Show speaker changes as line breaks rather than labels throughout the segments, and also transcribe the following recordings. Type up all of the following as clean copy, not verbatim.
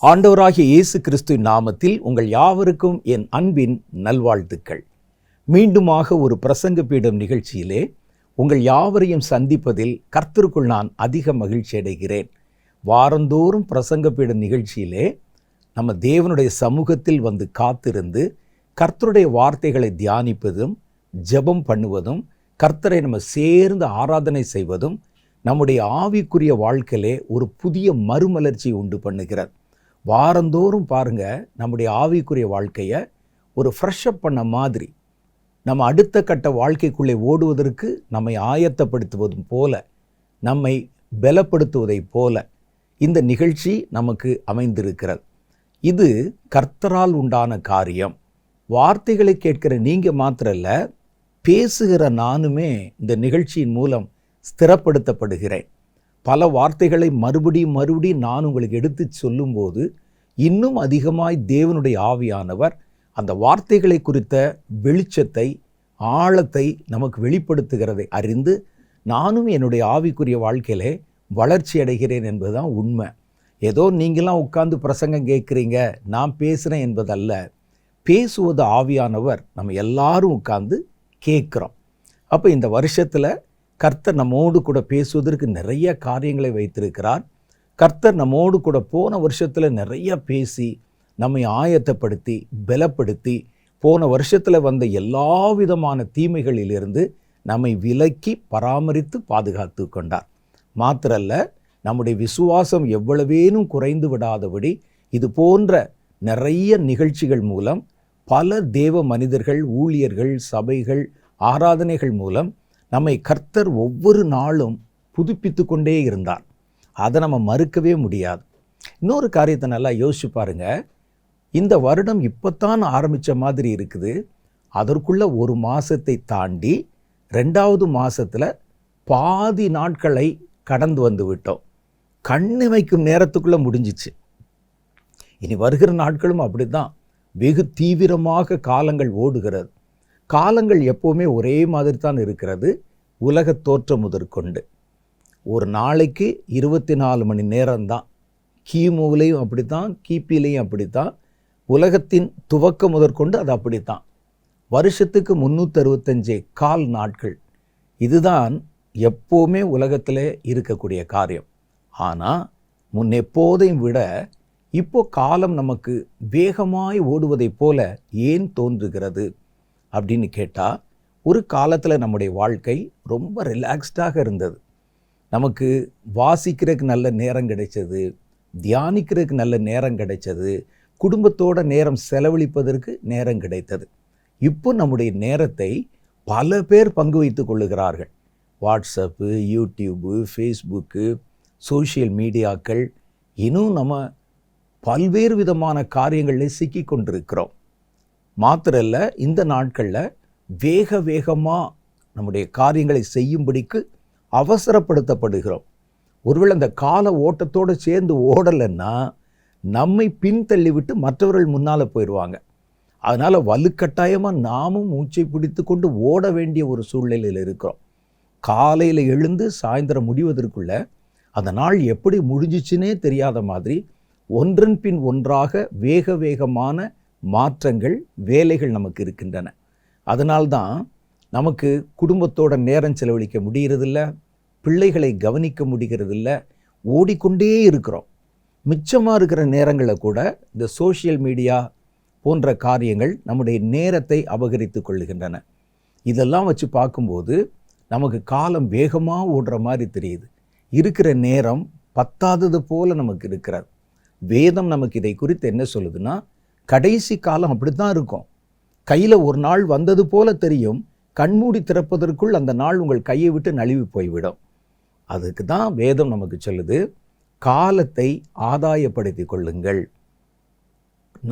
ஆண்டவராகிய இயேசு கிறிஸ்துவின் நாமத்தில் உங்கள் யாவருக்கும் என் அன்பின் நல்வாழ்த்துக்கள். மீண்டுமாக ஒரு பிரசங்க பீடம் நிகழ்ச்சியிலே உங்கள் யாவரையும் சந்திப்பதில் கர்த்தருக்குள் நான் அதிக மகிழ்ச்சி அடைகிறேன். வாரந்தோறும் பிரசங்க பீடம் நிகழ்ச்சியிலே நம்ம தேவனுடைய சமூகத்தில் வந்து காத்திருந்து கர்த்தருடைய வார்த்தைகளை தியானிப்பதும் ஜெபம் பண்ணுவதும் கர்த்தரை நம்ம சேர்ந்து ஆராதனை செய்வதும் நம்முடைய ஆவிக்குரிய வாழ்க்கையிலே ஒரு புதிய மறுமலர்ச்சி உண்டு பண்ணுகிறது. வாரந்தோறும் பாருங்க, நம்முடைய ஆவிக்குரிய வாழ்க்கையை ஒரு ஃப்ரெஷ்அப் பண்ண மாதிரி நம்ம அடுத்த கட்ட வாழ்க்கைக்குள்ளே ஓடுவதற்கு நம்மை ஆயத்தப்படுத்துவதும் போல, நம்மை பலப்படுத்துவதைப் போல இந்த நிகழ்ச்சி நமக்கு அமைந்திருக்கிறது. இது கர்த்தரால் உண்டான காரியம். வார்த்தைகளை கேட்கிற நீங்கள் மாத்திரம் இல்லை, பேசுகிற நானுமே இந்த நிகழ்ச்சியின் மூலம் ஸ்திரப்படுத்தப்படுகிறேன். பல வார்த்தைகளை மறுபடியும் நான் உங்களுக்கு எடுத்து சொல்லும்போது இன்னும் அதிகமாய் தேவனுடைய ஆவியானவர் அந்த வார்த்தைகளை குறித்த வெளிச்சத்தை, ஆழத்தை நமக்கு வெளிப்படுத்துகிறதை அறிந்து நானும் என்னுடைய ஆவிக்குரிய வாழ்க்கையிலே வளர்ச்சி அடைகிறேன் என்பதுதான் உண்மை. ஏதோ நீங்களாம் உட்கார்ந்து பிரசங்கம் கேட்குறீங்க, நான் பேசுகிறேன் என்பதல்ல. பேசுவது ஆவியானவர், நம்ம எல்லாரும் உட்கார்ந்து கேட்குறோம். அப்போ இந்த வருஷத்தில் கர்த்தர் நம்மோடு கூட பேசுவதற்கு நிறைய காரியங்களை வைத்திருக்கிறார். கர்த்தர் நம்மோடு கூட போன வருஷத்தில் நிறைய பேசி நம்மை ஆயத்தப்படுத்தி பலப்படுத்தி போன வருஷத்தில் வந்த எல்லா விதமான தீமைகளிலிருந்து நம்மை விலக்கி பராமரித்து பாதுகாத்து கொண்டார். மாத்திரல்ல, நம்முடைய விசுவாசம் எவ்வளவேனும் குறைந்து விடாதபடி இது போன்ற நிறைய நிகழ்ச்சிகள் மூலம் பல தேவ மனிதர்கள், ஊழியர்கள், சபைகள், ஆராதனைகள் மூலம் நம்மை கர்த்தர் ஒவ்வொரு நாளும் புதுப்பித்து கொண்டே இருந்தார். அதை நம்ம மறுக்கவே முடியாது. இன்னொரு காரியத்தை நல்லா யோசிச்சு பாருங்க. இந்த வருடம் இப்போத்தான் ஆரம்பித்த மாதிரி இருக்குது. அதற்குள்ள ஒரு மாதத்தை தாண்டி 2வது மாதத்தில் பாதி நாட்களை கடந்து வந்து விட்டோம். கண்ணு வைக்கும் நேரத்துக்குள்ளே முடிஞ்சிச்சு. இனி வருகிற நாட்களும் அப்படி தான் வெகு தீவிரமாக காலங்கள் ஓடுகிறது. காலங்கள் எப்போவுமே ஒரே மாதிரி தான் இருக்கிறது. உலக தோற்றம் முதற்கொண்டு ஒரு நாளைக்கு 24 மணி நேரம்தான். கிமுலையும் அப்படித்தான், கிபிலையும் அப்படித்தான், உலகத்தின் துவக்கம் முதற்கொண்டு அது அப்படித்தான். வருஷத்துக்கு 365 கால் நாட்கள். இதுதான் எப்போவுமே உலகத்தில் இருக்கக்கூடிய காரியம். ஆனால் முன்னெப்போதையும் விட இப்போ காலம் நமக்கு வேகமாய் ஓடுவதைப் போல ஏன் தோன்றுகிறது அப்படின்னு கேட்டால், ஒரு காலத்தில் நம்முடைய வாழ்க்கை ரொம்ப ரிலாக்ஸ்டாக இருந்தது. நமக்கு வாசிக்கிறதுக்கு நல்ல நேரம் கிடைச்சது, தியானிக்கிறதுக்கு நல்ல நேரம் கிடைச்சது, குடும்பத்தோட நேரம் செலவழிப்பதற்கு நேரம் கிடைத்தது. இப்போ நம்முடைய நேரத்தை பல பேர் பங்கு வைத்து கொள்ளுகிறார்கள். வாட்ஸ்அப்பு, யூடியூப்பு, ஃபேஸ்புக்கு, சோஷியல் மீடியாக்கள், இன்னும் நம்ம பல்வேறு விதமான காரியங்களில் சிக்கி கொண்டிருக்கிறோம். மாத்திரல்ல, இந்த நாட்களில் வேகமாக நம்முடைய காரியங்களை செய்யும்படிக்கு அவசரப்படுத்தப்படுகிறோம். ஒருவேளை அந்த கால ஓட்டத்தோடு சேர்ந்து ஓடலைன்னா நம்மை பின்தள்ளி விட்டு மற்றவர்கள் முன்னால் போயிடுவாங்க. அதனால் வலுக்கட்டாயமாக நாமும் மூச்சை பிடித்து கொண்டு ஓட வேண்டிய ஒரு சூழ்நிலையில் இருக்கிறோம். காலையில் எழுந்து சாயந்தரம் முடிவதற்குள்ள அந்த நாள் எப்படி முடிஞ்சிச்சுன்னே தெரியாத மாதிரி ஒன்றன் பின் ஒன்றாக வேகமான மாற்றங்கள், வேலைகள் நமக்கு இருக்கின்றன. அதனால்தான் நமக்கு குடும்பத்தோட நேரம் செலவழிக்க முடிகிறதில்ல, பிள்ளைகளை கவனிக்க முடிகிறதில்ல, ஓடிக்கொண்டே இருக்கிறோம். மிச்சமாக இருக்கிற நேரங்களை கூட இந்த சோஷியல் மீடியா போன்ற காரியங்கள் நம்முடைய நேரத்தை அபகரித்து கொள்ளுகின்றன. இதெல்லாம் வச்சு பார்க்கும்போது நமக்கு காலம் வேகமாக ஓடுற மாதிரி தெரியுது. இருக்கிற நேரம் பத்தாதது போல நமக்கு இருக்கிறது. வேதம் நமக்கு இதை குறித்து என்ன சொல்லுதுன்னா, கடைசி காலம் அப்படி தான் இருக்கும். கையில் ஒரு நாள் வந்தது போல தெரியும், கண்மூடி திறப்பதற்குள் அந்த நாள் உங்கள் கையை விட்டு நழுவி போய்விடும். அதுக்கு தான் வேதம் நமக்கு சொல்லுது, காலத்தை ஆதாயப்படுத்தி கொள்ளுங்கள்.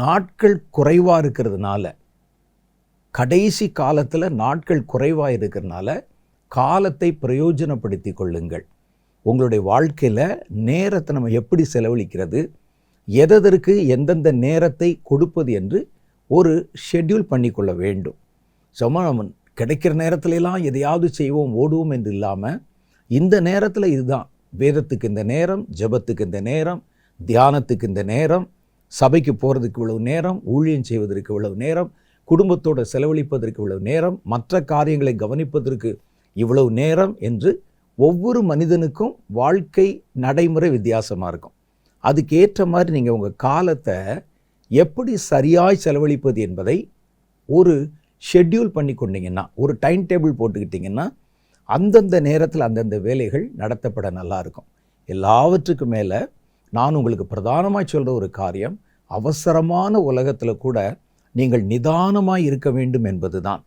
நாட்கள் குறைவாக இருக்கிறதுனால, கடைசி காலத்தில் நாட்கள் குறைவாக இருக்கிறதுனால காலத்தை பிரயோஜனப்படுத்தி கொள்ளுங்கள். உங்களுடைய வாழ்க்கையில் நேரத்தை நம்ம எப்படி செலவழிக்கிறது, எதற்கு எந்தெந்த நேரத்தை கொடுப்பது என்று ஒரு ஷெட்யூல் பண்ணிக்கொள்ள வேண்டும். சும்மா நம்ம கிடைக்கிற நேரத்துலலாம் எதையாவது செய்வோம், ஓடுவோம் என்று இல்லாமல், இந்த நேரத்தில் இதுதான், வேதத்துக்கு இந்த நேரம், ஜெபத்துக்கு இந்த நேரம், தியானத்துக்கு இந்த நேரம், சபைக்கு போகிறதுக்கு இவ்வளவு நேரம், ஊழியம் செய்வதற்கு இவ்வளவு நேரம், குடும்பத்தோடு செலவழிப்பதற்கு இவ்வளவு நேரம், மற்ற காரியங்களை கவனிப்பதற்கு இவ்வளவு நேரம் என்று ஒவ்வொரு மனிதனுக்கும் வாழ்க்கை நடைமுறை வித்தியாசமாக இருக்கும். அதுக்கேற்ற மாதிரி நீங்கள் உங்கள் காலத்தை எப்படி சரியாய் செலவழிப்பது என்பதை ஒரு ஷெட்யூல் பண்ணி கொண்டீங்கன்னா, ஒரு டைம் டேபிள் போட்டுக்கிட்டிங்கன்னா அந்தந்த நேரத்தில் அந்தந்த வேலைகள் நடத்தப்பட நல்லாயிருக்கும். எல்லாவற்றுக்கும் மேலே நான் உங்களுக்கு பிரதானமாக சொல்கிற ஒரு காரியம், அவசரமான உலகத்தில் கூட நீங்கள் நிதானமாக இருக்க வேண்டும் என்பது தான்.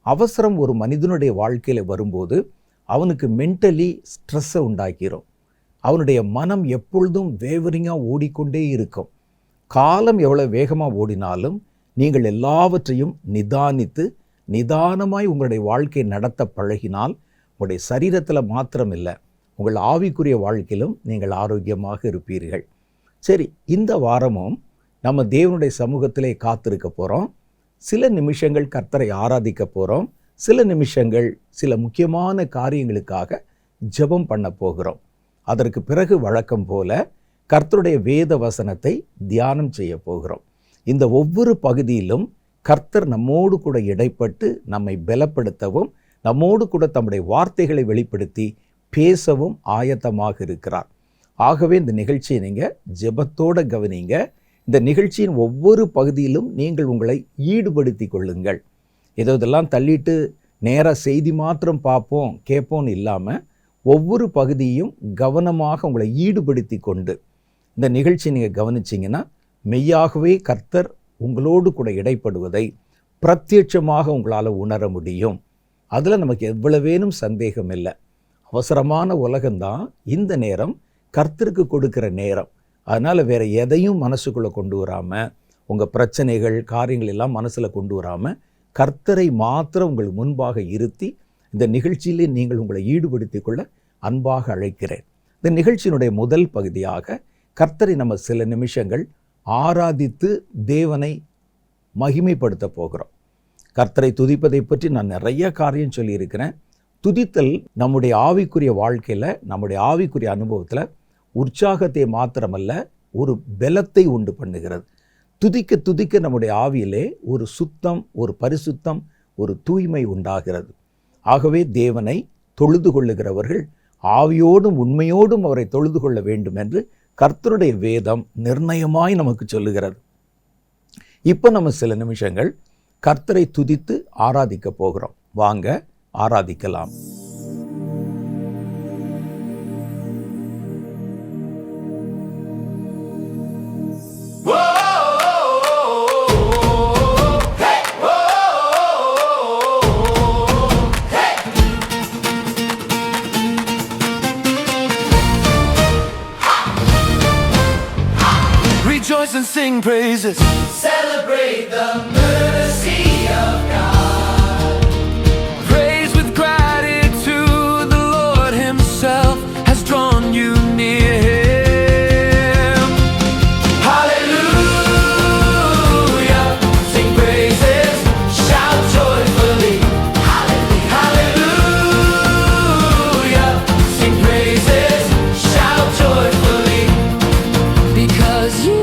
அவசரம் ஒரு மனிதனுடைய வாழ்க்கையில் வரும்போது அவனுக்கு மென்டலி ஸ்ட்ரெஸ்ஸை உண்டாக்கிடும். அவனுடைய மனம் எப்பொழுதும் வேவரிங்காக ஓடிக்கொண்டே இருக்கும். காலம் எவ்வளோ வேகமாக ஓடினாலும் நீங்கள் எல்லாவற்றையும் நிதானமாய் உங்களுடைய வாழ்க்கையை நடத்த பழகினால் உங்களுடைய சரீரத்தில் மாத்திரம் இல்லை, உங்கள் ஆவிக்குரிய வாழ்க்கையிலும் நீங்கள் ஆரோக்கியமாக இருப்பீர்கள். சரி, இந்த வாரமும் நம்ம தேவனுடைய சமூகத்திலே காத்திருக்க போகிறோம். சில நிமிஷங்கள் கர்த்தரை ஆராதிக்க போகிறோம். சில நிமிஷங்கள் சில முக்கியமான காரியங்களுக்காக ஜெபம் பண்ண போகிறோம். அதற்கு பிறகு வழக்கம் போல கர்த்தருடைய வேத வசனத்தை தியானம் செய்ய போகிறோம். இந்த ஒவ்வொரு பகுதியிலும் கர்த்தர் நம்மோடு கூட இடைப்பட்டு நம்மை பலப்படுத்தவும், நம்மோடு கூட தம்முடைய வார்த்தைகளை வெளிப்படுத்தி பேசவும் ஆயத்தமாக இருக்கிறார். ஆகவே இந்த நிகழ்ச்சியை நீங்கள் ஜெபத்தோடு கவனிங்க. இந்த நிகழ்ச்சியின் ஒவ்வொரு பகுதியிலும் நீங்கள் உங்களை ஈடுபடுத்தி கொள்ளுங்கள். இதெல்லாம் தள்ளிட்டு நேராக செய்தி மாத்திரம் பார்ப்போம் கேட்போன்னு இல்லாமல் ஒவ்வொரு பகுதியும் கவனமாக உங்களை ஈடுபடுத்தி கொண்டு இந்த நிகழ்ச்சியை நீங்கள் கவனிச்சிங்கன்னா மெய்யாகவே கர்த்தர் உங்களோடு கூட இடைப்படுவதை பிரத்யட்சமாக உங்களால் உணர முடியும். அதில் நமக்கு எவ்வளவேனும் சந்தேகம் இல்லை. அவசரமான உலகம்தான் இந்த நேரம் கர்த்தருக்கு கொடுக்கிற நேரம். அதனால் வேறு எதையும் மனசுக்குள்ளே கொண்டு வராமல், உங்கள் பிரச்சனைகள் காரியங்கள் எல்லாம் மனசில் கொண்டு வராமல் கர்த்தரை மாத்திரம் உங்கள் முன்பாக இருத்தி இந்த நிகழ்ச்சியிலே நீங்கள் உங்களை ஈடுபடுத்தி கொள்ள அன்பாக அழைக்கிறேன். இந்த நிகழ்ச்சியினுடைய முதல் பகுதியாக கர்த்தரை நம்ம சில நிமிஷங்கள் ஆராதித்து தேவனை மகிமைப்படுத்த போகிறோம். கர்த்தரை துதிப்பதை பற்றி நான் நிறைய காரியம் சொல்லியிருக்கிறேன். துதித்தல் நம்முடைய ஆவிக்குரிய வாழ்க்கையில், நம்முடைய ஆவிக்குரிய அனுபவத்தில் உற்சாகத்தை மாத்திரமல்ல, ஒரு பலத்தை உண்டு பண்ணுகிறது. துதிக்க துதிக்க நம்முடைய ஆவியிலே ஒரு சுத்தம், ஒரு பரிசுத்தம், ஒரு தூய்மை உண்டாகிறது. ஆகவே தேவனை தொழுது கொள்ளுகிறவர்கள் ஆவியோடும் உண்மையோடும் அவரை தொழுது கொள்ள வேண்டும் என்று கர்த்தருடைய வேதம் நிர்ணயமாய் நமக்கு சொல்லுகிறது. இப்போ நம்ம சில நிமிஷங்கள் கர்த்தரை துதித்து ஆராதிக்க போகிறோம். வாங்க ஆராதிக்கலாம்.
Rejoice and sing praises. Celebrate the mercy of God. Praise with gratitude. The Lord Himself has drawn you near Him. Hallelujah. Sing praises. Shout joyfully. Hallelujah. Sing praises. Shout joyfully. Because you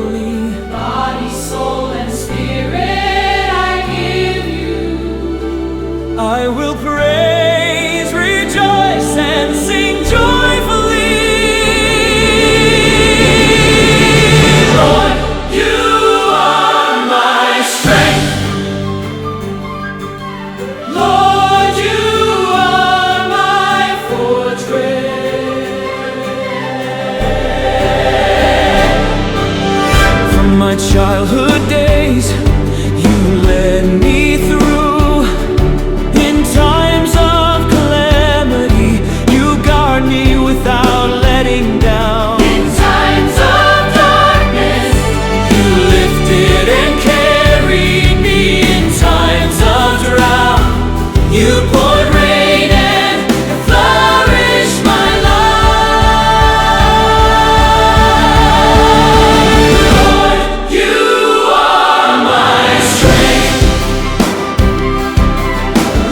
joyfully. Body, soul, and spirit I give you. I will praise, rejoice, and sing joyfully. Lord, you are my strength. Lord, you are my fortress. From my childhood days, you led me through. In times of calamity, you guard me without letting down. In times of darkness, you lifted and carried me. In times of drought, you poured rain and flourished my life. Lord, you are my strength.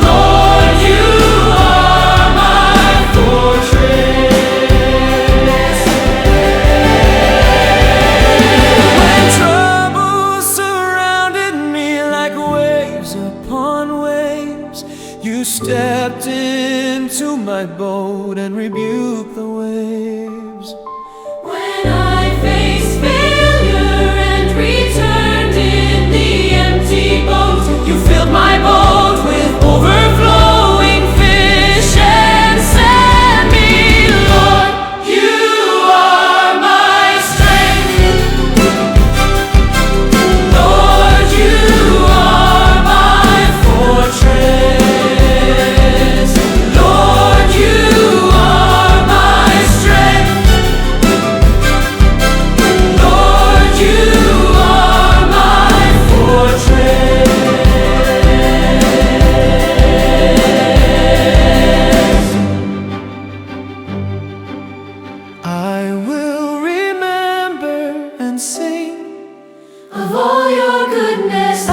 Lord, you are my fortress. When trouble surrounded me like waves upon waves, you stepped into my boat and rebuked the waves. When I faced failure and returned in the empty boat, you filled my boat with overflowing fish and set me. Lord, you are my strength. Lord, you are my fortress. Lord, you are my strength. Lord, you are my fortress. I will remember and sing of all your goodness. I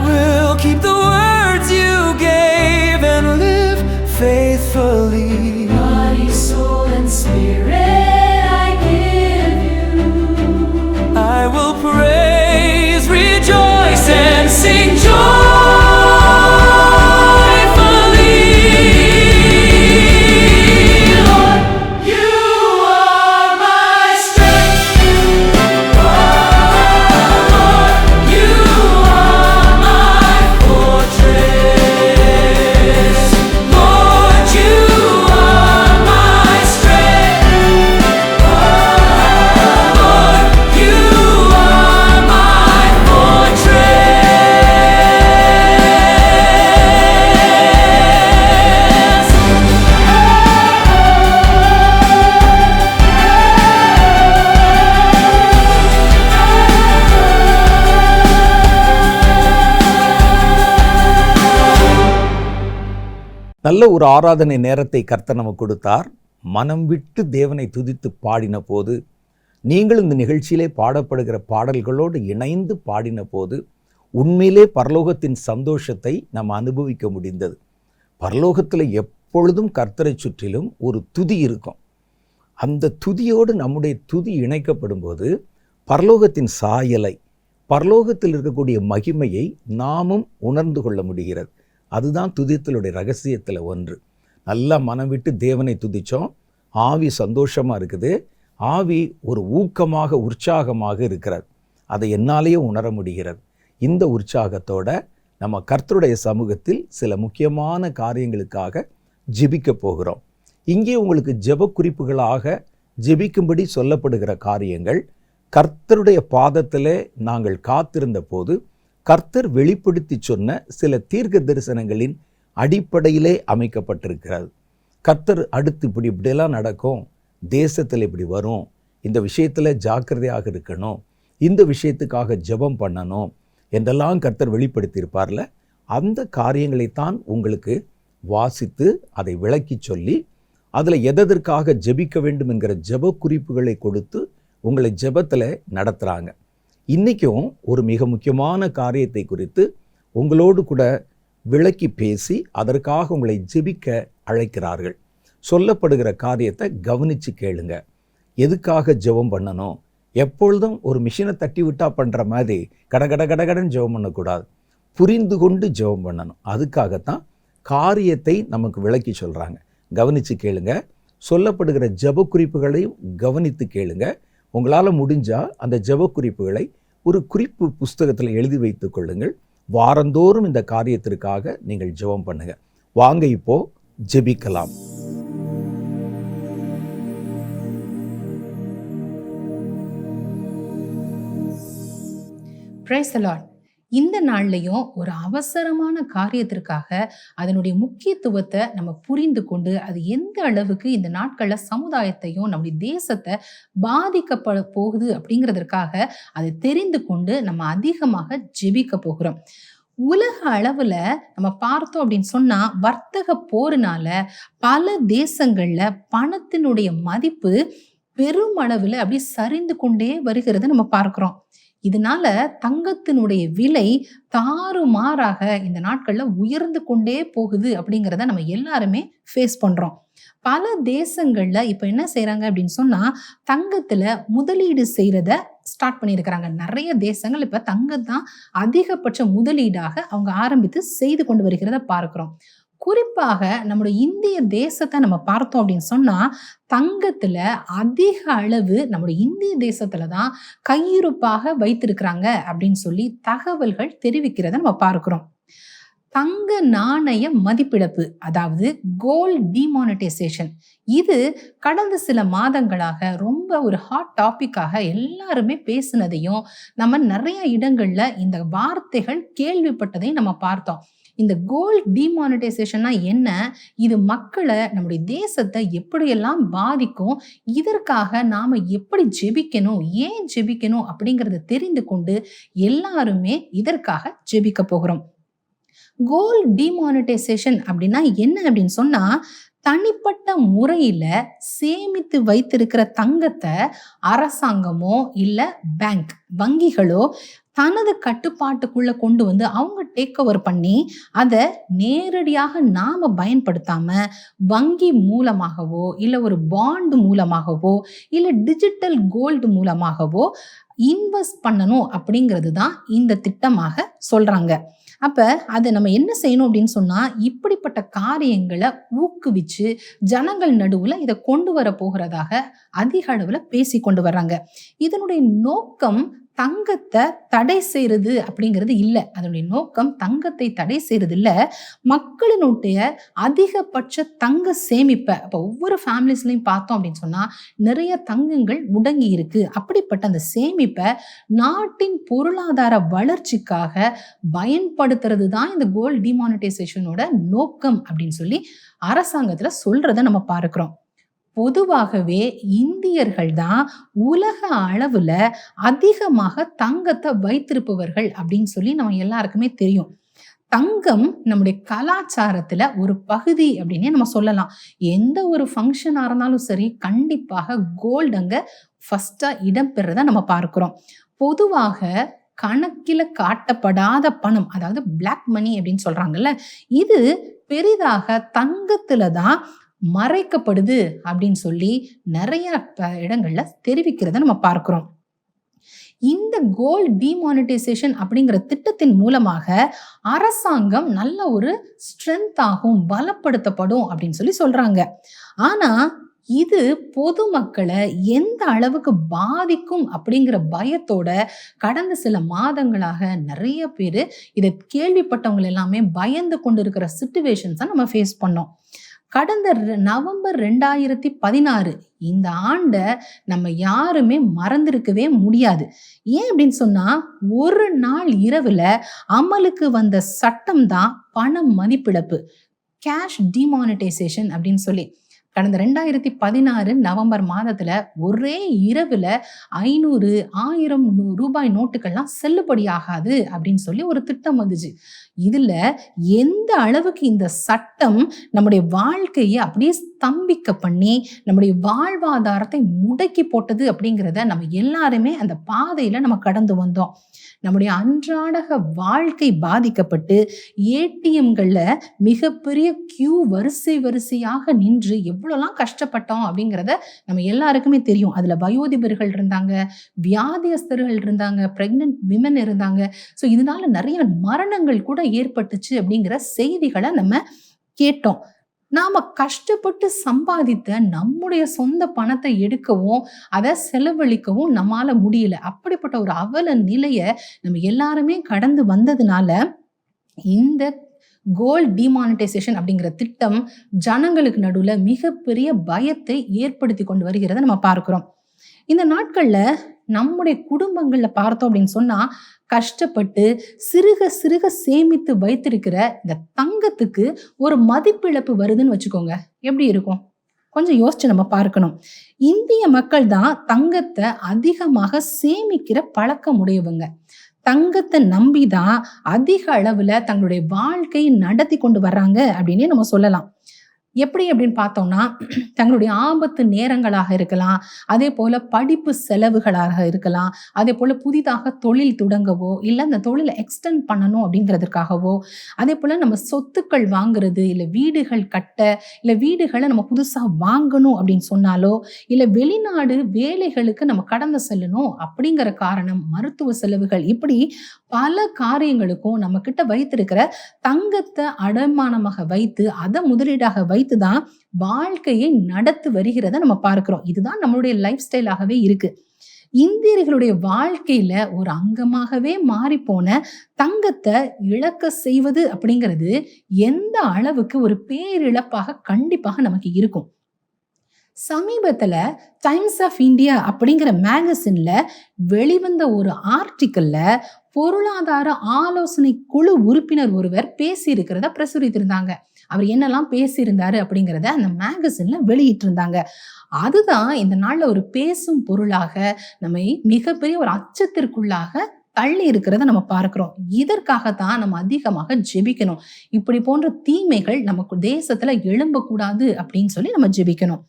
will keep the words you gave and live faithfully. Body, soul, and spirit I give you. I will praise, rejoice, and sing joyfully. Lord, you are my strength. Lord, you are my fortress. Lord, you are my strength. Lord, you are my
நல்ல ஒரு ஆராதனை நேரத்தை கர்த்தர் நமக்கு கொடுத்தார். மனம் விட்டு தேவனை துதித்து பாடின போது, நீங்கள் இந்த நிகழ்ச்சியிலே பாடப்படுகிற பாடல்களோடு இணைந்து பாடின போது உண்மையிலே பரலோகத்தின் சந்தோஷத்தை நாம் அனுபவிக்க முடிந்தது. பரலோகத்தில் எப்பொழுதும் கர்த்தரை சுற்றிலும் ஒரு துதி இருக்கும். அந்த துதியோடு நம்முடைய துதி இணைக்கப்படும் போது பரலோகத்தின் சாயலை, பரலோகத்தில் இருக்கக்கூடிய மகிமையை நாமும் உணர்ந்து கொள்ள முடிகிறது. அதுதான் துதித்தலுடைய ரகசியத்தில் ஒன்று. நல்லா மனம் விட்டு தேவனை துதித்தோம், ஆவி சந்தோஷமாக இருக்குது, ஆவி ஒரு ஊக்கமாக உற்சாகமாக இருக்கிறது. அதை என்னாலேயே உணர முடிகிறது. இந்த உற்சாகத்தோட நம்ம கர்த்தருடைய சமூகத்தில் சில முக்கியமான காரியங்களுக்காக ஜெபிக்க போகிறோம். இங்கே உங்களுக்கு ஜெப குறிப்புகளாக ஜெபிக்கும்படி சொல்லப்படுகிற காரியங்கள் கர்த்தருடைய பாதத்திலே நாங்கள் காத்திருந்த போது கர்த்தர் வெளிப்படுத்தி சொன்ன சில தீர்க்க தரிசனங்களின் அடிப்படையிலே அமைக்கப்பட்டிருக்கிறது. கர்த்தர் அடுத்து இப்படியெல்லாம் நடக்கும், தேசத்தில் இப்படி வரும், இந்த விஷயத்தில் ஜாக்கிரதையாக இருக்கணும், இந்த விஷயத்துக்காக ஜெபம் பண்ணணும் என்றெல்லாம் கர்த்தர் வெளிப்படுத்தியிருப்பார்ல, அந்த காரியங்களைத்தான் உங்களுக்கு வாசித்து அதை விளக்கி சொல்லி அதில் எதற்காக ஜெபிக்க வேண்டும் என்கிற ஜெப குறிப்புகளை கொடுத்து உங்களை ஜெபத்தில் நடத்துகிறாங்க. இன்றைக்கும் ஒரு மிக முக்கியமான காரியத்தை குறித்து உங்களோடு கூட விளக்கி பேசி அதற்காக உங்களை ஜெபிக்க அழைக்கிறார்கள். சொல்லப்படுகிற காரியத்தை கவனித்து கேளுங்க. எதுக்காக ஜெபம் பண்ணணும், எப்பொழுதும் ஒரு மிஷினை தட்டி விட்டா பண்ணுற மாதிரி கடகடன்னு ஜெபம் பண்ணக்கூடாது. புரிந்து கொண்டு ஜெபம் பண்ணணும். அதுக்காகத்தான் காரியத்தை நமக்கு விளக்கி சொல்கிறாங்க. கவனித்து கேளுங்க. சொல்லப்படுகிற ஜெப குறிப்புகளையும் கவனித்து கேளுங்க. உங்களால் முடிஞ்சால் அந்த ஜெப குறிப்புகளை ஒரு குறிப்பு புஸ்தகத்தில் எழுதி வைத்து கொள்ளுங்கள். வாரந்தோறும் இந்த காரியத்திற்காக நீங்கள் ஜெபம் பண்ணுங்க. வாங்க இப்போ ஜெபிக்கலாம்.
Praise the Lord. இந்த நாள்லையும் ஒரு அவசரமான காரியத்திற்காக அதனுடைய முக்கியத்துவத்தை நம்ம புரிந்து கொண்டு அது எந்த அளவுக்கு இந்த நாட்கள்ல சமுதாயத்தையும் நம்முடைய தேசத்தை பாதிக்கப்பட போகுது அப்படிங்கிறதுக்காக அதை தெரிந்து கொண்டு நம்ம அதிகமாக ஜெபிக்க போகிறோம். உலக அளவுல நம்ம பார்த்தோம் அப்படின்னு சொன்னா வர்த்தக போரினால பல தேசங்கள்ல பணத்தினுடைய மதிப்பு பெரும் அளவுல அப்படி சரிந்து கொண்டே வருகிறத நம்ம பார்க்கிறோம். இதனால தங்கத்தினுடைய விலை தாறுமாறாக இந்த நாட்கள்ல உயர்ந்து கொண்டே போகுது அப்படிங்கிறத நம்ம எல்லாருமே ஃபேஸ் பண்றோம். பல தேசங்கள்ல இப்ப என்ன செய்யறாங்க அப்படின்னு சொன்னா தங்கத்துல முதலீடு செய்யறத ஸ்டார்ட் பண்ணியிருக்கிறாங்க. நிறைய தேசங்கள் இப்ப தங்கம் தான் அதிகபட்ச முதலீடாக அவங்க ஆரம்பித்து செய்து கொண்டு வருகிறத பார்க்கிறோம். குறிப்பாக நம்முடைய இந்திய தேசத்தை நம்ம பார்த்தோம் அப்படின்னு சொன்னா தங்கத்துல அதிக அளவு நம்முடைய இந்திய தேசத்துல தான் கையிருப்பாக வைத்திருக்கிறாங்க அப்படின்னு சொல்லி தகவல்கள் தெரிவிக்கிறத நம்ம பார்க்கிறோம். தங்க நாணய மதிப்பிழப்பு, அதாவது கோல்ட் டிமானிட்டைசேஷன், இது கடந்த சில மாதங்களாக ரொம்ப ஒரு ஹாட் டாபிக்காக எல்லாருமே பேசினதையும் நம்ம நிறைய இடங்கள்ல இந்த வார்த்தைகள் கேள்விப்பட்டதையும் நம்ம பார்த்தோம். இந்த கோல்ட் டிமானிட்டைசேஷன்னா என்ன, இது மக்களை நம்முடைய தேசத்தை எப்படியெல்லாம் பாதிக்கும், இதற்காக நாம எப்படி ஜெபிக்கணும், ஏன் ஜெபிக்கணும் அப்படிங்கறத தெரிந்து கொண்டு எல்லாருமே இதற்காக ஜெபிக்க போகிறோம். கோல்ட் டிமானிட்டைசேஷன் அப்படின்னா என்ன அப்படின்னு சொன்னா தனிப்பட்ட முறையில சேமித்து வைத்திருக்கிற தங்கத்தை அரசாங்கமோ இல்ல பேங்க் வங்கிகளோ தனது கட்டுப்பாட்டுக்குள்ள கொண்டு வந்து அவங்க டேக் ஓவர் பண்ணி அதை நேரடியாக நாம பயன்படுத்தாம வங்கி மூலமாகவோ இல்ல ஒரு பாண்ட் மூலமாகவோ இல்ல டிஜிட்டல் கோல்டு மூலமாகவோ இன்வெஸ்ட் பண்ணணும் அப்படிங்கிறது தான் இந்த திட்டமாக சொல்றாங்க. அப்ப அதை நம்ம என்ன செய்யணும் அப்படின்னு சொன்னா இப்படிப்பட்ட காரியங்களை ஊக்குவிச்சு ஜனங்கள் நடுவுல இதை கொண்டு வர போகிறதாக அதிக அளவுல பேசி கொண்டு வர்றாங்க. இதனுடைய நோக்கம் தங்கத்தை தடை செய்யறது அப்படிங்கிறது இல்லை. அதனுடைய நோக்கம் தங்கத்தை தடை செய்யறது இல்ல, மக்களினுடைய அதிகபட்ச தங்க சேமிப்பை இப்போ ஒவ்வொரு ஃபேமிலிஸ்லையும் பார்த்தோம் அப்படின்னு சொன்னா நிறைய தங்கங்கள் முடங்கி இருக்கு. அப்படிப்பட்ட அந்த சேமிப்பை நாட்டின் பொருளாதார வளர்ச்சிக்காக பயன்படுத்துறது தான் இந்த கோல்ட் டிமானிட்டைசேஷனோட நோக்கம் அப்படின்னு சொல்லி அரசாங்கத்துல சொல்றதை நம்ம பார்க்கிறோம். பொதுவாகவே இந்தியர்கள் தான் உலக அளவுல அதிகமாக தங்கத்தை வைத்திருப்பவர்கள் அப்படின்னு சொல்லி நம்ம எல்லாருக்குமே தெரியும். தங்கம் நம்முடைய கலாச்சாரத்துல ஒரு பகுதி அப்படின்னே நம்ம சொல்லலாம். எந்த ஒரு ஃபங்க்ஷனா இருந்தாலும் சரி கண்டிப்பாக கோல்டு அங்க ஃபர்ஸ்டா இடம்பெறத நம்ம பார்க்கிறோம். பொதுவாக கணக்கில காட்டப்படாத பணம், அதாவது பிளாக் மணி அப்படின்னு சொல்றாங்கல்ல, இது பெரிதாக தங்கத்துல தான் மறைக்கப்படுது அப்படின்னு சொல்லி நிறைய இடங்கள்ல தெரிவிக்கிறத நம்ம பார்க்கிறோம். இந்த கோல்ட் டிமானிட்டைசேஷன் அப்படிங்கிற திட்டத்தின் மூலமாக அரசாங்கம் நல்ல ஒரு ஸ்ட்ரென்த் ஆகும், பலப்படுத்தப்படும் அப்படின்னு சொல்லி சொல்றாங்க. ஆனா இது பொதுமக்களை எந்த அளவுக்கு பாதிக்கும் அப்படிங்கிற பயத்தோட கடந்த சில மாதங்களாக நிறைய பேர் இதை கேள்விப்பட்டவங்க எல்லாமே பயந்து கொண்டு இருக்கிற சிச்சுவேஷன்ஸை நம்ம ஃபேஸ் பண்ணோம். கடந்த நவம்பர் 2016 இந்த ஆண்டை நம்ம யாருமே மறந்திருக்கவே முடியாது. ஏன் அப்படின்னு சொன்னா ஒரு நாள் இரவுல அமலுக்கு வந்த சட்டம் தான் பண மதிப்பிழப்பு, கேஷ் டிமானிட்டைசேஷன் அப்படின்னு சொல்லி. கடந்த 2016 நவம்பர் மாதத்துல ஒரே இரவுல 500, 1000 ரூபாய் நோட்டுகள்லாம் செல்லுபடி ஆகாது அப்படின்னு சொல்லி ஒரு திட்டம் வந்துச்சு. இதுல எந்த அளவுக்கு இந்த சட்டம் நம்முடைய வாழ்க்கையை அப்படியே ஸ்தம்பிக்க பண்ணி நம்முடைய வாழ்வாதாரத்தை முடக்கி போட்டது அப்படிங்கிறத நம்ம எல்லாருமே அந்த பாதையில நம்ம கடந்து வந்தோம். நம்முடைய அன்றாட வாழ்க்கை பாதிக்கப்பட்டு ஏடிஎம்கள்ல மிகப்பெரிய கியூ வரிசையாக நின்று எவ்வளோலாம் கஷ்டப்பட்டோம் அப்படிங்கிறத நம்ம எல்லாருக்குமே தெரியும். அதுல வயோதிபர்கள் இருந்தாங்க, வியாதியஸ்தர்கள் இருந்தாங்க, பிரெக்னன்ட் விமன் இருந்தாங்க. ஸோ இதனால நிறைய மரணங்கள் கூட ஏற்பட்டுச்சு அப்படிங்கிற செய்திகளை நம்ம கேட்டோம். நாம கஷ்டப்பட்டு சம்பாதித்த நம்முடைய சொந்த பணத்தை எடுக்கவும் அதை செலவழிக்கவும் நம்மால முடியல. அப்படிப்பட்ட ஒரு அவல நிலைய நம்ம எல்லாருமே கடந்து வந்ததுனால இந்த கோல்ட் டிமானிட்டைசேஷன் அப்படிங்கிற திட்டம் ஜனங்களுக்கு நடுவுல மிகப்பெரிய பயத்தை ஏற்படுத்தி கொண்டு வருகிறத நம்ம பார்க்கிறோம். இந்த நாட்கள்ல நம்முடைய குடும்பங்கள்ல பார்த்தோம் அப்படின்னு சொன்னா, கஷ்டப்பட்டு சிறுக சேமித்து வைத்திருக்கிற இந்த தங்கத்துக்கு ஒரு மதிப்பிழப்பு வருதுன்னு வச்சுக்கோங்க. எப்படி இருக்கும்? கொஞ்சம் யோசிச்சு நம்ம பார்க்கணும். இந்திய மக்கள் தான் தங்கத்தை அதிகமாக சேமிக்கிற பழக்கம் உடையவங்க. தங்கத்தை நம்பிதான் அதிக அளவுல தங்களுடைய வாழ்க்கையை நடத்தி கொண்டு வர்றாங்க அப்படின்னே நம்ம சொல்லலாம். எப்படி அப்படின்னு பார்த்தோம்னா, தங்களுடைய ஆபத்து நேரங்களாக இருக்கலாம், அதே போல படிப்பு செலவுகளாக இருக்கலாம், அதே போல புதிதாக தொழில் தொடங்கவோ இல்லை அந்த தொழிலை எக்ஸ்டெண்ட் பண்ணணும் அப்படிங்கிறதுக்காகவோ, அதே போல நம்ம சொத்துக்கள் வாங்குறது, இல்லை வீடுகள் கட்ட, இல்லை வீடுகளை நம்ம புதுசாக வாங்கணும் அப்படின்னு சொன்னாலோ, இல்லை வெளிநாடு வேலைகளுக்கு நம்ம கடந்து செல்லணும் அப்படிங்கிற காரணம், மருத்துவ செலவுகள், இப்படி பல காரியங்களுக்கும் நம்ம கிட்ட வைத்திருக்கிற தங்கத்தை அடமானமாக வைத்து அதை முதலீடாக வைத்துதான் வாழ்க்கையை நடத்தி வருகிறத நம்ம பார்க்கிறோம். இதுதான் நம்மளுடைய லைஃப் ஸ்டைலாகவே இருக்கு. இந்தியர்களுடைய வாழ்க்கையில ஒரு அங்கமாகவே மாறி போன தங்கத்தை இழக்க செய்வது அப்படிங்கிறது எந்த அளவுக்கு ஒரு பேரிழப்பாக கண்டிப்பாக நமக்கு இருக்கும். சமீபத்துல டைம்ஸ் ஆஃப் இந்தியா அப்படிங்கிற மேகசின்ல வெளிவந்த ஒரு ஆர்டிக்கல்ல பொருளாதார ஆலோசனை குழு உறுப்பினர் ஒருவர் பேசி இருக்கிறத பிரசுரித்திருந்தாங்க. அவர் என்னெல்லாம் பேசியிருந்தாரு அப்படிங்கிறத அந்த மேகசின்ல வெளியிட்டு இருந்தாங்க. அதுதான் இந்த நாள்ல ஒரு பேசும் பொருளாக நம்மை மிகப்பெரிய ஒரு அச்சத்திற்குள்ளாக தள்ளி இருக்கிறத நம்ம பார்க்கிறோம். இதற்காகத்தான் நம்ம அதிகமாக ஜெபிக்கணும். இப்படி போன்ற தீமைகள் நமக்கு தேசத்துல எழும்பக்கூடாது அப்படின்னு சொல்லி நம்ம ஜெபிக்கணும்.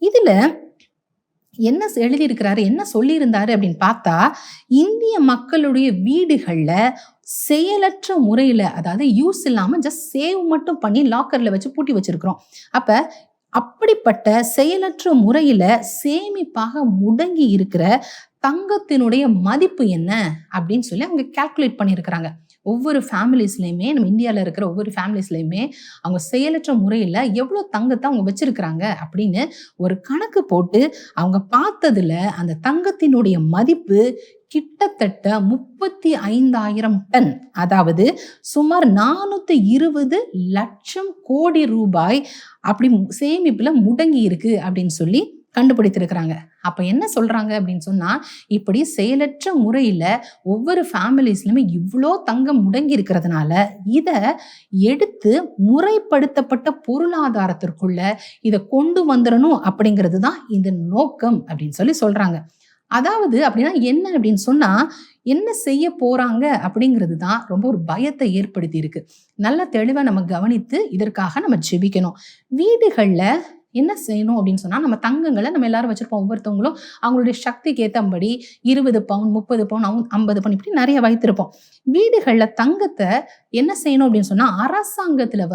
இதுல என்ன எழுதியிருக்கிறாரு, என்ன சொல்லியிருந்தாரு அப்படின்னு பார்த்தா, இந்திய மக்களுடைய வீடுகள்ல செயலற்ற முறையில, அதாவது யூஸ் இல்லாம ஜஸ்ட் சேவ் மட்டும் பண்ணி லாக்கர்ல வச்சு பூட்டி வச்சிருக்கிறோம். அப்ப அப்படிப்பட்ட செயலற்ற முறையில சேமிப்பாக முடங்கி இருக்கிற தங்கத்தினுடைய மதிப்பு என்ன அப்படின்னு சொல்லி அவங்க கால்குலேட் பண்ணியிருக்கிறாங்க. ஒவ்வொரு ஃபேமிலிஸ்லையுமே, நம்ம இந்தியாவில் இருக்கிற ஒவ்வொரு ஃபேமிலிஸ்லையுமே அவங்க செயலற்ற முறையில் எவ்வளோ தங்கத்தை அவங்க வச்சிருக்கிறாங்க அப்படின்னு ஒரு கணக்கு போட்டு அவங்க பார்த்ததுல அந்த தங்கத்தினுடைய மதிப்பு கிட்டத்தட்ட 35,000 டன், அதாவது சுமார் 420 லட்சம் கோடி ரூபாய் அப்படி சேமிப்புல முடங்கி இருக்கு அப்படின்னு சொல்லி கண்டுபிடித்திருக்கிறாங்க. அப்ப என்ன சொல்றாங்க அப்படின்னு சொன்னா, இப்படி செயலற்ற முறையில ஒவ்வொரு ஃபேமிலிஸ்லயுமே இவ்வளோ தங்கம் முடங்கி இருக்கிறதுனால இத எடுத்து முறைப்படுத்தப்பட்ட பொருளாதாரத்திற்குள்ள இதை கொண்டு வந்துடணும் அப்படிங்கிறது தான் இந்த நோக்கம் அப்படின்னு சொல்லி சொல்றாங்க. அதாவது அப்படின்னா என்ன அப்படின்னு சொன்னா, என்ன செய்ய போறாங்க அப்படிங்கிறது தான் ரொம்ப ஒரு பயத்தை ஏற்படுத்தி இருக்கு. நல்ல தெளிவா நம்ம கவனித்து இதற்காக நம்ம ஜெபிக்கணும். வீடுகள்ல என்ன செய்யணும் அப்படின்னு சொன்னா, நம்ம தங்கங்களை நம்ம எல்லாரும் வச்சிருப்போம். ஒவ்வொருத்தவங்களும் அவங்களுடைய சக்திக்கு ஏற்றபடி 20 பவுன், 30 பவுன், 50 பவுன் இப்படி நிறைய வைத்திருப்போம். வீடுகள்ல தங்கத்தை என்ன செய்யணும் அப்படின்னு சொன்னா, அரசாங்கத்துல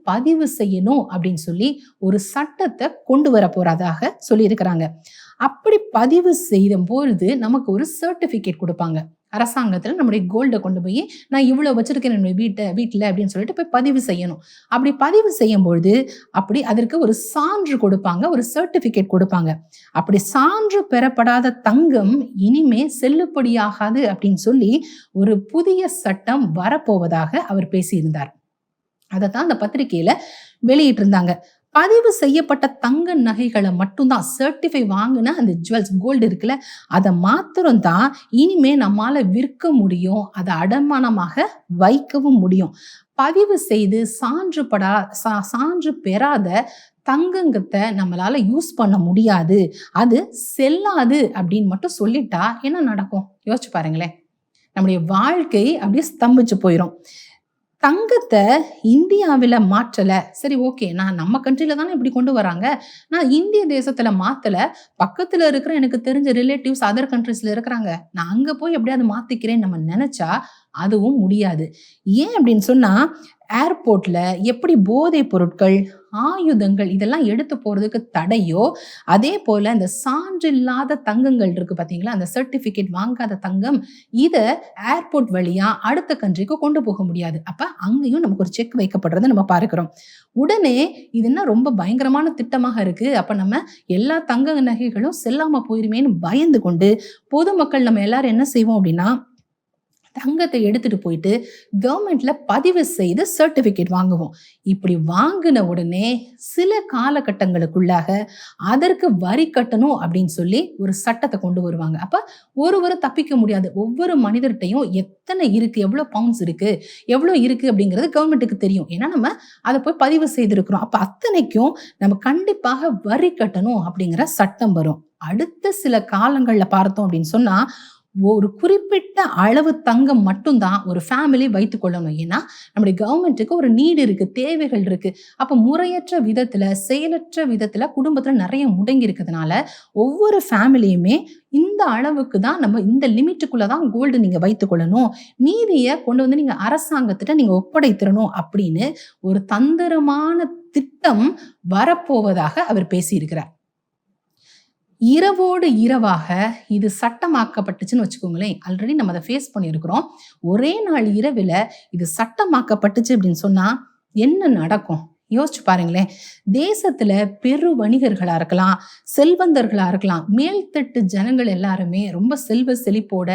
பதிவு செய்யணும் அப்படின்னு சொல்லி ஒரு சட்டத்தை கொண்டு வர போறதாக சொல்லி இருக்கிறாங்க. அப்படி பதிவு செய்த பொழுது நமக்கு ஒரு சர்டிபிகேட் கொடுப்பாங்க. அரசாங்கத்துல நம்முடைய கோல்டை கொண்டு போய் நான் இவ்வளவு வச்சிருக்கேன் என்னுடைய வீட்டுல அப்படின்னு சொல்லிட்டு போய் பதிவு செய்யணும். அப்படி பதிவு செய்யும் பொழுது அப்படி அதற்கு ஒரு சான்று கொடுப்பாங்க, ஒரு சர்டிபிகேட் கொடுப்பாங்க. அப்படி சான்று பெறப்படாத தங்கம் இனிமே செல்லுபடியாகாது அப்படின்னு சொல்லி ஒரு புதிய சட்டம் வரப்போவதாக அவர் பேசியிருந்தார். அதைத்தான் அந்த பத்திரிகையில வெளியிட்டு இருந்தாங்க. பதிவு செய்யப்பட்ட தங்க நகைகளை மட்டும்தான், சர்டிஃபை வாங்கின அந்த ஜுவல்ஸ் கோல்டு இருக்குல்ல, அதை மாத்திரம் தான் இனிமே நம்மால விற்க முடியும், அதை அடமானமாக வைக்கவும் முடியும். பதிவு செய்து சான்று பெறாத தங்கங்கத்தை நம்மளால யூஸ் பண்ண முடியாது, அது செல்லாது அப்படின்னு மட்டும் சொல்லிட்டா என்ன நடக்கும் யோசிச்சு பாருங்களேன். நம்முடைய வாழ்க்கை அப்படியே ஸ்தம்பிச்சு போயிடும். தங்கத்தை இந்தியாவில் மாற்றலை, சரி ஓகே, நான் நம்ம கண்ட்ரில தானே இப்படி கொண்டு வராங்க, நான் இந்திய தேசத்துல மாத்தலை, பக்கத்துல இருக்கிற எனக்கு தெரிஞ்ச ரிலேட்டிவ்ஸ் அதர் கண்ட்ரிஸ்ல இருக்கிறாங்க, நான் அங்க போய் எப்படியாவது மாத்திக்கிறேன்னு நம்ம நினைச்சா அதுவும் முடியாது. ஏன் அப்படின்னு சொன்னா, ஏர்போர்ட்ல எப்படி போதைப் பொருட்கள், ஆயுதங்கள் இதெல்லாம் எடுத்து போறதுக்கு தடையோ, அதே போல இந்த சான்றில்லாத தங்கங்கள் இருக்கு பாத்தீங்களா, அந்த சர்டிபிகேட் வாங்காத தங்கம், இத ஏர்போர்ட் வழியா அடுத்த கண்ட்ரிக்கு கொண்டு போக முடியாது. அப்ப அங்கேயும் நமக்கு ஒரு செக் வைக்கப்படுறதை நம்ம பார்க்கிறோம். உடனே இது என்ன ரொம்ப பயங்கரமான திட்டமாக இருக்கு, அப்ப நம்ம எல்லா தங்க நகைகளும் செல்லாம போயிருமேன்னு பயந்து கொண்டு பொதுமக்கள் நம்ம எல்லாரும் என்ன செய்வோம் அப்படின்னா, தங்கத்தை எடுத்துட்டு போயிட்டு கவர்மெண்ட்ல பதிவு செய்து சர்டிபிகேட் வாங்குவோம். இப்படி வாங்கின உடனே சில காலகட்டங்களுக்குள்ளாக அதற்கு வரி கட்டணும் அப்படின்னு சொல்லி ஒரு சட்டத்தை கொண்டு வருவாங்க. அப்ப ஒருவரும் தப்பிக்க முடியாது. ஒவ்வொரு மனிதர்கிட்டையும் எத்தனை இருக்கு, எவ்வளவு பவுண்ட்ஸ் இருக்கு, எவ்வளவு இருக்கு அப்படிங்கிறது கவர்மெண்ட்டுக்கு தெரியும். ஏன்னா நம்ம அதை போய் பதிவு செய்திருக்கிறோம். அப்ப அத்தனைக்கும் நம்ம கண்டிப்பாக வரி கட்டணும் அப்படிங்கிற சட்டம் வரும். அடுத்த சில காலங்கள்ல பார்த்தோம் அப்படின்னு சொன்னா, ஒரு குறிப்பிட்ட அளவு தங்கம் மட்டும்தான் ஒரு ஃபேமிலி வைத்துக் கொள்ளணும். ஏன்னா நம்முடைய கவர்மெண்ட்டுக்கு ஒரு நீடு இருக்கு, தேவைகள் இருக்கு. அப்ப முறையற்ற விதத்துல, செயலற்ற விதத்துல குடும்பத்துல நிறைய முடங்கி இருக்கிறதுனால ஒவ்வொரு ஃபேமிலியுமே இந்த அளவுக்கு தான், நம்ம இந்த லிமிட்டுக்குள்ளதான் கோல்டு நீங்க வைத்துக் கொள்ளணும், மீதிய கொண்டு வந்து நீங்க அரசாங்கத்திட்ட நீங்க ஒப்படைத்திரணும் அப்படின்னு ஒரு தந்திரமான திட்டம் வரப்போவதாக அவர் பேசியிருக்கிறார். இரவோடு இரவாக இது சட்டமாக்கப்பட்டுச்சுன்னு வச்சுக்கோங்களேன். ஆல்ரெடி நம்ம அதை ஃபேஸ் பண்ணியிருக்கிறோம். ஒரே நாள் இரவில் இது சட்டமாக்கப்பட்டுச்சு அப்படின்னு சொன்னா என்ன நடக்கும் யோசிச்சு பாருங்களேன். தேசத்துல பெரு வணிகர்களா இருக்கலாம், செல்வந்தர்களா இருக்கலாம், மேல்தட்டு ஜனங்கள் எல்லாருமே ரொம்ப செல்வ செழிப்போட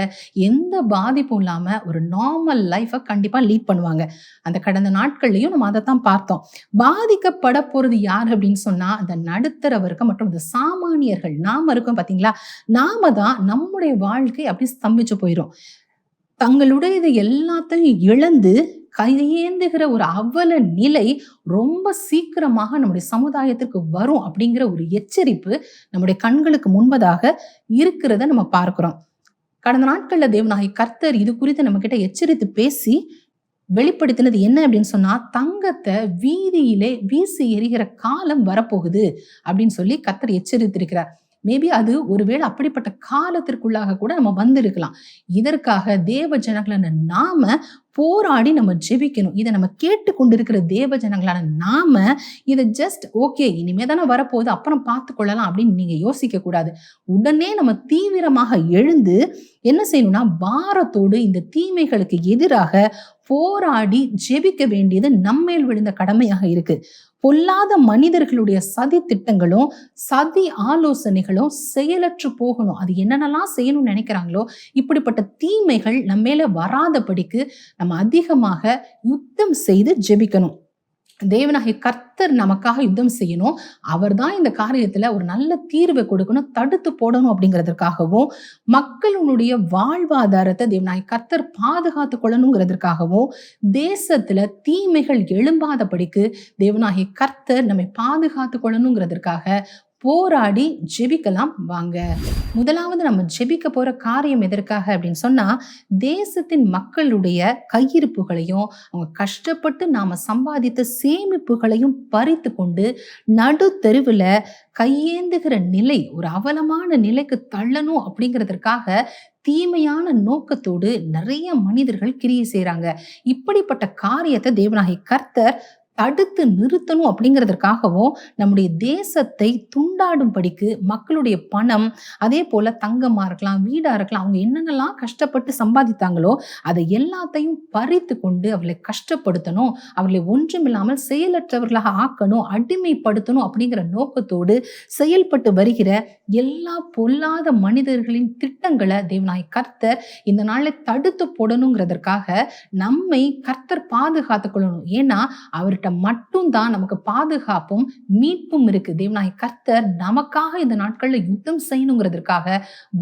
எந்த பாதிப்பும் இல்லாம ஒரு நார்மல் லைஃபை கண்டிப்பா லீட் பண்ணுவாங்க. அந்த கடந்த நாட்கள்லயும் நம்ம அதைத்தான் பார்த்தோம். பாதிக்கப்பட போறது யார் அப்படின்னு சொன்னா அந்த நடுத்தர வர்க்கம் மற்றும் இந்த சாமானியர்கள் நாம இருக்கோம் பாத்தீங்களா. நாம தான் நம்முடைய வாழ்க்கை அப்படி ஸ்தம்பிச்சு போயிடும். தங்களுடைய எல்லாத்தையும் இழந்து கையேந்துகிற ஒரு அவல நிலை ரொம்ப சீக்கிரமாக நம்முடைய சமுதாயத்திற்கு வரும் அப்படிங்கிற ஒரு எச்சரிப்பு நம்முடைய கண்களுக்கு முன்பதாக இருக்கிறத நம்ம பார்க்கிறோம். கடந்த நாட்கள்ல தேவனாகிய கர்த்தர் இது குறித்து நம்ம கிட்ட எச்சரித்து பேசி வெளிப்படுத்தினது என்ன அப்படின்னு சொன்னா, தங்கத்தை வீதியிலே வீசி எறிகிற காலம் வரப்போகுது அப்படின்னு சொல்லி கர்த்தர் எச்சரித்திருக்கிறார். மேபி அது ஒருவேளை அப்படிப்பட்ட காலத்திற்குள்ளாக கூட நம்ம வந்திருக்கலாம். இதற்காக தேவ ஜனங்களான நாம போராடி நம்ம ஜெபிக்கணும். இதை நம்ம கேட்டு கொண்டிருக்கிற தேவ ஜனங்களான நாம இதை ஜஸ்ட் ஓகே இனிமே தானே வரப்போகுது அப்புறம் பார்த்து கொள்ளலாம் அப்படின்னு நீங்க யோசிக்க கூடாது. உடனே நம்ம தீவிரமாக எழுந்து என்ன செய்யணும்னா, பாரத்தோடு இந்த தீமைகளுக்கு எதிராக போராடி ஜெபிக்க வேண்டியது நம்மேல் விழுந்த கடமையாக இருக்கு. பொல்லாத மனிதர்களுடைய சதி திட்டங்களும் சதி ஆலோசனைகளும் செயலற்று போகணும். அது என்னென்னலாம் செய்யணும்னு நினைக்கிறாங்களோ இப்படிப்பட்ட தீமைகள் நம்ம மேல வராதபடிக்கு நம்ம அதிகமாக யுத்தம் செய்து ஜெபிக்கணும். தேவனாகிய கர்த்தர் நமக்காக யுத்தம் செய்யணும். அவர் தான் இந்த காரியத்துல ஒரு நல்ல தீர்வை கொடுக்கணும், தடுத்து போடணும் அப்படிங்கிறதுக்காகவும், மக்களுடைய வாழ்வாதாரத்தை தேவனாகிய கர்த்தர் பாதுகாத்து கொள்ளணுங்கிறதுக்காகவும், தேசத்துல தீமைகள் எழும்பாதபடிக்கு தேவனாகிய கர்த்தர் நம்மை பாதுகாத்து கொள்ளணுங்கிறதுக்காக போராடி ஜெபிக்கலாம் வாங்க. முதலாவது நம்ம ஜெபிக்க போற காரியம் எதற்காக அப்படின்னு சொன்னா, தேசத்தின் மக்களுடைய கையிருப்புகளையும் அவங்க கஷ்டப்பட்டு நாம சம்பாதித்த சேமிப்புகளையும் பறித்து கொண்டு நடு தெருவில் கையேந்துகிற நிலை, ஒரு அவலமான நிலைக்கு தள்ளணும் அப்படிங்கிறதுக்காக தீமையான நோக்கத்தோடு நிறைய மனிதர்கள் கிரியை செய்யறாங்க. இப்படிப்பட்ட காரியத்தை தேவனாகிய கர்த்தர் தடுத்து நிறுத்தணும் அப்படிங்கிறதுக்காகவும், நம்முடைய தேசத்தை துண்டாடும்படிக்கு மக்களுடைய பணம், அதே போல தங்கமா இருக்கலாம், வீடா இருக்கலாம், அவங்க என்னென்னலாம் கஷ்டப்பட்டு சம்பாதித்தாங்களோ அதை எல்லாத்தையும் பறித்து கொண்டு அவர்களை கஷ்டப்படுத்தணும், அவர்களை ஒன்றுமில்லாமல் செயலற்றவர்களாக ஆக்கணும், அடிமைப்படுத்தணும் அப்படிங்கிற நோக்கத்தோடு செயல்பட்டு வருகிற எல்லா பொல்லாத மனிதர்களின் திட்டங்களை தேவனாகிய கர்த்தர் இந்த நாளை தடுத்து போடணுங்கிறதுக்காக நம்மை கர்த்தர் பாதுகாத்துக் கொள்ளணும். ஏன்னா அவர்கிட்ட அவர்கிட்ட மட்டும்தான் நமக்கு பாதுகாப்பும் மீட்பும் இருக்கு. தேவனாகிய கர்த்தர் நமக்காக இந்த நாட்கள்ல யுத்தம் செய்யணுங்கிறதுக்காக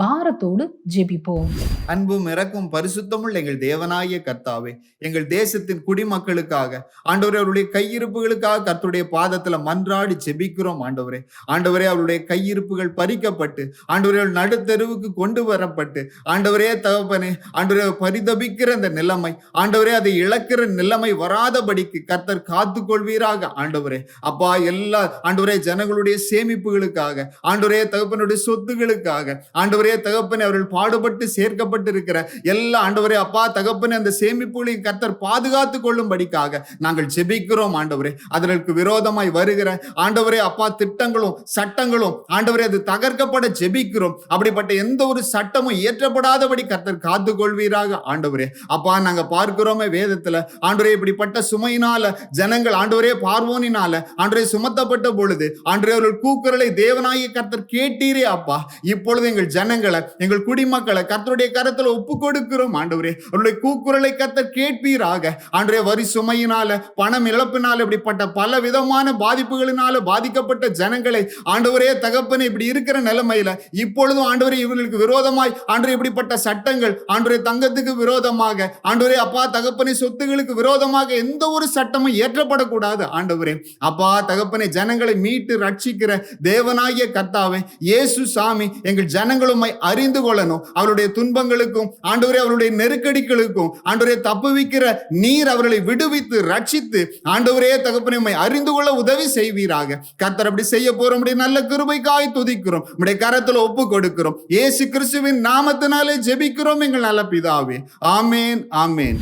பாரத்தோடு ஜெபிப்போம்.
அன்பும் இரக்கும் பரிசுத்தமுள்ள எங்கள் தேவனாகிய கர்த்தாவே, எங்கள் தேசத்தின் குடிமக்களுக்காக ஆண்டவரே, அவருடைய கையிருப்புகளுக்காக கர்த்தருடைய பாதத்துல மன்றாடி ஜெபிக்கிறோம். ஆண்டவரே, ஆண்டவரே, அவருடைய கையிருப்புகள் பறிக்கப்பட்டு ஆண்டவரே நடுத்தெருவுக்கு கொண்டு வரப்பட்டு ஆண்டவரே தகப்பனே, ஆண்டவரே பரிதபிக்கிற இந்த நிலைமை, ஆண்டவரே அதை இழக்கிற நிலைமை வராதபடிக்கு கர்த்தர் காத்து கொள்வீராக. ஆண்டவரே அப்பா, எல்லா ஆண்டவரே ஜனங்களுடைய சேமிப்புகளுக்காக, ஆண்டவரே தகப்பனுடைய சொத்துகளுக்காக, ஆண்டவரே தகப்பனே அவர்கள் பாடுபட்டு சேர்க்கப்பட்டு இருக்கிற எல்லா ஆண்டவரே அப்பா தகப்பனே அந்த சேமிப்புகளையும் கர்த்தர் பாதுகாத்து கொள்ளும்படிக்காக நாங்கள் ஜெபிக்கிறோம். ஆண்டவரே, அதற்கு விரோதமாய் வருகிற ஆண்டவரே அப்பா திட்டங்களும் சட்டங்களும் ஆண்டவரே அது தகர்க்கப்பட ஜெபிக்கிறோம். அப்படிப்பட்ட எந்த ஒரு சட்டமும் இயற்றப்படாதபடி கர்த்தர் காத்து கொள்வீராக. ஆண்டவரே அப்பா, நாங்க பார்க்கிறோமே வேதத்துல ஆண்டவரே இப்படிப்பட்ட சுமையினால ஜனங்கள் ஆண்டவரே பார்வோனினால ஆண்டவரே சுமத்தப்பட்ட பொழுது ஆண்டவரே அவர்கள் கூக்குரலை தேவனாகிய கர்த்தர் கேட்டீரே அப்பா. இப்பொழுது எங்கள் ஜனங்களை, எங்கள் குடிமக்களை கர்த்தருடைய கரத்துல ஒப்பு கொடுக்கிறோம். ஆண்டவரே அவருடைய கூக்குரலை கர்த்தர் கேட்பீராக. ஆண்டவரே வரி சுமையினால, பணம் இழப்பினால, இப்படிப்பட்ட பல விதமான பாதிப்புகளினால பாதிக்கப்பட்ட ஜனங்களை ஆண்டவரே தகப்பனே இப்படி இருக்கிற நிலைமையில இப்பொழுதும் ஆண்டவரே இவர்களுக்கு விரோதமாய் ஆண்டவரே இப்படிப்பட்ட சட்டங்கள் ஆண்டவரே தங்கத்துக்கு விரோதமாக ஆண்டவரே அப்பா தகப்பனே சொத்துகளுக்கு விரோதமாக எந்த ஒரு சட்டமும் ஏற்றப்படக்கூடாது. ஆண்டவரே அப்பா தகப்பனே ஜனங்களை மீட்டு ரட்சிக்கிற தேவனாகிய கர்த்தாவே இயேசு சாமி, எங்கள் ஜனங்களுமை அறிந்து கொள்ளணும். அவருடைய துன்பங்களுக்கும் ஆண்டவரே அவருடைய நெருக்கடிகளுக்கும் ஆண்டவரே தப்புவிக்கிற நீர் அவர்களை விடுவித்து ரட்சித்து ஆண்டவரே தகப்பனே உம்மை அறிந்து கொள்ள உதவி செய்வீராக. கர்த்தர் அப்படி செய்ய போறோம். நல்ல கிருபைக்காய் துதிக்கிறோம். உம்முடைய கரத்துல ஒப்பு கொடுக்கிறோம். இயேசு கிறிஸ்துவின் நாமத்தினாலே ஜெபிக்கிறோம் எங்கள் நல்ல பிதாவே. ஆமேன், ஆமேன்.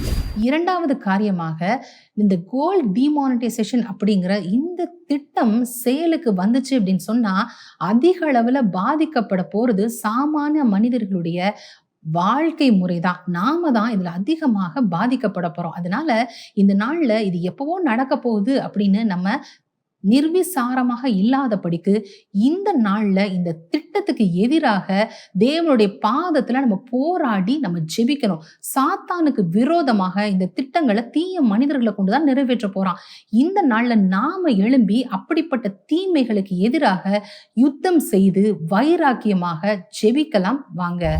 இரண்டாவது காரியமாக, இந்த கோல்ட் டிமானிட்டைசேஷன் அப்படிங்கிற இந்த திட்டம் செயலுக்கு வந்துச்சு அப்படின்னு சொன்னா அதிக அளவுல பாதிக்கப்பட போறது சாமானிய மனிதர்களுடைய வாழ்க்கை முறைதான். நாம தான் இதுல அதிகமாக பாதிக்கப்பட போறோம். அதனால இந்த நாள்ல இது எப்பவோ நடக்க போகுது அப்படின்னு நம்ம நிர்விசாரமாக இல்லாதபடிக்கு இந்த நாள்ல இந்த திட்டத்துக்கு எதிராக தேவனுடைய பாதத்துல நம்ம போராடி நம்ம ஜெபிக்கணும். சாத்தானுக்கு விரோதமாக இந்த திட்டங்களை தீய மனிதர்களை கொண்டுதான் நிறைவேற்ற போறான். இந்த நாள்ல நாம எழும்பி அப்படிப்பட்ட தீமைகளுக்கு எதிராக யுத்தம் செய்து வைராக்கியமாக ஜெபிக்கலாம். வாங்க.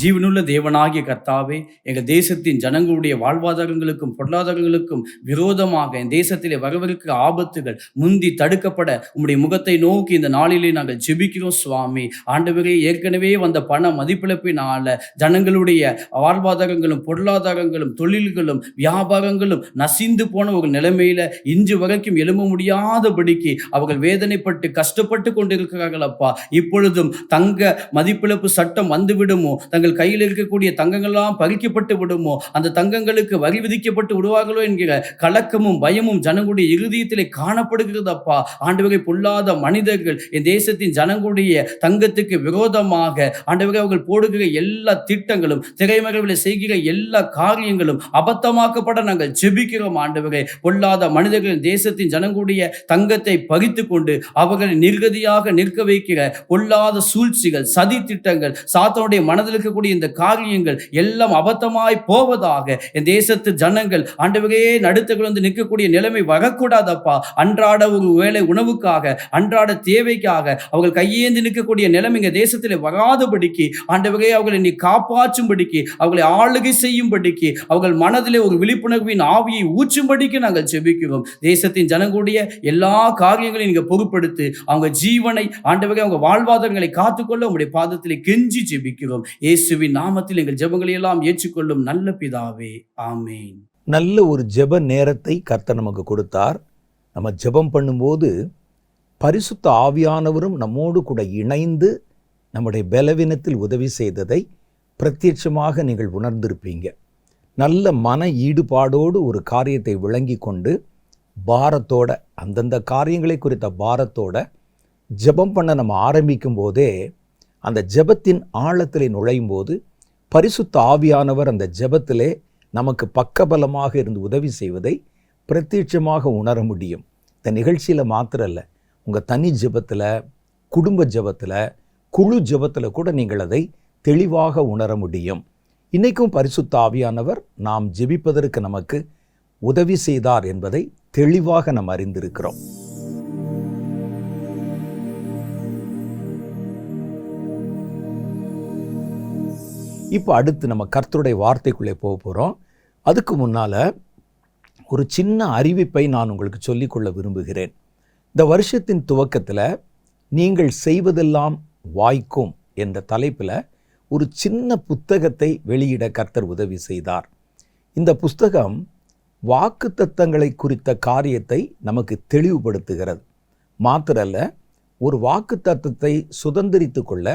ஜீவனுள்ள தேவனாகிய கர்த்தாவே, எங்கள் தேசத்தின் ஜனங்களுடைய வாழ்வாதாரங்களுக்கும் பொருளாதாரங்களுக்கும் விரோதமாக என் தேசத்திலே வரவிருக்கிற ஆபத்துகள் முந்தி தடுக்கப்பட உம்முடைய முகத்தை நோக்கி இந்த நாளிலே நாங்கள் ஜெபிக்கிறோம் சுவாமி. ஆண்டவரே, ஏற்கனவே வந்த பண மதிப்பிழப்பினால ஜனங்களுடைய வாழ்வாதாரங்களும் பொருளாதாரங்களும் தொழில்களும் வியாபாரங்களும் நசிந்து போன ஒரு நிலைமையில இன்று வரைக்கும் எழும்ப முடியாதபடிக்கு அவர்கள் வேதனைப்பட்டு கஷ்டப்பட்டு கொண்டிருக்கிறார்கள் அப்பா. இப்பொழுதும் தங்க மதிப்பிழப்பு சட்டம் வந்துவிடுமோ, தங்கள் கையில் இருக்கக்கூடிய தங்கங்கள்லாம் பறிக்கப்பட்டு விடுமோ, அந்த தங்கங்களுக்கு வரி விதிக்கப்பட்டு விடுவார்களோ என்கிற கலக்கமும் பயமும் ஜனங்களுடைய இருதயத்திலே காணப்படுகிறது அப்பா. ஆண்டவரை, பொல்லாத மனிதர்கள் என் தேசத்தின் ஜனங்களுடைய தங்கத்துக்கு விரோதமாக ஆண்டவரை அவர்கள் போடுகிற எல்லா திட்டங்களும், திரைமறைவில் செய்கிற எல்லா காரியங்களும் அபத்தமாக்கப்பட நாங்கள் ஜெபிக்கிறோம். ஆண்டவரே, பொல்லாத மனிதர்கள் தேசத்தின் ஜனங்களுடைய தங்கத்தை பறித்து கொண்டு அவர்களை நிர்கதியாக நிற்க வைக்கிற பொல்லாத சூழ்ச்சிகள், சதி திட்டங்கள், சாத்தானுடைய மனதில் இருக்கக்கூடிய இந்த காரியங்கள் எல்லாம் அபத்தமாய் போவதாக என் தேசத்து ஜனங்கள் ஆண்டவரே நடுத்தர்கள் வந்து நிற்கக்கூடிய நிலைமை வரக்கூடாதப்பா. அன்றாட ஒரு வேளை உணவுக்காக, அன்றாட தேவைக்காக அவர்கள் கையேந்தி நிற்கக்கூடிய நிலைமை எங்க தேசத்தில் வராதபடிக்கு ஆண்டவரே அவர்களை நீ காப்பாற்றும்படிக்கு, அவர்களை ஆளுகை செய்யும்படிக்கு, அவர்கள் மனதிலே ஒரு விழிப்புணர்வின் ஆவியை ஊற்றும்படிக்கு நாங்கள் ஜெபிக்கிறோம். தேசத்தின் ஜனங்களுடைய எல்லா காரியங்களையும் நீங்க பொறுப்படுத்தி அவங்க ஜீவனை ஆண்டவரே அவங்க வாழ்வாதாரங்களை காத்துக்கொள்ள உங்களுடைய பாதத்திலே கெஞ்சி ஜெபிக்கிறோம். இயேசுவின் நாமத்தில் எங்கள் ஜெபங்களை எல்லாம் ஏற்றுக்கொள்ளும் நல்ல பிதாவே. ஆமேன்.
நல்ல ஒரு ஜெப நேரத்தை கர்த்தர் நமக்கு கொடுத்தார். நம்ம ஜெபம் பண்ணும்போது பரிசுத்த ஆவியானவரும் நம்மோடு கூட இணைந்து நம்முடைய பலவீனத்தில் உதவி செய்ததை பிரத்யட்சமாக நீங்கள் உணர்ந்திருப்பீங்க. நல்ல மன ஈடுபாடோடு ஒரு காரியத்தை விளங்கி கொண்டு பாரத்தோட, அந்தந்த காரியங்களை குறித்த பாரத்தோட ஜெபம் பண்ண நம்ம ஆரம்பிக்கும் போதே அந்த ஜெபத்தின் ஆழத்திலே நுழையும் போது பரிசுத்த ஆவியானவர் அந்த ஜெபத்திலே நமக்கு பக்கபலமாக இருந்து உதவி செய்வதை பிரத்யட்சமாக உணர முடியும். இந்த நிகழ்ச்சியில் மாத்திரம் இல்லை, உங்கள் தனி ஜெபத்தில், குடும்ப ஜெபத்தில், குழு ஜெபத்தில் கூட நீங்கள் அதை தெளிவாக உணர முடியும். இன்றைக்கும் பரிசுத்த ஆவியானவர் நாம் ஜெபிப்பதற்கு நமக்கு உதவி செய்தார் என்பதை தெளிவாக நாம் அறிந்திருக்கிறோம். இப்போ அடுத்து நம்ம கர்த்தருடைய வார்த்தைக்குள்ளே போக போகிறோம். அதுக்கு முன்னால் ஒரு சின்ன அறிவிப்பை நான் உங்களுக்கு சொல்லிக்கொள்ள விரும்புகிறேன். இந்த வருஷத்தின் துவக்கத்தில் நீங்கள் செய்வதெல்லாம் வாய்க்கும் என்ற தலைப்பில் ஒரு சின்ன புத்தகத்தை வெளியிட கர்த்தர் உதவி செய்தார். இந்த புஸ்தகம் வாக்குத்தத்தங்களை குறித்த காரியத்தை நமக்கு தெளிவுபடுத்துகிறது. மாத்திரல்ல, ஒரு வாக்குத்தத்தத்தை சுதந்திரித்து கொள்ள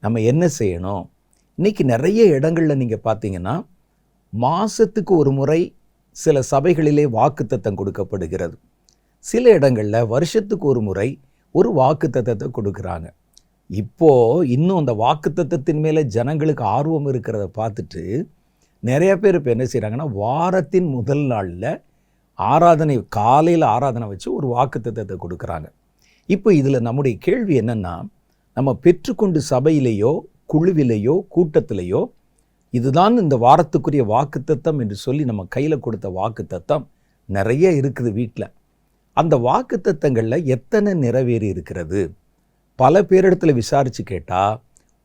நம்ம என்ன செய்யணும். இன்றைக்கி நிறைய இடங்களில் நீங்கள் பார்த்தீங்கன்னா மாதத்துக்கு ஒரு முறை சில சபைகளிலே வாக்குத்தத்தம் கொடுக்கப்படுகிறது. சில இடங்களில் வருஷத்துக்கு ஒரு முறை ஒரு வாக்குத்தத்தத்தை கொடுக்குறாங்க. இப்போது இன்னும் அந்த வாக்குத்தத்தத்தின் மேலே ஜனங்களுக்கு ஆர்வம் இருக்கிறத பார்த்துட்டு நிறைய பேர் இப்போ என்ன செய்கிறாங்கன்னா, வாரத்தின் முதல் நாளில் ஆராதனை, காலையில் ஆராதனை வச்சு ஒரு வாக்குத்தத்தத்தை கொடுக்குறாங்க. இப்போ இதில் நம்முடைய கேள்வி என்னென்னா, நம்ம பெற்றுக்கொண்டு சபையிலேயோ குழுவிலேயோ கூட்டத்திலேயோ இதுதான் இந்த வாரத்துக்குரிய வாக்குத்தத்தம் என்று சொல்லி நம்ம கையில் கொடுத்த வாக்குத்தத்தம் நிறைய இருக்குது வீட்டில். அந்த வாக்குத்தத்தங்களில் எத்தனை நிறைவேறி இருக்கிறது? பல பேரிடத்துல விசாரித்து கேட்டால்,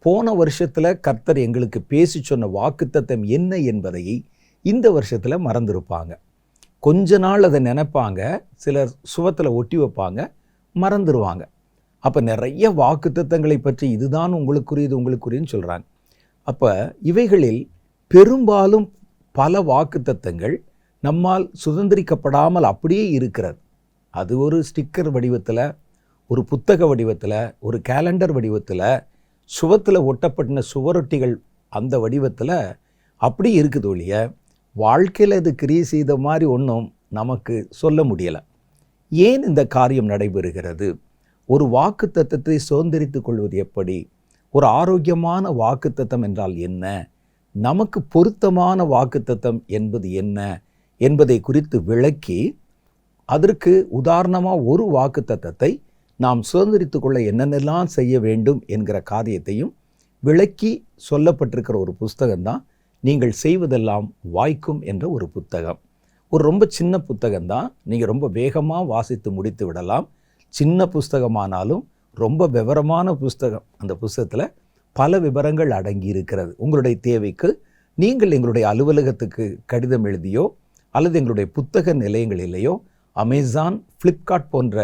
போன வருஷத்தில் கர்த்தர் எங்களுக்கு பேசி சொன்ன வாக்குத்தத்தம் என்ன என்பதை இந்த வருஷத்தில் மறந்துருப்பாங்க. கொஞ்ச நாள் அதை நினைப்பாங்க, சிலர் சுவத்தில் ஒட்டி வைப்பாங்க, மறந்துடுவாங்க. அப்போ நிறைய வாக்குத்தத்தங்களை பற்றி இதுதான் உங்களுக்குரியது உங்களுக்குரியன்னு சொல்கிறாங்க. அப்போ இவைகளில் பெரும்பாலும் பல வாக்குத்தத்தங்கள் நம்மால் சுதந்திரிக்கப்படாமல் அப்படியே இருக்கிறது. அது ஒரு ஸ்டிக்கர் வடிவத்தில், ஒரு புத்தக வடிவத்தில், ஒரு கேலண்டர் வடிவத்தில், சுவத்தில் ஒட்டப்பட்ட சுவரொட்டிகள் அந்த வடிவத்தில் அப்படி இருக்குது ஒழிய வாழ்க்கையில் இது கிரியை செய்த மாதிரி ஒன்றும் நமக்கு சொல்ல முடியலை. ஏன் இந்த காரியம் நடைபெறுகிறது? ஒரு வாக்குத்தத்தத்தை சுதந்திரித்து கொள்வது எப்படி? ஒரு ஆரோக்கியமான வாக்குத்தத்தம் என்றால் என்ன? நமக்கு பொருத்தமான வாக்குத்தத்தம் என்பது என்ன என்பதை குறித்து விளக்கி, அதற்கு உதாரணமாக ஒரு வாக்குத்தத்தத்தை நாம் சுதந்திரித்து கொள்ள என்னென்னலாம் செய்ய வேண்டும் என்கிற காரியத்தையும் விளக்கி சொல்லப்பட்டிருக்கிற ஒரு புஸ்தகம்தான் நீங்கள் செய்வதெல்லாம் வாய்க்கும் என்ற ஒரு புத்தகம். ஒரு ரொம்ப சின்ன புத்தகம்தான், நீங்கள் ரொம்ப வேகமாக வாசித்து முடித்து விடலாம். சின்ன புஸ்தகமானாலும் ரொம்ப விவரமான புஸ்தகம். அந்த புஸ்தகத்தில் பல விவரங்கள் அடங்கி இருக்கிறது. உங்களுடைய தேவைக்கு நீங்கள் எங்களுடைய அலுவலகத்துக்கு கடிதம் எழுதியோ அல்லது எங்களுடைய புத்தக நிலையங்களிலேயோ அமேசான், ஃப்ளிப்கார்ட் போன்ற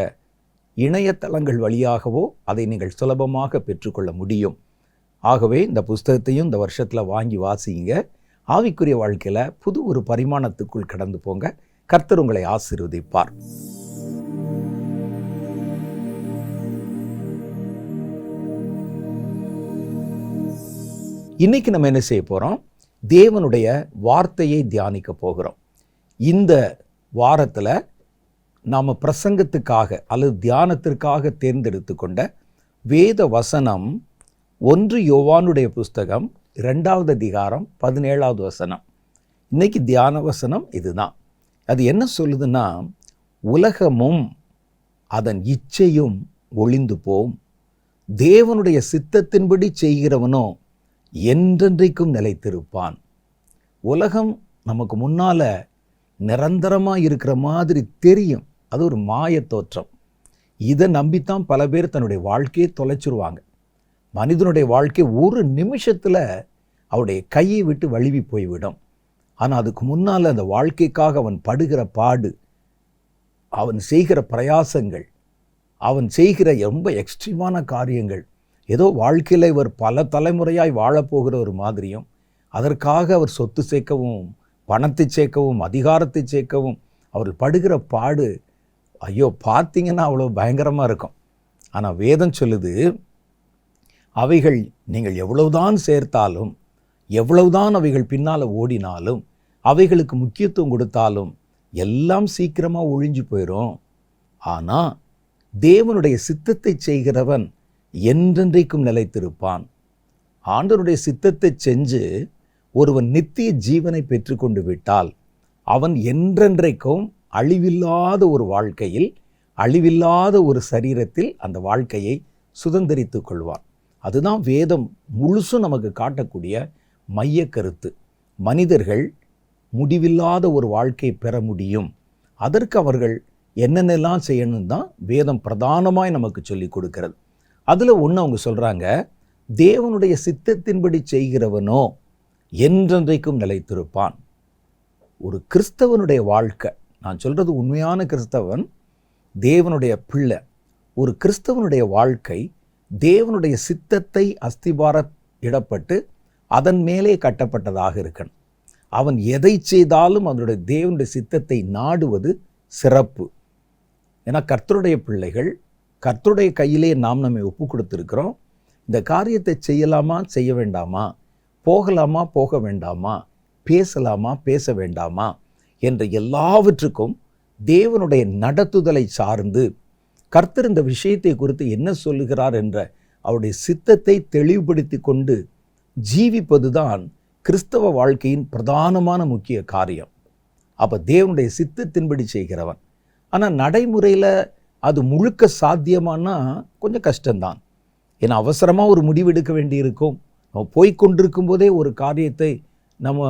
இணையதளங்கள் வழியாகவோ அதை நீங்கள் சுலபமாக பெற்றுக்கொள்ள முடியும். ஆகவே இந்த புஸ்தகத்தையும் இந்த வருஷத்தில் வாங்கி வாசிங்க. ஆவிக்குரிய வாழ்க்கையில் புது ஒரு பரிமாணத்துக்குள் கடந்து போங்க. கர்த்தர் உங்களை ஆசீர்வதிப்பார். இன்னைக்கு நம்ம என்ன செய்ய போகிறோம்? தேவனுடைய வார்த்தையை தியானிக்க போகிறோம். இந்த வாரத்தில் நாம் பிரசங்கத்துக்காக அல்லது தியானத்திற்காக தேர்ந்தெடுத்து கொண்ட வேத வசனம் 1 யோவானுடைய புஸ்தகம் 2வது அதிகாரம் 17வது வசனம். இன்னைக்கு தியான வசனம் இதுதான். அது என்ன சொல்லுதுன்னா, உலகமும் அதன் இச்சையும் ஒளிந்து போம், தேவனுடைய சித்தத்தின்படி செய்கிறவனோ என்றென்றைக்கும் நிலைத்திருப்பான். உலகம் நமக்கு முன்னால் நிரந்தரமாக இருக்கிற மாதிரி தெரியும். அது ஒரு மாய தோற்றம். இதை நம்பித்தான் பல பேர் தன்னுடைய வாழ்க்கையை தொலைச்சிருவாங்க. மனிதனுடைய வாழ்க்கை ஒரு நிமிஷத்தில் அவருடைய கையை விட்டு வழுவி போய்விடும். ஆனால் அதுக்கு முன்னால் அந்த வாழ்க்கைக்காக அவன் படுகிற பாடு, அவன் செய்கிற பிரயாசங்கள், அவன் செய்கிற ரொம்ப எக்ஸ்ட்ரீமான காரியங்கள், ஏதோ வாழ்க்கையில் இவர் பல தலைமுறையாய் வாழப்போகிற ஒரு மாதிரியும், அதற்காக அவர் சொத்து சேர்க்கவும், பணத்தை சேர்க்கவும், அதிகாரத்தை சேர்க்கவும் அவர்கள் படுகிற பாடு, ஐயோ பார்த்தீங்கன்னா அவ்வளோ பயங்கரமாக இருக்கும். ஆனால் வேதம் சொல்லுது, அவைகள் நீங்கள் எவ்வளவுதான் சேர்த்தாலும், எவ்வளவுதான் அவைகள் பின்னால் ஓடினாலும், அவைகளுக்கு முக்கியத்துவம் கொடுத்தாலும் எல்லாம் சீக்கிரமாக ஒழிஞ்சு போயிடும். ஆனால் தேவனுடைய சித்தத்தை செய்கிறவன் என்றென்றைக்கும் நிலைத்திருப்பான். ஆண்டவருடைய சித்தத்தை செஞ்சு ஒருவன் நித்திய ஜீவனை பெற்றுக்கொண்டு விட்டால் அவன் என்றென்றைக்கும் அழிவில்லாத ஒரு வாழ்க்கையில், அழிவில்லாத ஒரு சரீரத்தில் அந்த வாழ்க்கையை சுதந்திரித்து கொள்வான். அதுதான் வேதம் முழுசும் நமக்கு காட்டக்கூடிய மைய கருத்து. மனிதர்கள் முடிவில்லாத ஒரு வாழ்க்கையை பெற முடியும். அதற்கு அவர்கள் என்னென்னலாம் செய்யணும் தான் வேதம் பிரதானமாய் நமக்கு சொல்லி கொடுக்கிறது. அதில் ஒன்று அவங்க சொல்கிறாங்க, தேவனுடைய சித்தத்தின்படி செய்கிறவனோ என்றென்றைக்கும் நிலைத்திருப்பான். ஒரு கிறிஸ்தவனுடைய வாழ்க்கை, நான் சொல்கிறது உண்மையான கிறிஸ்தவன், தேவனுடைய பிள்ளை, ஒரு கிறிஸ்தவனுடைய வாழ்க்கை தேவனுடைய சித்தத்தை அஸ்திபார இடப்பட்டு அதன் மேலே கட்டப்பட்டதாக இருக்கணும். அவன் எதை செய்தாலும் அதனுடைய தேவனுடைய சித்தத்தை நாடுவது சிறப்பு. ஏன்னா கர்த்தருடைய பிள்ளைகள், கர்த்தருடைய கையிலே நாம் நம்மை ஒப்பு கொடுத்துருக்கிறோம். இந்த காரியத்தை செய்யலாமா செய்ய வேண்டாமா, போகலாமா போக வேண்டாமா, பேசலாமா பேச வேண்டாமா என்ற எல்லாவற்றுக்கும் தேவனுடைய நடத்துதலை சார்ந்து கர்த்தர் இந்த விஷயத்தை குறித்து என்ன சொல்லுகிறார் என்ற அவருடைய சித்தத்தை தெளிவுபடுத்தி கொண்டு ஜீவிப்பது தான் கிறிஸ்தவ வாழ்க்கையின் பிரதானமான முக்கிய காரியம். அப்போ தேவனுடைய சித்தத்தின்படி செய்கிறவன். ஆனால் நடைமுறையில் அது முழுக்க சாத்தியமானா கொஞ்சம் கஷ்டம்தான். ஏன்னா அவசரமாக ஒரு முடிவு எடுக்க வேண்டியிருக்கும். நம்ம போய்கொண்டிருக்கும் போதே ஒரு காரியத்தை நம்ம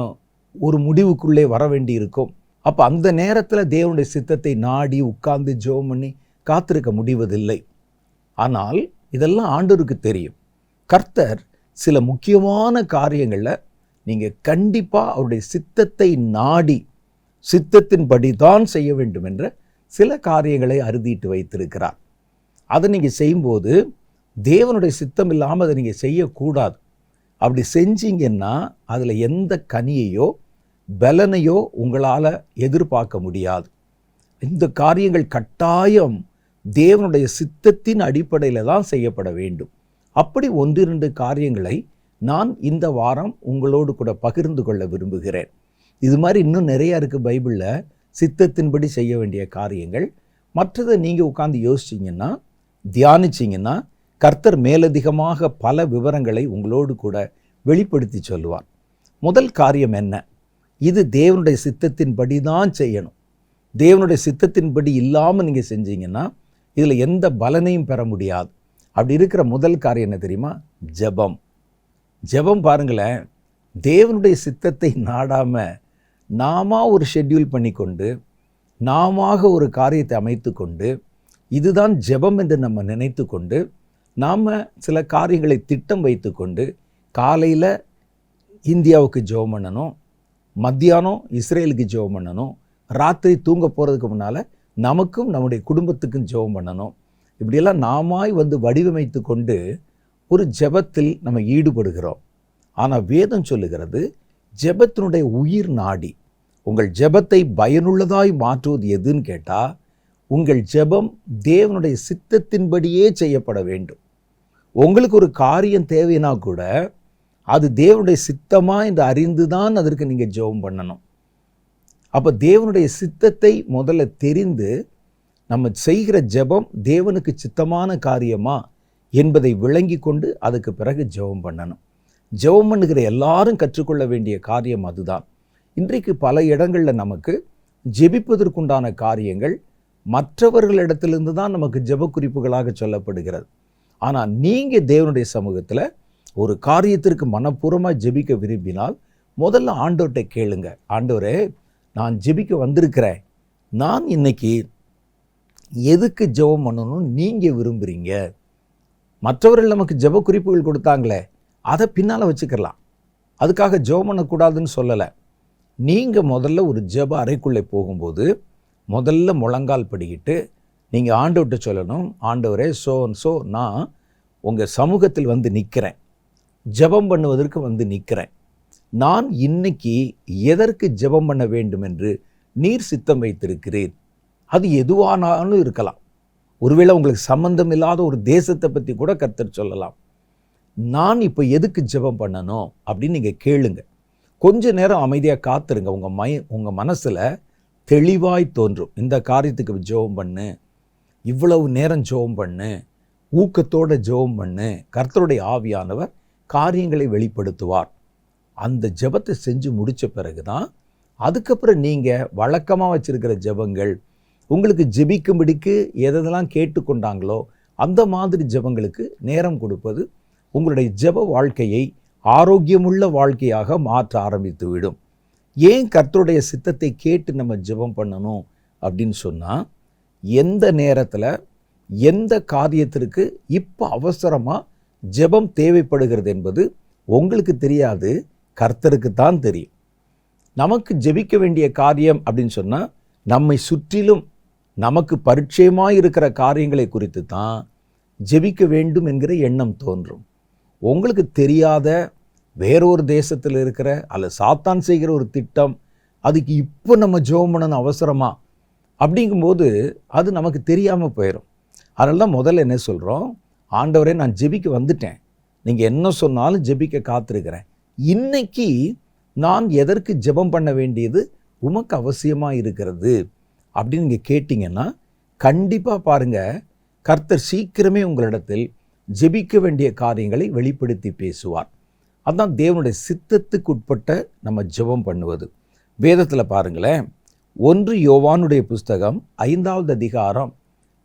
ஒரு முடிவுக்குள்ளே வர வேண்டியிருக்கும். அப்போ அந்த நேரத்தில் தேவனுடைய சித்தத்தை நாடி உட்கார்ந்து ஜெபம் பண்ணி காத்திருக்க முடிவதில்லை. ஆனால் இதெல்லாம் ஆண்டவருக்கு தெரியும். கர்த்தர் சில முக்கியமான காரியங்களில் நீங்கள் கண்டிப்பாக அவருடைய சித்தத்தை நாடி சித்தத்தின்படி தான் செய்ய வேண்டும் என்ற சில காரியங்களை அறுதிட்டு வைத்திருக்கிறார். அதை நீங்கள் செய்யும்போது தேவனுடைய சித்தம் இல்லாமல் அதை நீங்கள் செய்யக்கூடாது. அப்படி செஞ்சீங்கன்னா அதில் எந்த கனியையோ பலனையோ உங்களால் எதிர்பார்க்க முடியாது. இந்த காரியங்கள் கட்டாயம் தேவனுடைய சித்தத்தின் அடிப்படையில் தான் செய்யப்பட வேண்டும். அப்படி 1-2 காரியங்களை நான் இந்த வாரம் உங்களோடு கூட பகிர்ந்து கொள்ள விரும்புகிறேன். இது மாதிரி இன்னும் நிறையா இருக்குது பைபிளில் சித்தத்தின்படி செய்ய வேண்டிய காரியங்கள். மற்றதை நீங்கள் உட்கார்ந்து யோசிச்சிங்கன்னா, தியானிச்சிங்கன்னா கர்த்தர் மேலதிகமாக பல விவரங்களை உங்களோடு கூட வெளிப்படுத்தி சொல்லுவார். முதல் காரியம் என்ன? இது தேவனுடைய சித்தத்தின்படி தான் செய்யணும். தேவனுடைய சித்தத்தின்படி இல்லாமல் நீங்கள் செஞ்சீங்கன்னா இதில் எந்த பலனையும் பெற முடியாது. அப்படி இருக்கிற முதல் காரியம் என்ன தெரியுமா? ஜெபம். ஜெபம் பாருங்களேன், தேவனுடைய சித்தத்தை நாடாமல் நாம ஒரு ஷெட்யூல் பண்ணி கொண்டு நாம ஒரு காரியத்தை அமைத்து கொண்டு இதுதான் ஜெபம் என்று நம்ம நினைத்து கொண்டு நாம் சில காரியங்களை திட்டம் வைத்து கொண்டு காலையில் இந்தியாவுக்கு ஜெபம் பண்ணணும், மத்தியானம் இஸ்ரேலுக்கு ஜெபம் பண்ணணும், ராத்திரி தூங்க போகிறதுக்கு முன்னால் நமக்கும் நம்முடைய குடும்பத்துக்கும் ஜெபம் பண்ணணும். இப்படியெல்லாம் நாமாய் வடிவமைத்து கொண்டு ஒரு ஜெபத்தில் நம்ம ஈடுபடுகிறோம். ஆனால் வேதம் சொல்லுகிறது, ஜெபத்தினுடைய உயிர் நாடி உங்கள் ஜெபத்தை பயனுள்ளதாய் மாற்றுவது எதுன்னு கேட்டால், உங்கள் ஜெபம் தேவனுடைய சித்தத்தின்படியே செய்யப்பட வேண்டும். உங்களுக்கு ஒரு காரியம் தேவைன்னா கூட அது தேவனுடைய சித்தமா என்று அறிந்து தான் அதற்கு நீங்கள் ஜெபம் பண்ணணும். அப்போ தேவனுடைய சித்தத்தை முதல்ல தெரிந்து நம்ம செய்கிற ஜெபம் தேவனுக்கு சித்தமான காரியமா என்பதை விளங்கி கொண்டு அதுக்கு பிறகு ஜெபம் பண்ணணும். ஜெபம் பண்ணுகிற எல்லாரும் கற்றுக்கொள்ள வேண்டிய காரியம் அதுதான். இன்றைக்கு பல இடங்களில் நமக்கு ஜெபிப்பதற்குண்டான காரியங்கள் மற்றவர்களிடத்திலிருந்து தான் நமக்கு ஜெப குறிப்புகளாக சொல்லப்படுகிறது. ஆனால் நீங்கள் தேவனுடைய சமூகத்தில் ஒரு காரியத்திற்கு மனப்பூர்வமாக ஜெபிக்க விரும்பினால் முதல்ல ஆண்டவர்கிட்ட கேளுங்க. ஆண்டவரே, நான் ஜெபிக்க வந்திருக்கிறேன், நான் இன்னைக்கு எதுக்கு ஜெபம் பண்ணணும்னு நீங்கள் விரும்புகிறீங்க? மற்றவர்கள் நமக்கு ஜெப குறிப்புகள் கொடுத்தாங்களே, அதை பின்னால் வச்சுக்கலாம், அதுக்காக ஜெபம் பண்ணக்கூடாதுன்னு சொல்லலை. நீங்கள் முதல்ல ஒரு ஜெப அறைக்குள்ளே போகும்போது முதல்ல முழங்கால் படிக்கிட்டு நீங்கள் ஆண்டவர்கிட்ட சொல்லணும், ஆண்டவரே ஸோ நான் உங்கள் சமூகத்தில் வந்து நிற்கிறேன், ஜெபம் பண்ணுவதற்கு வந்து நிற்கிறேன். நான் இன்னைக்கு எதற்கு ஜெபம் பண்ண வேண்டும் என்று நீர் சித்தம் வைத்திருக்கிறீர். அது எதுவானாலும் இருக்கலாம். ஒருவேளை உங்களுக்கு சம்பந்தம் இல்லாத ஒரு தேசத்தை பற்றி கூட கர்த்தர் சொல்லலாம். நான் இப்போ எதுக்கு ஜெபம் பண்ணணும் அப்படின்னு நீங்கள் கேளுங்க. கொஞ்ச நேரம் அமைதியாக காத்துருங்க. உங்கள் மனசில் தெளிவாய் தோன்றும், இந்த காரியத்துக்கு ஜெபம் பண்ணு, இவ்வளவு நேரம் ஜெபம் பண்ணு, ஊக்கத்தோடு ஜெபம் பண்ணு. கர்த்தருடைய ஆவியானவர் காரியங்களை வெளிப்படுத்துவார். அந்த ஜெபத்தை செஞ்சு முடித்த பிறகு தான் அதுக்கப்புறம் நீங்கள் வழக்கமாக வச்சுருக்கிற ஜெபங்கள், உங்களுக்கு ஜெபிக்கும்படிக்கு எதெல்லாம் கேட்டுக்கொண்டாங்களோ அந்த மாதிரி ஜெபங்களுக்கு நேரம் கொடுப்பது உங்களுடைய ஜெப வாழ்க்கையை ஆரோக்கியமுள்ள வாழ்க்கையாக மாற்ற ஆரம்பித்து விடும். ஏன் கர்த்தருடைய சித்தத்தை கேட்டு நம்ம ஜெபம் பண்ணணும் அப்படின்னு சொன்னால், எந்த நேரத்தில் எந்த காரியத்திற்கு இப்போ அவசரமாக ஜெபம் தேவைப்படுகிறது என்பது உங்களுக்கு தெரியாது, கர்த்தருக்கு தான் தெரியும். நமக்கு ஜெபிக்க வேண்டிய காரியம் அப்படின்னு சொன்னால் நம்மை சுற்றிலும் நமக்கு பரிச்சயமாக இருக்கிற காரியங்களை குறித்து தான் ஜெபிக்க வேண்டும் என்கிற எண்ணம் தோன்றும். உங்களுக்கு தெரியாத வேறொரு தேசத்தில் இருக்கிற அல்லது சாத்தான் செய்கிற ஒரு திட்டம், அதுக்கு இப்போ நம்ம ஜெபம் பண்ணணும் அவசரமா அப்படிங்கும்போது அது நமக்கு தெரியாமல் போயிடும். அதனால தான் முதல்ல என்ன சொல்கிறோம், ஆண்டவரே நான் ஜெபிக்க வந்துட்டேன், நீங்கள் என்ன சொன்னாலும் ஜெபிக்க காத்திருக்கிறேன், இன்னைக்கு நான் எதற்கு ஜெபம் பண்ண வேண்டியது உமக்கு அவசியமாக இருக்கிறது அப்படின்னு நீங்கள் கேட்டிங்கன்னா கண்டிப்பாக பாருங்கள், கர்த்தர் சீக்கிரமே உங்களிடத்தில் ஜெபிக்க வேண்டிய காரியங்களை வெளிப்படுத்தி பேசுவார். அதுதான் தேவனுடைய சித்தத்துக்கு உட்பட்ட நம்ம ஜெபம் பண்ணுவது. வேதத்தில் பாருங்களேன், 1 யோவானுடைய புஸ்தகம் 5வது அதிகாரம்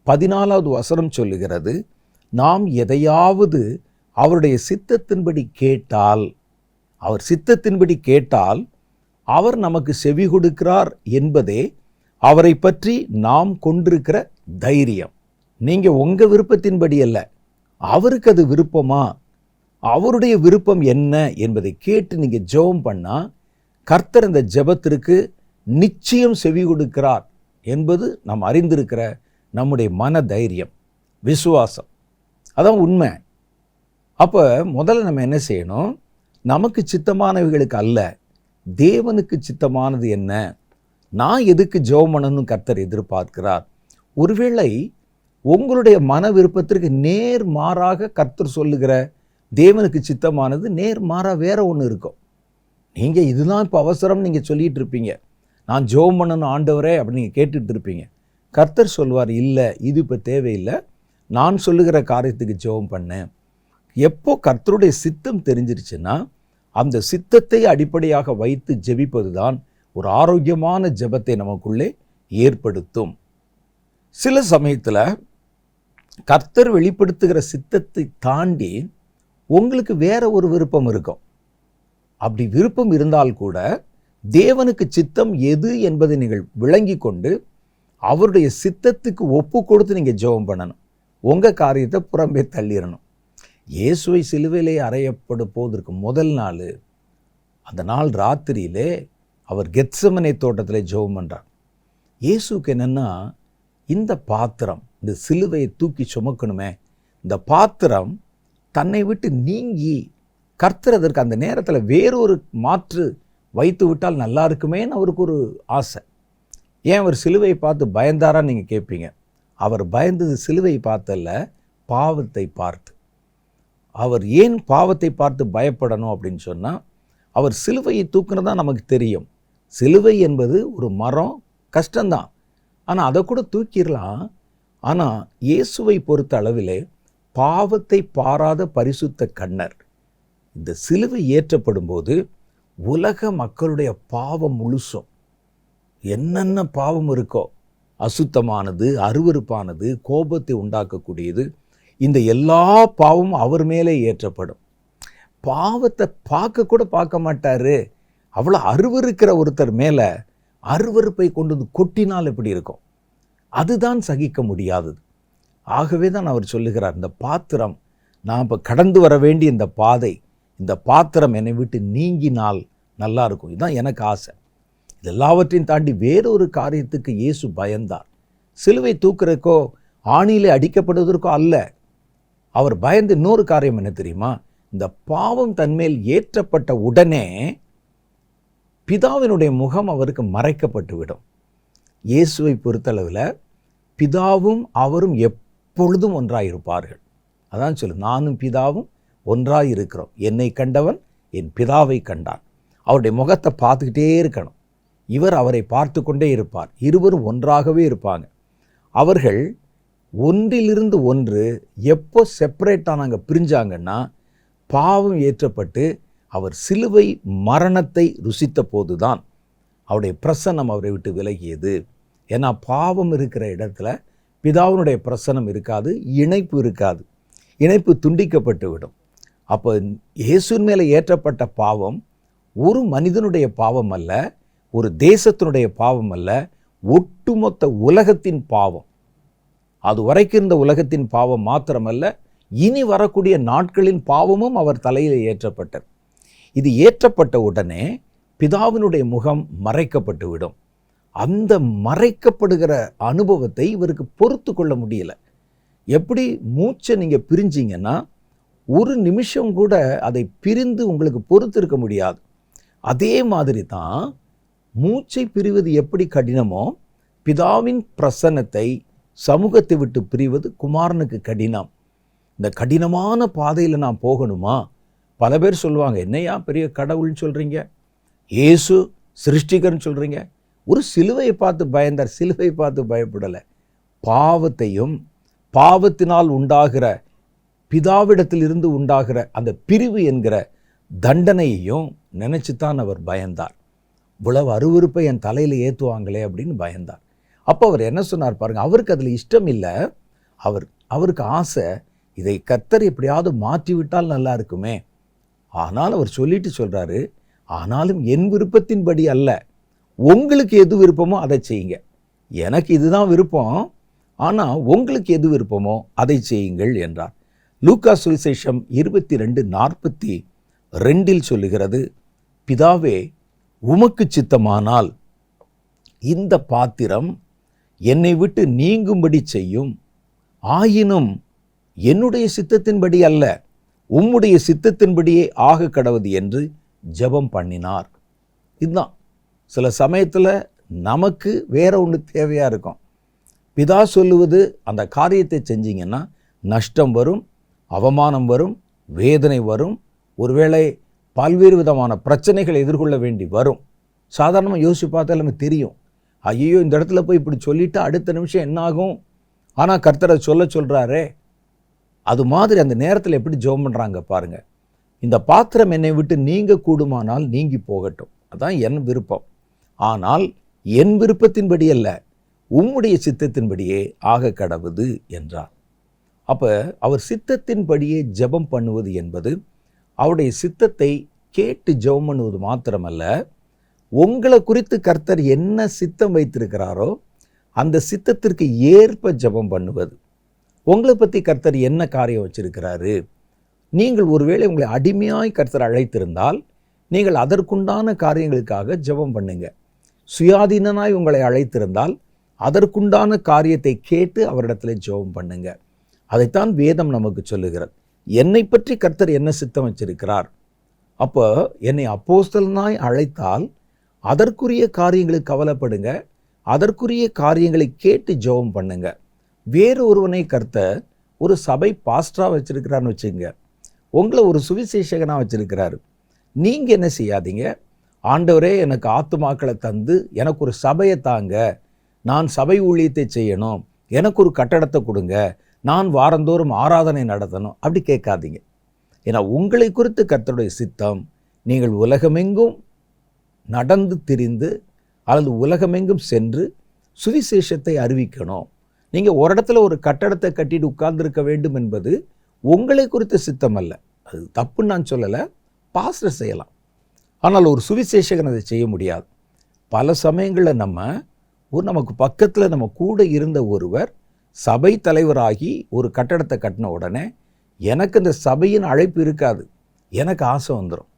14வது வசனம் சொல்லுகிறது, நாம் எதையாவது அவருடைய சித்தத்தின்படி கேட்டால், அவர் சித்தத்தின்படி கேட்டால் அவர் நமக்கு செவி கொடுக்கிறார் என்பதே அவரை பற்றி நாம் கொண்டிருக்கிற தைரியம். நீங்கள் உங்கள் விருப்பத்தின்படி அல்ல, அவருக்கு அது விருப்பமா, அவருடைய விருப்பம் என்ன என்பதை கேட்டு நீங்கள் ஜெபம் பண்ணால் கர்த்தர் அந்த ஜெபத்திற்கு நிச்சயம் செவி கொடுக்கிறார் என்பது நாம் அறிந்திருக்கிற நம்முடைய மன தைரியம், விசுவாசம். அதான் உண்மை. அப்போ முதல்ல நம்ம என்ன செய்யணும், நமக்கு சித்தமானவைகளுக்கு அல்ல, தேவனுக்கு சித்தமானது என்ன, நான் எதுக்கு ஜெபம் பண்ணணும்னு கர்த்தர் எதிர்பார்க்கிறார். ஒருவேளை உங்களுடைய மன விருப்பத்திற்கு நேர் மாறாக கர்த்தர் சொல்லுகிற தேவனுக்கு சித்தமானது நேர் மாறாக வேற ஒன்று இருக்கும். நீங்கள் இதுதான் இப்போ அவசரம் நீங்கள் சொல்லிகிட்டு இருப்பீங்க, நான் ஜெபம் பண்ணணும் ஆண்டவரே அப்படின்னு நீங்கள் கேட்டுட்டு இருப்பீங்க. கர்த்தர் சொல்வார், இல்லை இது இப்போ தேவையில்லை, நான் சொல்லுகிற காரியத்துக்கு ஜெபம் பண்ணேன். எப்போ கர்த்தருடைய சித்தம் தெரிஞ்சிருச்சுன்னா அந்த சித்தத்தை அடிப்படையாக வைத்து ஜெபிப்பது தான் ஒரு ஆரோக்கியமான ஜெபத்தை நமக்குள்ளே ஏற்படுத்தும். சில சமயத்தில் கர்த்தர் வெளிப்படுத்துகிற சித்தத்தை தாண்டி உங்களுக்கு வேற ஒரு விருப்பம் இருக்கும். அப்படி விருப்பம் இருந்தால் கூட தேவனுக்கு சித்தம் எது என்பதை நீங்கள் விளங்கி கொண்டு அவருடைய சித்தத்துக்கு ஒப்பு கொடுத்து நீங்கள் ஜெபம் பண்ணணும். உங்கள் காரியத்தை புறம்பே தள்ளிடணும். இயேசுவை சிலுவையிலே அறையப்படும் போவதற்கு முதல் நாள், அந்த நாள் ராத்திரியிலே அவர் கெத்செமனே தோட்டத்தில் ஜெபம் பண்ணுறார். இயேசுக்கு என்னென்னா, இந்த பாத்திரம், இந்த சிலுவையை தூக்கி சுமக்கணுமே, இந்த பாத்திரம் தன்னை விட்டு நீங்கி கர்த்தர் அதற்கு அந்த நேரத்தில் வேறொரு மாற்று வைத்து விட்டால் நல்லா இருக்குமேன்னு அவருக்கு ஒரு ஆசை. ஏன் அவர் சிலுவையை பார்த்து பயந்தாரான்னு நீங்கள் கேட்பீங்க. அவர் பயந்தது சிலுவையை பார்த்தல்ல, பாவத்தை பார்த்து. அவர் ஏன் பாவத்தை பார்த்து பயப்படணும் அப்படின்னு சொன்னால், அவர் சிலுவையை தூக்குனதான் நமக்கு தெரியும். சிலுவை என்பது ஒரு மரம், கஷ்டம்தான், ஆனால் அதை கூட தூக்கிடலாம். ஆனால் இயேசுவை பொறுத்த அளவிலே பாவத்தை பாராத பரிசுத்த கண்ணர். இந்த சிலுவை ஏற்றப்படும் போது உலக மக்களுடைய பாவம் முழுசும், என்னென்ன பாவம் இருக்கோ, அசுத்தமானது, அருவருப்பானது, கோபத்தை உண்டாக்கக்கூடியது, இந்த எல்லா பாவமும் அவர் மேலே ஏற்றப்படும். பாவத்தை பார்க்க கூட பார்க்க மாட்டாரு. அவ்வளோ அருவருக்கிற ஒருத்தர் மேலே அருவருப்பை கொண்டு வந்து கொட்டினால் எப்படி இருக்கும்? அதுதான் சகிக்க முடியாதது. ஆகவே தான் அவர் சொல்லுகிறார், இந்த பாத்திரம், நான் இப்போ கடந்து வர வேண்டிய இந்த பாதை, இந்த பாத்திரம் என்னை விட்டு நீங்கினால் நல்லா இருக்கும். இதுதான் எனக்கு ஆசை. இது எல்லாவற்றையும் தாண்டி வேறொரு காரியத்துக்கு இயேசு பயந்தார். சிலுவை தூக்குறதுக்கோ ஆணியிலே அடிக்கப்படுவதற்கோ அல்ல. அவர் பயந்து இன்னொரு காரியம் என்ன தெரியுமா? இந்த பாவம் தன்மேல் ஏற்றப்பட்ட உடனே பிதாவினுடைய முகம் அவருக்கு மறைக்கப்பட்டு விடும். இயேசுவை பொறுத்தளவில் பிதாவும் அவரும் எப்பொழுதும் ஒன்றாயிருப்பார்கள். அதான் சொல்லு, நானும் பிதாவும் ஒன்றாயிருக்கிறோம், என்னை கண்டவன் என் பிதாவை கண்டான். அவருடைய முகத்தை பார்த்துக்கிட்டே இருக்கணும். இவர் அவரை பார்த்து கொண்டே இருப்பார். இருவரும் ஒன்றாகவே இருப்பாங்க. அவர்கள் ஒன்றிலிருந்து ஒன்று எப்போ செப்பரேட் ஆனாங்க, பிரிஞ்சாங்கன்னா, பாவம் ஏற்றப்பட்டு அவர் சிலுவை மரணத்தை ருசித்த போதுதான் அவருடைய பிரசன்னம் அவரை விட்டு விலகியது. ஏன்னா பாவம் இருக்கிற இடத்துல பிதாவினுடைய பிரசன்னம் இருக்காது, இணைப்பு இருக்காது, இணைப்பு துண்டிக்கப்பட்டு விடும். அப்போ இயேசுவின் மேலே ஏற்றப்பட்ட பாவம் ஒரு மனிதனுடைய பாவம் அல்ல, ஒரு தேசத்தினுடைய பாவம் அல்ல, ஒட்டுமொத்த உலகத்தின் பாவம். அது வரைக்கும் இந்த உலகத்தின் பாவம் மாத்திரமல்ல, இனி வரக்கூடிய நாட்களின் பாவமும் அவர் தலையில் ஏற்றப்பட்டது. இது ஏற்றப்பட்ட உடனே பிதாவினுடைய முகம் மறைக்கப்பட்டு விடும். அந்த மறைக்கப்படுகிற அனுபவத்தை இவருக்கு பொறுத்து கொள்ள முடியல. எப்படி மூச்சை நீங்கள் பிரிஞ்சிங்கன்னா ஒரு நிமிஷம் கூட அதை பிரிந்து உங்களுக்கு பொறுத்து இருக்க முடியாது. அதே மாதிரி தான் மூச்சை பிரிவது எப்படி கடினமோ, பிதாவின் பிரசன்னத்தை சமூகத்தை விட்டு பிரிவது குமாரனுக்கு கடினம். இந்த கடினமான பாதையில் நான் போகணுமா? பல பேர் சொல்லுவாங்க, என்னையா பெரிய கடவுள்னு சொல்கிறீங்க, இயேசு சிருஷ்டிகர்னு சொல்கிறீங்க. ஒரு சிலுவையை பார்த்து பயந்தார், சிலுவையை பார்த்து பயப்படலை. பாவத்தையும் பாவத்தினால் உண்டாகிற பிதாவிடத்திலிருந்து உண்டாகிற அந்த பிரிவு என்கிற தண்டனையையும் நினைச்சுத்தான் அவர் பயந்தார். இவ்வளவு அருவருப்பை என் தலையில் ஏற்றுவாங்களே அப்படின்னு பயந்தார். அப்போ அவர் என்ன சொன்னார் பாருங்க, அவருக்கு அதில் இஷ்டம் இல்லை. அவருக்கு ஆசை, இதை கர்த்தர் எப்படியாவது மாற்றிவிட்டால் நல்லா இருக்குமே. ஆனால் அவர் சொல்லிட்டு சொல்றாரு, ஆனாலும் என் விருப்பத்தின்படி அல்ல, உங்களுக்கு எது விருப்பமோ அதை செய்யுங்க. எனக்கு இதுதான் விருப்பம், ஆனால் உங்களுக்கு எது விருப்பமோ அதை செய்யுங்கள் என்றார். லூக்கா சுவிசேஷம் 22:42 சொல்லுகிறது, பிதாவே உமக்கு சித்தமானால் இந்த பாத்திரம் என்னை விட்டு நீங்கும்படி செய்யும், ஆயினும் என்னுடைய சித்தத்தின்படி அல்ல, உம்முடைய சித்தத்தின்படியே ஆக கடவுது என்று ஜெபம் பண்ணினார். இதுதான் சில சமயத்தில் நமக்கு வேற ஒன்று தேவையாக இருக்கும். பிதா சொல்லுவது அந்த காரியத்தை செஞ்சீங்கன்னா நஷ்டம் வரும், அவமானம் வரும், வேதனை வரும், ஒருவேளை பல்வேறு விதமான பிரச்சனைகளை எதிர்கொள்ள வேண்டி வரும். சாதாரணமாக யோசிச்சு பார்த்தா எல்லாமே தெரியும், ஐயோ இந்த இடத்துல போய் இப்படி சொல்லிட்டு அடுத்த நிமிஷம் என்ன ஆகும், ஆனால் கர்த்தரை சொல்கிறாரே. அது மாதிரி அந்த நேரத்தில் எப்படி ஜெபம் பண்ணுறாங்க பாருங்க, இந்த பாத்திரம் என்னை விட்டு நீங்க கூடுமானால் நீங்கி போகட்டும், அதான் என் விருப்பம், ஆனால் என் விருப்பத்தின்படி அல்ல, உம்முடைய சித்தத்தின்படியே ஆக கடவுது என்றார். அப்போ அவர் சித்தத்தின்படியே ஜெபம் பண்ணுவது என்பது அவருடைய சித்தத்தை கேட்டு ஜெபம் பண்ணுவது மாத்திரமல்ல, உங்களை குறித்து கர்த்தர் என்ன சித்தம் வைத்திருக்கிறாரோ அந்த சித்தத்திற்கு ஏற்ப ஜெபம் பண்ணுவது. உங்களை பற்றி கர்த்தர் என்ன காரியம் வச்சிருக்கிறாரு, நீங்கள் ஒருவேளை உங்களை அடிமையாய் கர்த்தர் அழைத்திருந்தால் நீங்கள் அதற்குண்டான காரியங்களுக்காக ஜெபம் பண்ணுங்க. சுயாதீனனாய் உங்களை அழைத்திருந்தால் அதற்குண்டான காரியத்தை கேட்டு அவரிடத்துல ஜெபம் பண்ணுங்க. அதைத்தான் வேதம் நமக்கு சொல்லுகிறது. என்னை பற்றி கர்த்தர் என்ன சித்தம் வச்சிருக்கிறார், அப்போ என்னை அப்போஸ்தலனாய் அழைத்தால் அதற்குரிய காரியங்களுக்கு கவலைப்படுங்க, அதற்குரிய காரியங்களை கேட்டு ஜெபம் பண்ணுங்க. வேறு ஒருவனை கர்த்தர் ஒரு சபை பாஸ்டரா வச்சிருக்கிறான்னு வச்சுங்க, உங்களை ஒரு சுவிசேஷகனாக வச்சிருக்கிறாரு. நீங்கள் என்ன செய்யாதீங்க, ஆண்டவரே எனக்கு ஆத்துமாக்களை தந்து எனக்கு ஒரு சபையை தாங்க, நான் சபை ஊழியத்தை செய்யணும், எனக்கு ஒரு கட்டடத்தை கொடுங்க, நான் வாரந்தோறும் ஆராதனை நடத்தணும், அப்படி கேட்காதீங்க. ஏன்னா உங்களை குறித்து கர்த்தருடைய சித்தம் நீங்கள் உலகமெங்கும் நடந்து திரிந்து அல்லது உலகமெங்கும் சென்று சுவிசேஷத்தை அறிவிக்கணும். நீங்கள் ஒரு இடத்துல ஒரு கட்டடத்தை கட்டிட்டு உட்கார்ந்துருக்க வேண்டும் என்பது உங்களை குறித்த சித்தம் அல்ல. அது தப்புன்னு நான் சொல்லலை, பாஸ்டர் செய்யலாம், ஆனால் ஒரு சுவிசேஷகன் அதை செய்ய முடியாது. பல சமயங்களில் நமக்கு பக்கத்தில் நம்ம கூட இருந்த ஒருவர் சபை தலைவராகி ஒரு கட்டடத்தை கட்டின உடனே எனக்கு அந்த சபையின் அழைப்பு இருக்காது, எனக்கு ஆசை வந்துடும்.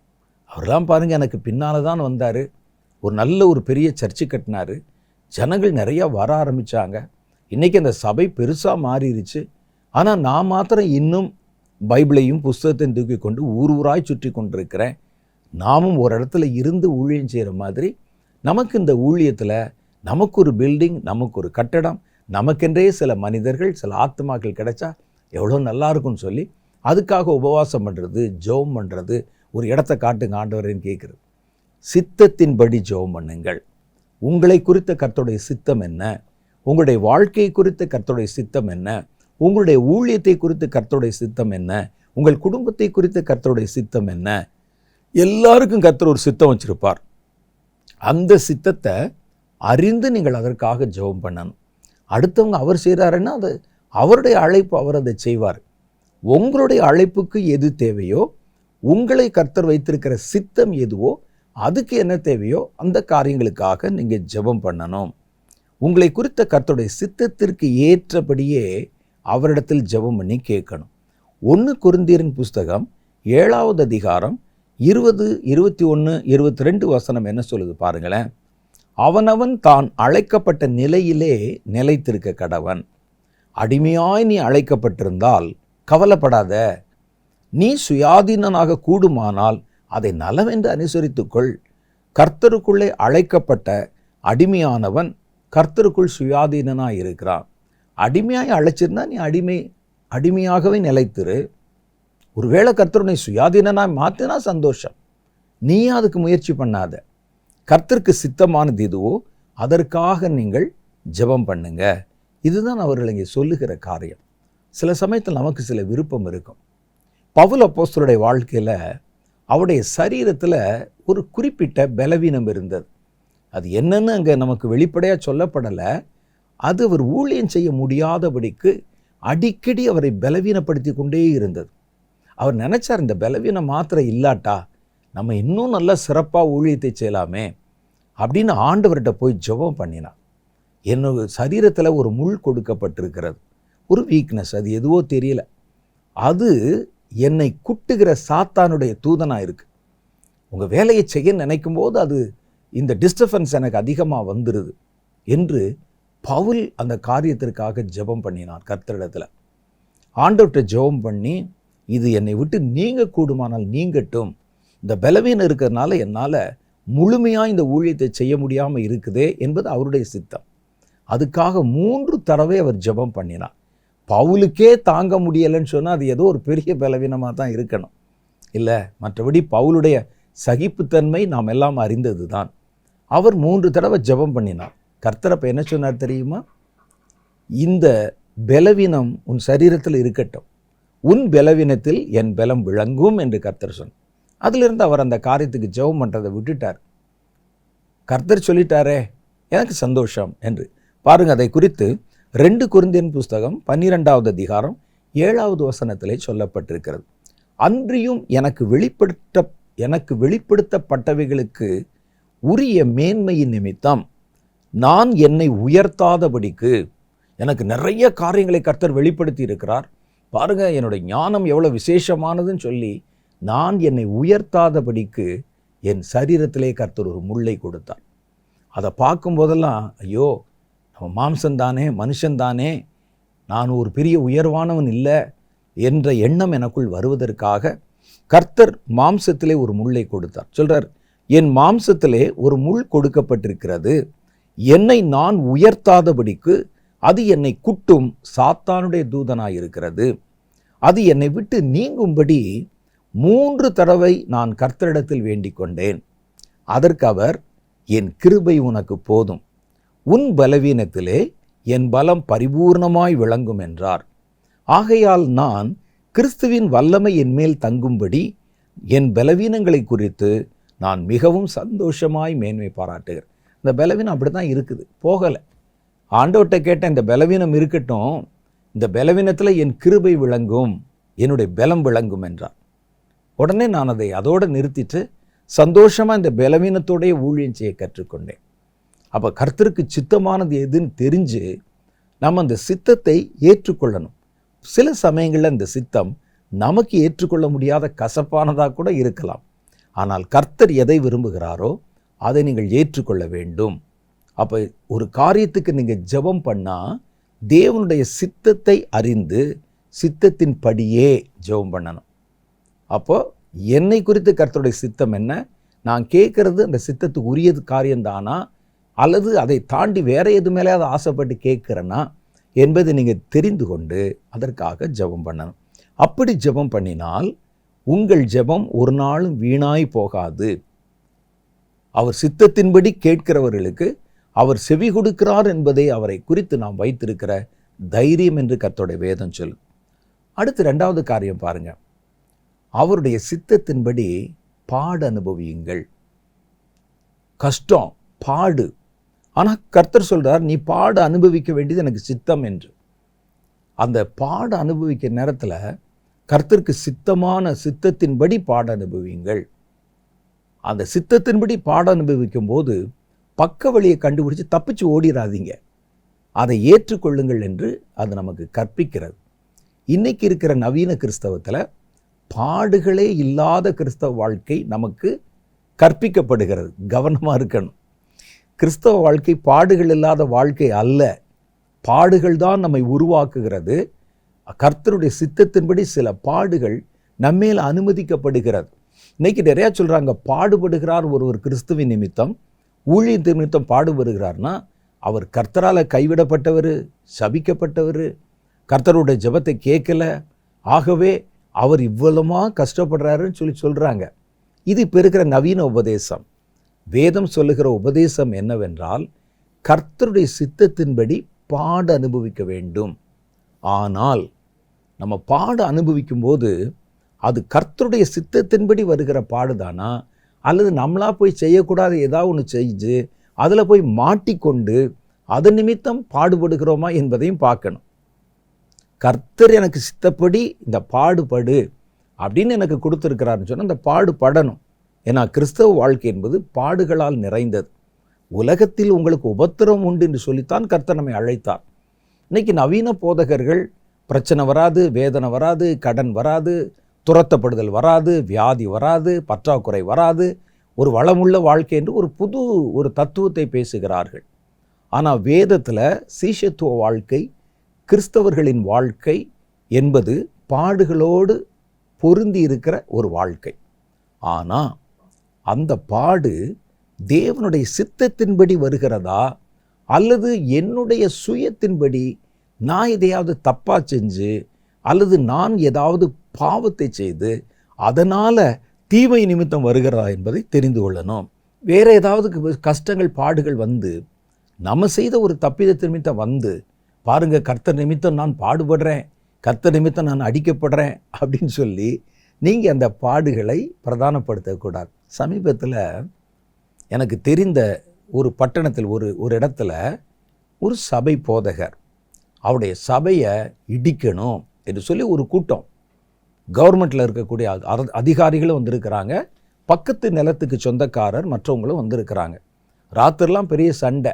அவரெல்லாம் பாருங்கள், எனக்கு பின்னால் தான் வந்தார், ஒரு பெரிய சர்ச்சு கட்டினார், ஜனங்கள் நிறையா வர ஆரம்பித்தாங்க, இன்றைக்கி அந்த சபை பெருசாக மாறிடுச்சு. ஆனால் நான் மாத்திரம் இன்னும் பைபிளையும் புஸ்தகத்தையும் தூக்கி கொண்டு ஊராய் சுற்றி கொண்டிருக்கிறேன். நாமும் ஒரு இடத்துல இருந்து ஊழியம் செய்கிற மாதிரி நமக்கு இந்த ஊழியத்தில் நமக்கு ஒரு பில்டிங், நமக்கு ஒரு கட்டடம், நமக்கென்றே சில மனிதர்கள், சில ஆத்மாக்கள் கிடைச்சா எவ்வளோ நல்லா இருக்கும்னு சொல்லி அதுக்காக உபவாசம் பண்ணுறது, ஜெபம் பண்ணுறது, ஒரு இடத்த காட்டுங்க ஆண்டவரேன்னு கேட்குறது. சித்தத்தின்படி ஜெபம் பண்ணுங்கள். உங்களை குறித்த கர்த்தருடைய சித்தம் என்ன, உங்களுடைய வாழ்க்கை குறித்த கர்த்தருடைய சித்தம் என்ன, உங்களுடைய ஊழியத்தை குறித்து கர்த்தருடைய சித்தம் என்ன, உங்கள் குடும்பத்தை குறித்த கர்த்தருடைய சித்தம் என்ன. எல்லாருக்கும் கர்த்தர் ஒரு சித்தம் வச்சிருப்பார். அந்த சித்தத்தை அறிந்து நீங்கள் அதற்காக ஜெபம் பண்ணணும். அடுத்தவங்க அவர் செய்கிறாருன்னா அது அவருடைய அழைப்பு, அவர் அதை செய்வார். உங்களுடைய அழைப்புக்கு எது தேவையோ, உங்களை கர்த்தர் வைத்திருக்கிற சித்தம் எதுவோ, அதுக்கு என்ன தேவையோ அந்த காரியங்களுக்காக நீங்கள் ஜெபம் பண்ணணும். உங்களை குறித்த கர்த்தருடைய சித்தத்திற்கு ஏற்றபடியே அவரிடத்தில் ஜெபம் பண்ணி கேட்கணும். 1 கொரிந்தியரின் புஸ்தகம் 7வது அதிகாரம் 20, 21, 22 வசனம் என்ன சொல்லுது பாருங்களேன். அவனவன் தான் அழைக்கப்பட்ட நிலையிலே நிலைத்திருக்க கடவன். அடிமையாய் நீ அழைக்கப்பட்டிருந்தால் கவலைப்படாத. நீ சுயாதீனனாக கூடுமானால் அதை நலவென்று அனுசரித்துக்கொள். கர்த்தருக்குள்ளே அழைக்கப்பட்ட அடிமையானவன் கர்த்தருக்குள் சுயாதீனனாய் இருக்கிறான். அடிமையாய் அழைச்சிருந்தா நீ அடிமையாகவே நிலைத்திரு. ஒருவேளை கர்த்தருனை சுயாதீனனாய் மாற்றினா சந்தோஷம். நீ அதுக்கு முயற்சி பண்ணாத. கர்த்தருக்கு சித்தமானது எதுவோ அதற்காக நீங்கள் ஜெபம் பண்ணுங்க. இதுதான் அவர்கள் இங்கே சொல்லுகிற காரியம். சில சமயத்தில் நமக்கு சில விருப்பம் இருக்கும். பவுல் அப்போஸ்தலருடைய வாழ்க்கையில் அவருடைய சரீரத்தில் ஒரு குறிப்பிட்ட பலவீனம் இருந்தது. அது என்னன்னு அங்கே நமக்கு வெளிப்படையாக சொல்லப்படலை. அது அவர் ஊழியம் செய்ய முடியாதபடிக்கு அடிக்கடி அவரை பலவீனப்படுத்தி கொண்டே இருந்தது. அவர் நினைச்சார், இந்த பலவீனம் மாத்திரம் இல்லாட்டா நம்ம இன்னும் நல்லா சிறப்பாக ஊழியத்தை செய்யலாமே அப்படின்னு ஆண்டவர்கிட்ட போய் ஜெபம் பண்ணினார். என்னோட சரீரத்தில் ஒரு முள் கொடுக்கப்பட்டிருக்கிறது, ஒரு வீக்னஸ், அது எதுவோ தெரியல. அது என்னை குட்டுகிற சாத்தானுடைய தூதனாக இருக்குது. உங்கள் வேலையை செய்ய நினைக்கும் போது அது இந்த டிஸ்டர்பன்ஸ் எனக்கு அதிகமாக வந்துடுது என்று பவுல் அந்த காரியத்திற்காக ஜெபம் பண்ணினார் கர்த்தரிடத்தில். ஆண்டவர்கிட்ட ஜெபம் பண்ணி, இது என்னை விட்டு நீங்க கூடுமானால் நீங்கட்டும், இந்த பலவீனம் இருக்கிறதுனால என்னால் முழுமையாக இந்த ஊழியத்தை செய்ய முடியாமல் இருக்குதே என்பது அவருடைய சித்தம். அதுக்காக 3 தடவை அவர் ஜெபம் பண்ணினார். பவுலுக்கே தாங்க முடியலைன்னு சொன்னால் அது ஏதோ ஒரு பெரிய பலவீனமாக தான் இருக்கணும் இல்லை. மற்றபடி பவுலுடைய சகிப்புத்தன்மை நாம் எல்லாம் அறிந்தது தான். அவர் 3 தடவை ஜெபம் பண்ணினார். கர்த்தரப்ப என்ன சொன்னார் தெரியுமா? இந்த பலவீனம் உன் சரீரத்தில் இருக்கட்டும், உன் பலவீனத்தில் என் பலம் விளங்கும் என்று கர்த்தர் சொன்னார். அதிலிருந்து அவர் அந்த காரியத்துக்கு ஜெபம் பண்ணுறதை விட்டுட்டார். கர்த்தர் சொல்லிட்டாரே, எனக்கு சந்தோஷம் என்று. பாருங்க, அதை குறித்து 2 கொரிந்தியன் புஸ்தகம் 12வது அதிகாரம் 7வது வசனத்திலே சொல்லப்பட்டிருக்கிறது. அன்றியும் எனக்கு வெளிப்படுத்தப்பட்டவைகளுக்கு உரிய மேன்மையின் நிமித்தம் நான் என்னை உயர்த்தாதபடிக்கு, எனக்கு நிறைய காரியங்களை கர்த்தர் வெளிப்படுத்தி இருக்கிறார் பாருங்க, என்னுடைய ஞானம் எவ்வளோ விசேஷமானதுன்னு சொல்லி நான் என்னை உயர்த்தாதபடிக்கு என் சரீரத்திலே கர்த்தர் ஒரு முள்ளை கொடுத்தார். அதை பார்க்கும்போதெல்லாம் ஐயோ, நம்ம மாம்சந்தானே, மனுஷன்தானே, நான் ஒரு பெரிய உயர்வானவன் இல்லை என்ற எண்ணம் எனக்குள் வருவதற்காக கர்த்தர் மாம்சத்திலே ஒரு முள்ளை கொடுத்தார். சொல்றார், என் மாம்சத்திலே ஒரு முள் கொடுக்கப்பட்டிருக்கிறது, என்னை நான் உயர்த்தாதபடிக்கு அது என்னை குட்டும் சாத்தானுடைய தூதனாயிருக்கிறது. அது என்னை விட்டு நீங்கும்படி 3 தடவை நான் கர்த்தரிடத்தில் வேண்டிக் கொண்டேன். அதற்கு அவர், என் கிருபை உனக்கு போதும், உன் பலவீனத்திலே என் பலம் பரிபூர்ணமாய் விளங்கும் என்றார். ஆகையால் நான் கிறிஸ்துவின் வல்லமை என் மேல் தங்கும்படி என் பலவீனங்களை குறித்து நான் மிகவும் சந்தோஷமாய் மேன்மை பாராட்டுகிறேன். இந்த பலவீனம் அப்படி தான் இருக்குது, போகலை. ஆண்டவர்கிட்ட கேட்டேன், இந்த பலவீனம் இருக்கட்டும், இந்த பலவீனத்தில் என் கிருபை விளங்கும், என்னுடைய பலம் விளங்கும் என்றார். உடனே நான் அதை அதோடு நிறுத்திட்டு சந்தோஷமாக இந்த பலவீனத்தோடைய ஊழியம் செய்ய கற்றுக்கொண்டேன். அப்போ கர்த்தருக்கு சித்தமானது எதுன்னு தெரிஞ்சு நம்ம அந்த சித்தத்தை ஏற்றுக்கொள்ளணும். சில சமயங்களில் இந்த சித்தம் நமக்கு ஏற்றுக்கொள்ள முடியாத கசப்பானதாக கூட இருக்கலாம். ஆனால் கர்த்தர் எதை விரும்புகிறாரோ அதை நீங்கள் ஏற்றுக்கொள்ள வேண்டும். அப்போ ஒரு காரியத்துக்கு நீங்கள் ஜெபம் பண்ணால் தேவனுடைய சித்தத்தை அறிந்து சித்தத்தின் படியே ஜெபம் பண்ணணும். அப்போ என்னை குறித்து கர்த்தருடைய சித்தம் என்ன, நான் கேட்கறது அந்த சித்தத்துக்கு உரியது காரியம்தானா, அல்லது அதை தாண்டி வேற எது மேலே அதை ஆசைப்பட்டு கேட்குறேன்னா என்பதை நீங்கள் தெரிந்து கொண்டு அதற்காக ஜெபம் பண்ணணும். அப்படி ஜெபம் பண்ணினால் உங்கள் ஜெபம் ஒரு நாளும் வீணாய் போகாது. அவர் சித்தத்தின்படி கேட்கிறவர்களுக்கு அவர் செவி கொடுக்கிறார் என்பதை அவரை குறித்து நாம் வைத்திருக்கிற தைரியம் என்று கர்த்தருடைய வேதம் சொல்லும். அடுத்து 2வது காரியம் பாருங்க, அவருடைய சித்தத்தின்படி பாடு அனுபவியுங்கள். கஷ்டம், பாடு, ஆனால் கர்த்தர் சொல்றார், நீ பாடு அனுபவிக்க வேண்டியது எனக்கு சித்தம் என்று. அந்த பாடு அனுபவிக்கிற நேரத்தில் கர்த்தருக்கு சித்தமான சித்தத்தின்படி பாட அனுபவியுங்கள். அந்த சித்தத்தின்படி பாட அனுபவிக்கும் போது பக்க வழியை கண்டுபிடிச்சு தப்பிச்சு ஓடிடாதீங்க. அதை ஏற்றுக்கொள்ளுங்கள் என்று அது நமக்கு கற்பிக்கிறது. இன்னைக்கு இருக்கிற நவீன கிறிஸ்தவத்தில் பாடுகளே இல்லாத கிறிஸ்தவ வாழ்க்கை நமக்கு கற்பிக்கப்படுகிறது. கவனமாக இருக்கணும். கிறிஸ்தவ வாழ்க்கை பாடுகள் இல்லாத வாழ்க்கை அல்ல. பாடுகள் தான் நம்மை உருவாக்குகிறது. கர்த்தருடைய சித்தத்தின்படி சில பாடுகள் நம்மேல் அனுமதிக்கப்படுகிறது. இன்னைக்கு நிறையா சொல்கிறாங்க, பாடுபடுகிறார் ஒரு கிறிஸ்துவின் நிமித்தம், ஊழியத்தின் நிமித்தம் பாடுபடுகிறார்னா அவர் கர்த்தரால் கைவிடப்பட்டவர், சபிக்கப்பட்டவர், கர்த்தருடைய ஜெபத்தை கேட்கல, ஆகவே அவர் இவ்வளமா கஷ்டப்படுறாருன்னு சொல்கிறாங்க. இது இப்போ இருக்கிற நவீன உபதேசம். வேதம் சொல்லுகிற உபதேசம் என்னவென்றால், கர்த்தருடைய சித்தத்தின்படி பாட அனுபவிக்க வேண்டும். ஆனால் நம்ம பாட அனுபவிக்கும் போது அது கர்த்தருடைய சித்தத்தின்படி வருகிற பாடுதானா, அல்லது நம்மளா போய் செய்யக்கூடாத ஏதாவது ஒன்று செஞ்சு அதில் போய் மாட்டிக்கொண்டு அதன் நிமித்தம் பாடுபடுகிறோமா என்பதையும் பார்க்கணும். கர்த்தர் எனக்கு சித்தப்படி இந்த பாடுபடு அப்படின்னு எனக்கு கொடுத்துருக்கிறாருன்னு சொன்னால் அந்த பாடுபடணும். ஏன்னா கிறிஸ்தவ வாழ்க்கை என்பது பாடுகளால் நிறைந்தது. உலகத்தில் உங்களுக்கு உபத்திரம் உண்டு என்று சொல்லித்தான் கர்த்தர் நம்மை அழைத்தார். இன்னைக்கு நவீன போதகர்கள் பிரச்சனை வராது, வேதனை வராது, கடன் வராது, துரத்தப்படுதல் வராது, வியாதி வராது, பற்றாக்குறை வராது, ஒரு வளமுள்ள வாழ்க்கை என்று ஒரு தத்துவத்தை பேசுகிறார்கள். ஆனால் வேதத்தில் சீஷத்துவ வாழ்க்கை, கிறிஸ்தவர்களின் வாழ்க்கை என்பது பாடுகளோடு பொருந்தி இருக்கிற ஒரு வாழ்க்கை. ஆனால் அந்த பாடு தேவனுடைய சித்தத்தின்படி வருகிறதா, அல்லது என்னுடைய சுயத்தின்படி நான் எதையாவது தப்பாக செஞ்சு, அல்லது நான் ஏதாவது பாவத்தை செய்து அதனால் தீமை நிமித்தம் வருகிறதா என்பதை தெரிந்து கொள்ளணும். வேறு ஏதாவது கஷ்டங்கள் பாடுகள் வந்து நம்ம செய்த ஒரு தப்பிதத்தின் நிமித்தம் வந்து, பாருங்க கர்த்தர் நிமித்தம் நான் பாடுபடுறேன், கர்த்தர் நிமித்தம் நான் அடிக்கப்படுறேன் அப்படின்னு சொல்லி நீங்கள் அந்த பாடுகளை பிரதானப்படுத்தக்கூடாது. சமீபத்தில் எனக்கு தெரிந்த ஒரு பட்டணத்தில் ஒரு இடத்துல ஒரு சபை போதகர் அவருடைய சபையை இடிக்கணும் என்று சொல்லி ஒரு கூட்டம், கவர்மெண்ட்டில் இருக்கக்கூடிய அதிகாரிகளும் வந்திருக்கிறாங்க, பக்கத்து நிலத்துக்கு சொந்தக்காரர் மற்றவங்களும் வந்திருக்கிறாங்க. ராத்திரிலாம் பெரிய சண்டை.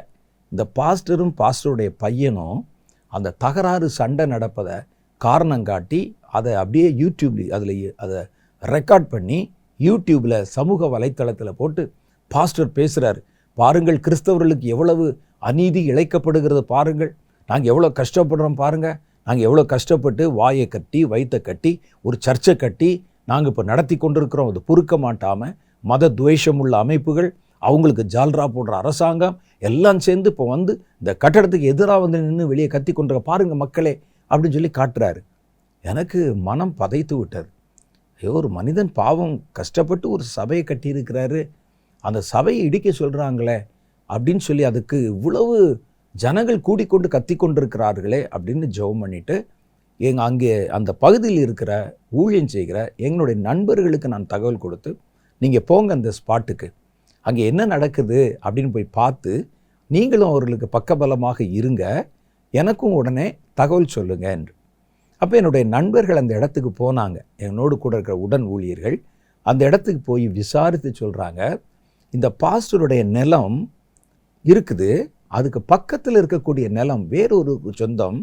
இந்த பாஸ்டருடைய பையனும் அந்த தகராறு சண்டை நடப்பதை காரணம் காட்டி அதை அப்படியே அதை ரெக்கார்ட் பண்ணி யூடியூப்பில் சமூக வலைத்தளத்தில் போட்டு பாஸ்டர் பேசுகிறார், பாருங்கள் கிறிஸ்தவர்களுக்கு எவ்வளவு அநீதி இழைக்கப்படுகிறது, பாருங்கள் நாங்கள் எவ்வளோ கஷ்டப்படுறோம், பாருங்கள் நாங்கள் எவ்வளோ கஷ்டப்பட்டு வாயை கட்டி வயிற்றை கட்டி ஒரு சர்ச்சை கட்டி நாங்கள் இப்போ நடத்தி கொண்டிருக்கிறோம். அது பொறுக்க மாட்டாமல் மத துவேஷம் உள்ள அமைப்புகள், அவங்களுக்கு ஜால்ரா போடுற அரசாங்கம் எல்லாம் சேர்ந்து இப்போ வந்து இந்த கட்டடத்துக்கு எதிராக வந்து நின்று வெளியே கத்தி கொண்டிருக்க பாருங்கள் மக்களே அப்படின்னு சொல்லி காட்டுறாரு. எனக்கு மனம் பதைத்து விட்டது. ஐயோ, ஒரு மனிதன் பாவம் கஷ்டப்பட்டு ஒரு சபையை கட்டியிருக்கிறாரு, அந்த சபையை இடிக்க சொல்கிறாங்களே அப்படின்னு சொல்லி அதுக்கு இவ்வளவு ஜனங்கள் கூடிக்கொண்டு கத்தி கொண்டிருக்கிறார்களே அப்படின்னு ஜெபம் பண்ணிவிட்டு அங்கே அந்த பகுதியில் இருக்கிற ஊழியம் செய்கிற எங்களுடைய நண்பர்களுக்கு நான் தகவல் கொடுத்து, நீங்கள் போங்க அந்த ஸ்பாட்டுக்கு, அங்கே என்ன நடக்குது அப்படின்னு போய் பார்த்து நீங்களும் அவர்களுக்கு பக்கபலமாக இருங்க, எனக்கும் உடனே தகவல் சொல்லுங்க என்று. அப்போ என்னுடைய நண்பர்கள் அந்த இடத்துக்கு போனாங்க. என்னோடு கூட இருக்கிற உடன் ஊழியர்கள் அந்த இடத்துக்கு போய் விசாரித்து சொல்கிறாங்க, இந்த பாஸ்டருடைய நிலம் இருக்குது, அதுக்கு பக்கத்தில் இருக்கக்கூடிய நிலம் வேறொரு சொந்தம்.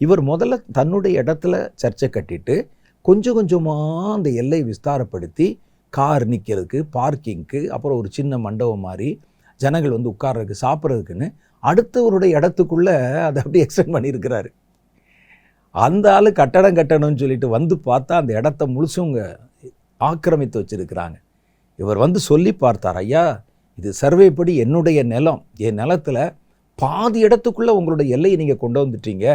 இவர் முதல்ல தன்னுடைய இடத்துல சர்ச்சை கட்டிட்டு கொஞ்சம் கொஞ்சமாக அந்த எல்லை விஸ்தாரப்படுத்தி கார் நிற்கிறதுக்கு, பார்க்கிங்க்கு, அப்புறம் ஒரு சின்ன மண்டபம் மாதிரி ஜனங்கள் வந்து உட்கார்றதுக்கு, சாப்பிட்றதுக்குன்னு அடுத்தவருடைய இடத்துக்குள்ளே அதை அப்படியே எக்ஸ்டெண்ட் பண்ணியிருக்கிறாரு. அந்த ஆள் கட்டடம் கட்டணும்னு சொல்லிட்டு வந்து பார்த்தா அந்த இடத்த முழுசும் ஆக்கிரமித்து வச்சுருக்கிறாங்க. இவர் வந்து சொல்லி பார்த்தார், ஐயா இது சர்வே படி என்னுடைய நிலம், என் நிலத்தில் பாதி இடத்துக்குள்ளே உங்களுடைய எல்லையை நீங்கள் கொண்டு வந்துட்டீங்க,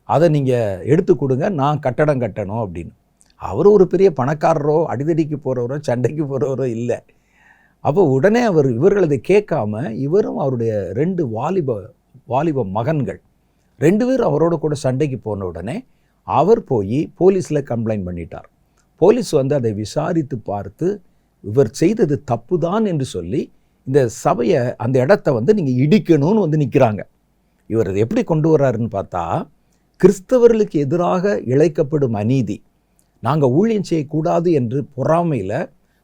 அதை நீங்கள் எடுத்து கொடுங்க, நான் கட்டடம் கட்டணும் அப்படின்னு. அவர் ஒரு பெரிய பணக்காரரோ அடிதடிக்கு போகிறவரோ சண்டைக்கு போகிறவரோ இல்லை. அப்போ உடனே இவர்கள் அதை கேட்காம இவரும் அவருடைய 2 வாலிப மகன்கள் 2 பேரும் அவரோட கூட சண்டைக்கு போன உடனே அவர் போய் போலீஸில் கம்ப்ளைண்ட் பண்ணிட்டார். போலீஸ் வந்து அதை விசாரித்து பார்த்து இவர் செய்தது தப்பு தான் என்று சொல்லி இந்த சபையை அந்த இடத்த வந்து நீங்கள் இடிக்கணும்னு வந்து நிற்கிறாங்க. இவர் அதை எப்படி கொண்டு வர்றாருன்னு பார்த்தா, கிறிஸ்தவர்களுக்கு எதிராக இழைக்கப்படும் அநீதி, நாங்கள் ஊழியம் செய்யக்கூடாது என்று பொறாமையில்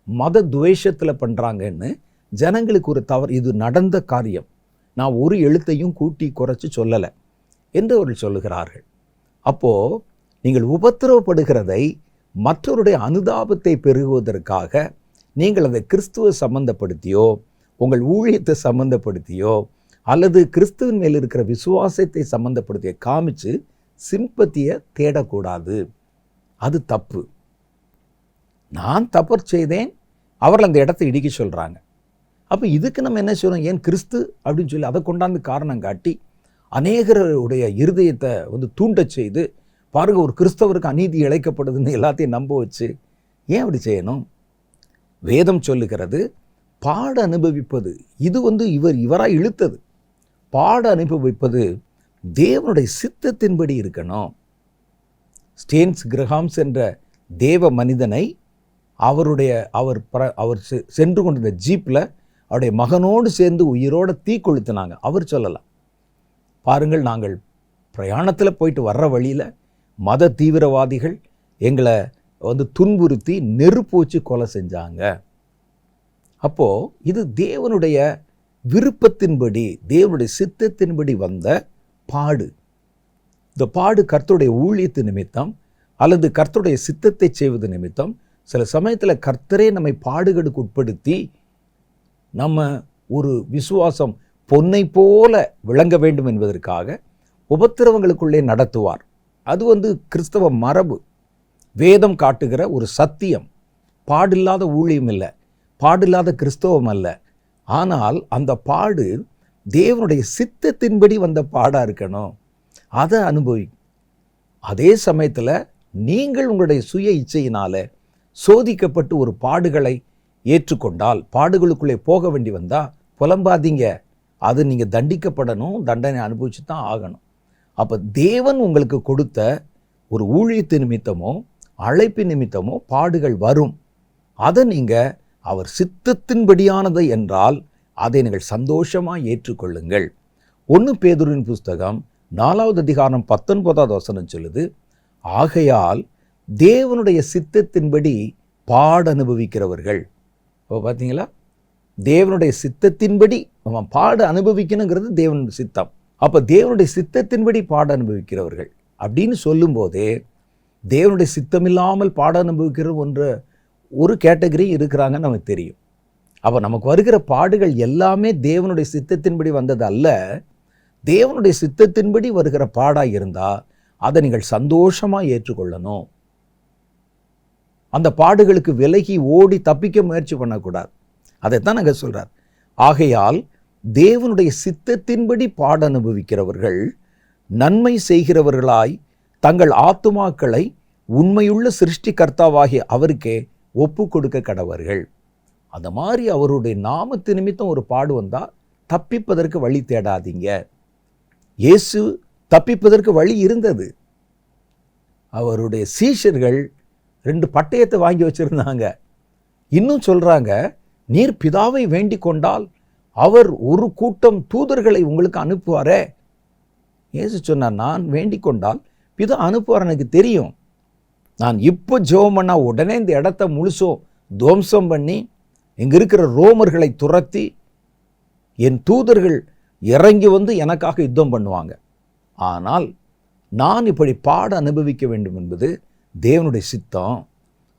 மத துவேஷத்தில் பண்ணுறாங்கன்னு ஜனங்களுக்கு ஒரு தவறு. இது நடந்த காரியம், நான் ஒரு எழுத்தையும் கூட்டி குறைச்சி சொல்லலை. என்று அவர்கள் சொல்லுகிறார்கள். அப்போ நீங்கள் உபத்திரவப்படுகிறதை மற்றவருடைய அனுதாபத்தை பெருகுவதற்காக நீங்கள் அதை கிறிஸ்துவ சம்பந்தப்படுத்தியோ உங்கள் ஊழியத்தை சம்பந்தப்படுத்தியோ அல்லது கிறிஸ்துவின் மேல் இருக்கிற விசுவாசத்தை சம்பந்தப்படுத்திய காமிச்சு சிம்பத்தியை தேடக்கூடாது. அது தப்பு. நான் தப்பு செய்தேன், அவர்கள் அந்த இடத்தை இடிக்க சொல்கிறாங்க. அப்போ இதுக்கு நம்ம என்ன சொல்கிறோம்? ஏன் கிறிஸ்து அப்படின்னு சொல்லி அதை கொண்டாந்து காரணம் காட்டி அநேகருடைய இருதயத்தை தூண்டச் செய்து, பாருங்கள் ஒரு கிறிஸ்தவருக்கு அநீதி இழைக்கப்படுதுன்னு எல்லாத்தையும் நம்ப வச்சு ஏன் அப்படி செய்யணும்? வேதம் சொல்லுகிறது பாட அனுபவிப்பது இது இவராக இழுத்தது. பாட அனுபவிப்பது தேவனுடைய சித்தத்தின்படி இருக்கணும். ஸ்டேன்ஸ் கிரஹாம்ஸ் என்ற தேவ மனிதனை அவர் சென்று கொண்டிருந்த ஜீப்பில் அவருடைய மகனோடு சேர்ந்து உயிரோடு தீ கொளுத்தினாங்க. அவர் சொல்லலாம், பாருங்கள் நாங்கள் பிரயாணத்தில் போயிட்டு வர்ற வழியில் மத தீவிரவாதிகள் எங்களை துன்புறுத்தி நெருப்பு வச்சு கொலை செஞ்சாங்க. அப்போது இது தேவனுடைய விருப்பத்தின்படி தேவனுடைய சித்தத்தின்படி வந்த பாடு. இந்த பாடு கர்த்தருடைய ஊழியத்து நிமித்தம் அல்லது கர்த்தருடைய சித்தத்தை செய்வது நிமித்தம் சில சமயத்தில் கர்த்தரே நம்மை பாடுகளுக்கு உட்படுத்தி நம்ம ஒரு விசுவாசம் பொன்னை போல விளங்க வேண்டும் என்பதற்காக உபத்திரவங்களுக்குள்ளே நடத்துவார். அது கிறிஸ்தவ மரபு, வேதம் காட்டுகிற ஒரு சத்தியம். பாடில்லாத ஊழியம் இல்லை, பாடில்லாத கிறிஸ்தவம் அல்ல. ஆனால் அந்த பாடு தேவனுடைய சித்தத்தின்படி வந்த பாடாக இருக்கணும். அதை அனுபவி. அதே சமயத்தில் நீங்கள் உங்களுடைய சுய இச்சையினால் சோதிக்கப்பட்டு ஒரு பாடுகளை ஏற்றுக்கொண்டால், பாடுகளுக்குள்ளே போக வேண்டி வந்தால் புலம்பாதீங்க. அது நீங்கள் தண்டிக்கப்படணும், தண்டனை அனுபவிச்சு தான் ஆகணும். அப்போ தேவன் உங்களுக்கு கொடுத்த ஒரு ஊழியத்து நிமித்தமோ அழைப்பு நிமித்தமோ பாடுகள் வரும். அதை நீங்கள் அவர் சித்தத்தின்படியானது என்றால் அதை நீங்கள் சந்தோஷமாக ஏற்றுக்கொள்ளுங்கள். 1 பேதுருவின் புஸ்தகம் 4வது அதிகாரம் 19வது வசனம் சொல்லுது, ஆகையால் தேவனுடைய சித்தத்தின்படி பாட அனுபவிக்கிறவர்கள். இப்போ பார்த்தீங்களா, தேவனுடைய சித்தத்தின்படி அவன் பாட அனுபவிக்கணுங்கிறது தேவனுடைய சித்தம். அப்போ தேவனுடைய சித்தத்தின்படி பாட அனுபவிக்கிறவர்கள் அப்படின்னு சொல்லும்போதே தேவனுடைய சித்தமில்லாமல் பாட அனுபவிக்கிற ஒரு கேட்டகரி இருக்கிறாங்கன்னு நமக்கு தெரியும். அப்போ நமக்கு வருகிற பாடுகள் எல்லாமே தேவனுடைய சித்தத்தின்படி வந்தது அல்ல. தேவனுடைய சித்தத்தின்படி வருகிற பாடாக இருந்தால் அதை நீங்கள் சந்தோஷமாக ஏற்றுக்கொள்ளணும். அந்த பாடுகளுக்கு விலகி ஓடி தப்பிக்க முயற்சி பண்ணக்கூடாது. அதைத்தான் நாங்கள் சொல்கிறார். ஆகையால் தேவனுடைய சித்தத்தின்படி பாட அனுபவிக்கிறவர்கள் நன்மை செய்கிறவர்களாய் தங்கள் ஆத்துமாக்களை உண்மையுள்ள சிருஷ்டிகர்த்தாவாகிய அவருக்கே ஒப்பு கொடுக்க கடவர்கள். அந்த மாதிரி அவருடைய நாமத்து நிமித்தம் ஒரு பாடு வந்தால் தப்பிப்பதற்கு வழி தேடாதீங்க. இயேசு தப்பிப்பதற்கு வழி இருந்தது. அவருடைய சீஷர்கள் 2 பட்டயத்தை வாங்கி வச்சுருந்தாங்க. இன்னும் சொல்கிறாங்க, நீர் பிதாவை வேண்டிக் கொண்டால் அவர் ஒரு கூட்டம் தூதர்களை உங்களுக்கு அனுப்புவாரே. இயேசு சொன்னார், நான் வேண்டிக் கொண்டால் பிதா அனுப்புவார், எனக்கு தெரியும். நான் இப்போ ஜெபம் பண்ணா உடனே இந்த இடத்த முழுசும் துவம்சம் பண்ணி இங்கே இருக்கிற ரோமர்களை துரத்தி என் தூதர்கள் இறங்கி எனக்காக யுத்தம் பண்ணுவாங்க. ஆனால் நான் இப்படி பாட அனுபவிக்க வேண்டும் என்பது தேவனுடைய சித்தம்.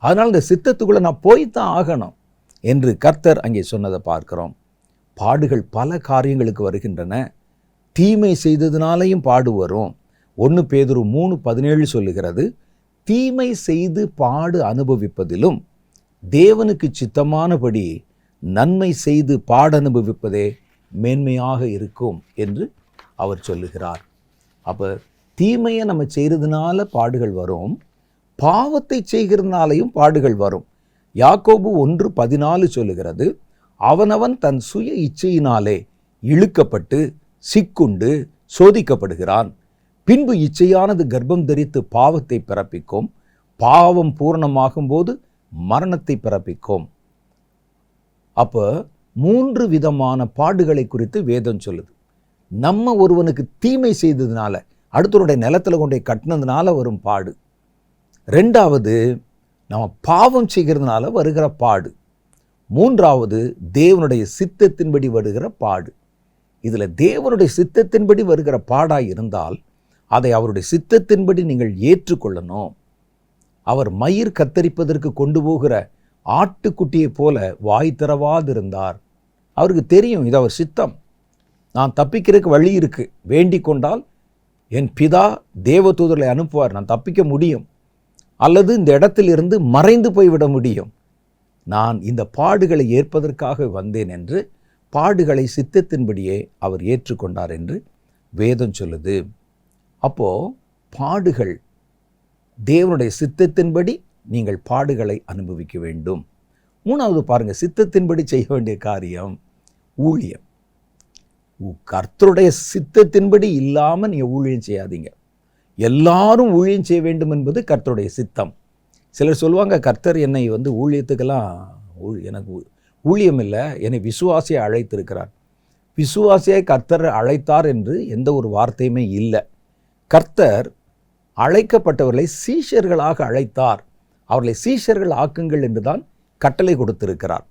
அதனால் இந்த சித்தத்துக்குள்ளே நான் போய்த்தான் ஆகணும் என்று கர்த்தர் அங்கே சொன்னதை பார்க்கிறோம். பாடுகள் பல காரியங்களுக்கு வருகின்றன. தீமை செய்ததுனாலையும் பாடு வரும். 1 பேதுரு 3:17 சொல்லுகிறது, தீமை செய்து பாடு அனுபவிப்பதிலும் தேவனுக்கு சித்தமானபடி நன்மை செய்து பாட அனுபவிப்பதே மேன்மையாக இருக்கும் என்று அவர் சொல்லுகிறார். அப்போ தீமையை நம்ம செய்கிறதுனால பாடுகள் வரும், பாவத்தை செய்கிறதுனாலையும் பாடுகள் வரும். யாக்கோபு 1:14 சொல்லுகிறது, அவனவன் தன் சுய இச்சையினாலே இழுக்கப்பட்டு சிக்குண்டு சோதிக்கப்படுகிறான். பின்பு இச்சையானது கர்ப்பம் தரித்து பாவத்தை பிறப்பிக்கும், பாவம் பூரணமாகும் போது மரணத்தை பிறப்பிக்கும். அப்போ 3 விதமான பாடுகளை குறித்து வேதம் சொல்லுது. நம்ம ஒருவனுக்கு தீமை செய்ததுனால, அடுத்தவருடைய நிலத்தில் கொண்டே கட்டினதுனால வரும் பாடு. 2வது நம்ம பாவம் செய்கிறதுனால வருகிற பாடு. 3வது தேவனுடைய சித்தத்தின்படி வருகிற பாடு. இதில் தேவனுடைய சித்தத்தின்படி வருகிற பாடாக இருந்தால் அதை அவருடைய சித்தத்தின்படி நீங்கள் ஏற்றுக்கொள்ளணும். அவர் மயிர் கத்தரிப்பதற்கு கொண்டு போகிற ஆட்டுக்குட்டியைப் போல வாய் திறவாதிருந்தார். அவருக்கு தெரியும் இது அவர் சித்தம். நான் தப்பிக்கிறதுக்கு வழி இருக்கு, வேண்டிக் கொண்டால் என் பிதா தேவதூதர்களை அனுப்புவார், நான் தப்பிக்க முடியும், அல்லது இந்த இடத்திலிருந்து மறைந்து போய்விட முடியும். நான் இந்த பாடுகளை ஏற்பதற்காக வந்தேன் என்று பாடுகளை சித்தத்தின்படியே அவர் ஏற்றுக்கொண்டார் என்று வேதம் சொல்லுது. அப்போ பாடுகள் தேவனுடைய சித்தத்தின்படி நீங்கள் பாடுகளை அனுபவிக்க வேண்டும். மூணாவது பாருங்க, சித்தத்தின்படி செய்ய வேண்டிய காரியம் ஊழியம். கர்த்தருடைய சித்தத்தின்படி இல்லாமல் நீங்கள் ஊழியம் செய்யாதீங்க. எல்லாரும் ஊழியம் செய்ய வேண்டும் என்பது கர்த்தருடைய சித்தம். சிலர் சொல்லுவாங்க, கர்த்தர் என்னை ஊழியத்துக்கெல்லாம் எனக்கு ஊழியம் இல்லை, என்னை விசுவாசியை அழைத்திருக்கிறார். விசுவாசியை கர்த்தர் அழைத்தார் என்று எந்த ஒரு வார்த்தையுமே இல்லை. கர்த்தர் அழைக்கப்பட்டவர்களை சீஷர்களாக அழைத்தார். அவர்களை சீஷர்கள் ஆக்குங்கள் என்று தான் கட்டளை கொடுத்திருக்கிறார்.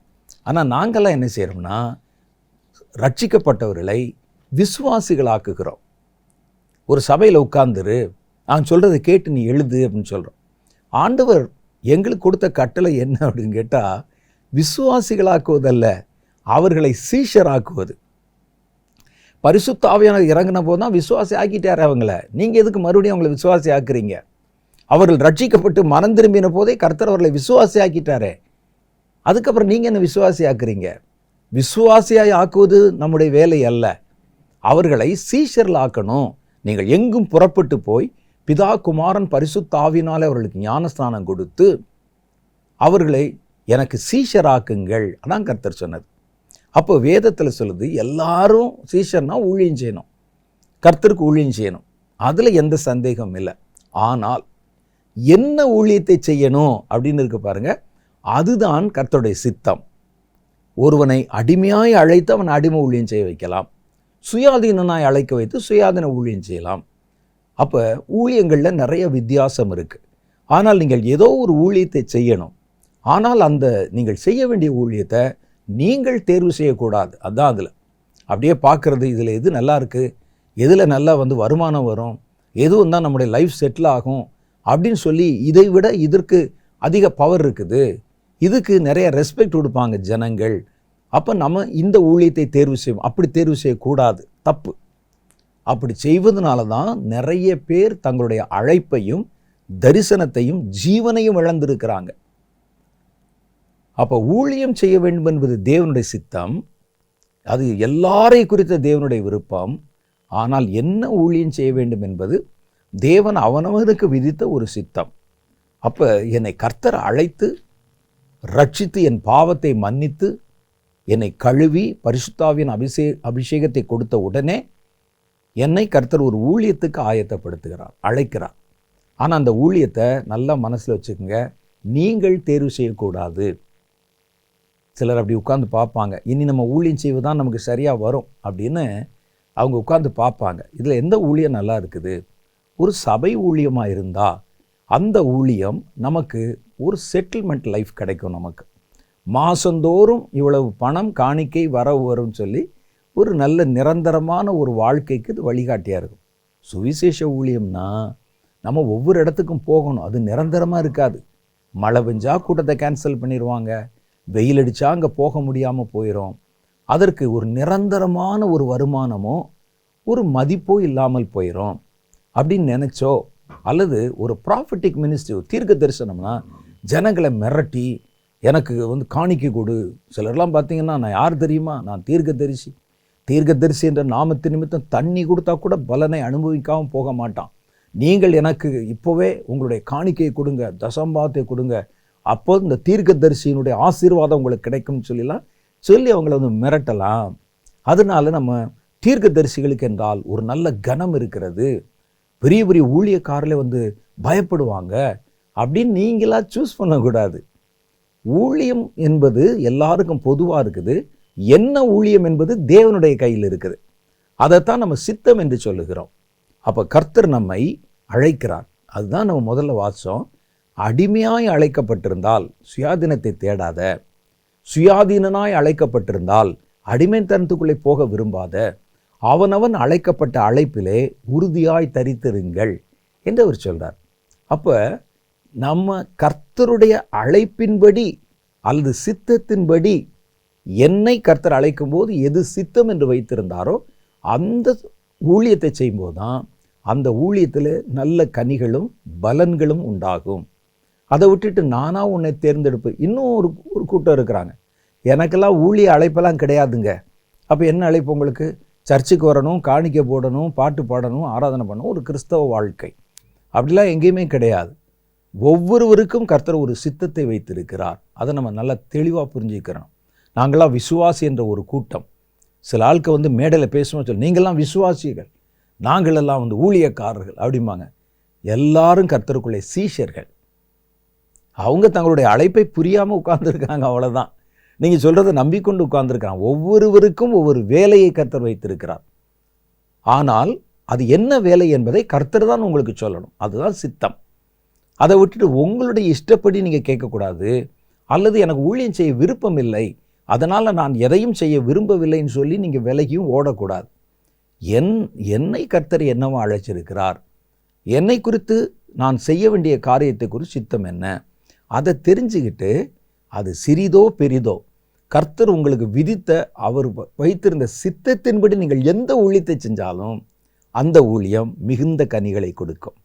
ஆனால் நாங்கள்லாம் என்ன செய்கிறோம்னா, ரட்சிக்கப்பட்டவர்களை விசுவாசிகளாக்குகிறோம். ஒரு சபையில் உட்கார்ந்துரு, நான் சொல்கிறத கேட்டு நீ எழுது அப்படின்னு சொல்கிறோம். ஆண்டவர் எங்களுக்கு கொடுத்த கட்டளை என்ன அப்படின்னு கேட்டால், விசுவாசிகளாக்குவதல்ல, அவர்களை சீஷராக்குவது. பரிசுத்த ஆவியானவர் இறங்கின போது தான் விசுவாசி ஆக்கிட்டார் அவங்கள. நீங்கள் எதுக்கு மறுபடியும் அவங்களை விசுவாசி ஆக்குறீங்க? அவர்கள் ரட்சிக்கப்பட்டு மனம் திரும்பின போதே கர்த்தர் அவர்களை விசுவாசி ஆக்கிட்டாரே, அதுக்கப்புறம் நீங்கள் என்ன விசுவாசி ஆக்குறீங்க? விசுவாசியாய் ஆக்குவது நம்முடைய வேலை அல்ல, அவர்களை சீஷர்கள் ஆக்கணும். நீங்கள் எங்கும் புறப்பட்டு போய் பிதா குமாரன் பரிசுத்த ஆவியினாலே அவர்களுக்கு ஞானஸ்நானம் கொடுத்து அவர்களை எனக்கு சீஷராக்குங்கள், அதான் கர்த்தர் சொன்னது. அப்போ வேதத்தில் சொல்லுது, எல்லாரும் சீஷர்னா ஊழியம் செய்யணும், கர்த்தருக்கு ஊழியம் செய்யணும், அதில் எந்த சந்தேகமும் இல்லை. ஆனால் என்ன ஊழியத்தை செய்யணும் அப்படின்னு இருக்கு பாருங்க, அதுதான் கர்த்தருடைய சித்தம். ஒருவனை அடிமையாய் அழைத்து அவன் அடிமை ஊழியம் செய்ய வைக்கலாம், சுயாதீனனாய் அழைக்க வைத்து சுயாதீன ஊழியம் செய்யலாம். அப்போ ஊழியங்களில் நிறைய வித்தியாசம் இருக்குது. ஆனால் நீங்கள் ஏதோ ஒரு ஊழியத்தை செய்யணும். ஆனால் அந்த நீங்கள் செய்ய வேண்டிய ஊழியத்தை நீங்கள் தேர்வு செய்யக்கூடாது. அதுதான் அதில் அப்படியே பார்க்குறது, இதில் எது நல்லா இருக்குது, எதில் நல்லா வருமானம் வரும், எதுவும் தான் நம்முடைய லைஃப் செட்டில் ஆகும் அப்படின்னு சொல்லி இதை விட இதற்கு அதிக பவர் இருக்குது, இதுக்கு நிறைய ரெஸ்பெக்ட் கொடுப்பாங்க ஜனங்கள், அப்போ நம்ம இந்த ஊழியத்தை தேர்வு செய்வோம். அப்படி தேர்வு செய்யக்கூடாது, தப்பு. அப்படி செய்வதனால தான் நிறைய பேர் தங்களுடைய அழைப்பையும் தரிசனத்தையும் ஜீவனையும் இழந்திருக்கிறாங்க. அப்போ ஊழியம் செய்ய வேண்டும் என்பது தேவனுடைய சித்தம், அது எல்லாரை குறித்த தேவனுடைய விருப்பம். ஆனால் என்ன ஊழியம் செய்ய வேண்டும் என்பது தேவன் அவனவனுக்கு விதித்த ஒரு சித்தம். அப்போ என்னை கர்த்தர் அழைத்து ரட்சித்து என் பாவத்தை மன்னித்து என்னை கழுவி பரிசுத்தாவின் அபிஷேகத்தை கொடுத்த உடனே என்னை கர்த்தர் ஒரு ஊழியத்துக்கு ஆயத்தப்படுத்துகிறார், அழைக்கிறார். ஆனால் அந்த ஊழியத்தை நல்லா மனசில் வச்சுக்கோங்க, நீங்கள் தேர்வு செய்யக்கூடாது. சிலர் அப்படி உட்காந்து பார்ப்பாங்க, இனி நம்ம ஊழியம் செய்வதுதான் நமக்கு சரியாக வரும் அப்படின்னு அவங்க உட்காந்து பார்ப்பாங்க. இதில் எந்த ஊழியம் நல்லா இருக்குது? ஒரு சபை ஊழியமாக இருந்தால் அந்த ஊழியம் நமக்கு ஒரு செட்டில்மெண்ட் லைஃப் கிடைக்கும். நமக்கு மாதந்தோறும் இவ்வளவு பணம் காணிக்கை வரவு வரும்னு சொல்லி ஒரு நல்ல நிரந்தரமான ஒரு வாழ்க்கைக்கு இது வழிகாட்டியாக இருக்கும். சுவிசேஷ ஊழியம்னா நம்ம ஒவ்வொரு இடத்துக்கும் போகணும், அது நிரந்தரமாக இருக்காது. மழை பெஞ்சா கூட்டத்தை கேன்சல் பண்ணிடுவாங்க, வெயில் அடித்தா அங்கே போக முடியாமல் போயிடும். அதற்கு ஒரு நிரந்தரமான ஒரு வருமானமோ ஒரு மதிப்போ இல்லாமல் போயிடும் அப்படின்னு நினச்சோ, அல்லது ஒரு ப்ராஃபிட்டிக் மினிஸ்ட்ரி, தீர்க்க தரிசனம்னா ஜனங்களை மிரட்டி எனக்கு காணிக்கை கொடு. சிலர்லாம் பார்த்தீங்கன்னா, நான் யார் தெரியுமா, நான் தீர்க்கதரிசி என்ற நாமத்து நிமித்தம் தண்ணி கொடுத்தா கூட பலனை அனுபவிக்காமல் போக மாட்டான். நீங்கள் எனக்கு இப்போவே உங்களுடைய காணிக்கையை கொடுங்க, தசம்பாத்தை கொடுங்க, அப்போ இந்த தீர்க்கதரிசியினுடைய ஆசீர்வாதம் உங்களுக்கு கிடைக்கும்னு சொல்லி அவங்கள மிரட்டலாம். அதனால நம்ம தீர்க்கதரிசிகளுக்கு என்றால் ஒரு நல்ல கனம் இருக்கிறது, பெரிய பெரிய ஊழியக்காரர்களே பயப்படுவாங்க அப்படின்னு நீங்களா சூஸ் பண்ணக்கூடாது. ஊழியம் என்பது எல்லாருக்கும் பொதுவாக இருக்குது. என்ன ஊழியம் என்பது தேவனுடைய கையில் இருக்குது. அதைத்தான் நம்ம சித்தம் என்று சொல்லுகிறோம். அப்போ கர்த்தர் நம்மை அழைக்கிறார். அதுதான் நம்ம முதல்ல வாசம். அடிமையாய் அழைக்கப்பட்டிருந்தால் சுயாதீனத்தை தேடாத, சுயாதீனனாய் அழைக்கப்பட்டிருந்தால் அடிமைத்தனத்துக்குள்ளே போக விரும்பாத, அவனவன் அழைக்கப்பட்ட அழைப்பிலே உறுதியாய் தரித்திருங்கள் என்று அவர் சொல்றார். அப்போ நம்ம கர்த்தருடைய அழைப்பின்படி அல்லது சித்தத்தின்படி என்னை கர்த்தர் அழைக்கும் போது எது சித்தம் என்று வைத்திருந்தாரோ அந்த ஊழியத்தை செய்யும்போது தான் அந்த ஊழியத்தில் நல்ல கனிகளும் பலன்களும் உண்டாகும். அதை விட்டுட்டு நானா உன்னை தேர்ந்தெடுப்பு. இன்னும் ஒரு கூட்டம் இருக்கிறாங்க, எனக்கெல்லாம் ஊழிய அழைப்பெல்லாம் கிடையாதுங்க. அப்போ என்ன அழைப்பு உங்களுக்கு? சர்ச்சுக்கு வரணும், காணிக்கை போடணும், பாட்டு பாடணும், ஆராதனை பண்ணணும், ஒரு கிறிஸ்தவ வாழ்க்கை. அப்படிலாம் எங்கேயுமே கிடையாது. ஒவ்வொருவருக்கும் கர்த்தர் ஒரு சித்தத்தை வைத்திருக்கிறார். அதை நம்ம நல்லா தெளிவாக புரிஞ்சுக்கிறோம். நாங்களாம் விசுவாசி என்ற ஒரு கூட்டம். சில ஆட்கள் மேடையில் பேசணும் சொல்லி நீங்கள்லாம் விசுவாசிகள், நாங்களெல்லாம் ஊழியக்காரர்கள் அப்படிம்பாங்க. எல்லாரும் கர்த்தருக்குள்ளே சீஷர்கள். அவங்க தங்களுடைய அழைப்பை புரியாமல் உட்கார்ந்துருக்காங்க, அவ்வளோதான். நீங்கள் சொல்கிறத நம்பிக்கொண்டு உட்கார்ந்துருக்காங்க. ஒவ்வொருவருக்கும் ஒவ்வொரு வேலையை கர்த்தர் வைத்திருக்கிறார். ஆனால் அது என்ன வேலை என்பதை கர்த்தர் தான் உங்களுக்கு சொல்லணும். அதுதான் சித்தம். அதை விட்டுட்டு உங்களுடைய இஷ்டப்படி நீங்கள் கேட்கக்கூடாது. அல்லது எனக்கு ஊழியம் செய்ய விருப்பம் இல்லை, அதனால் நான் எதையும் செய்ய விரும்பவில்லைன்னு சொல்லி நீங்கள் விலகியும் ஓடக்கூடாது. என்னை கர்த்தர் என்னவோ அழைச்சிருக்கிறார், என்னை குறித்து நான் செய்ய வேண்டிய காரியத்தை குறித்து சித்தம் என்ன, அதை தெரிஞ்சுக்கிட்டு அது சிறிதோ பெரிதோ கர்த்தர் உங்களுக்கு விதித்த அவர் வைத்திருந்த சித்தத்தின்படி நீங்கள் எந்த ஊழியத்தை செஞ்சாலும் அந்த ஊழியம் மிகுந்த கனிகளை கொடுக்கும்.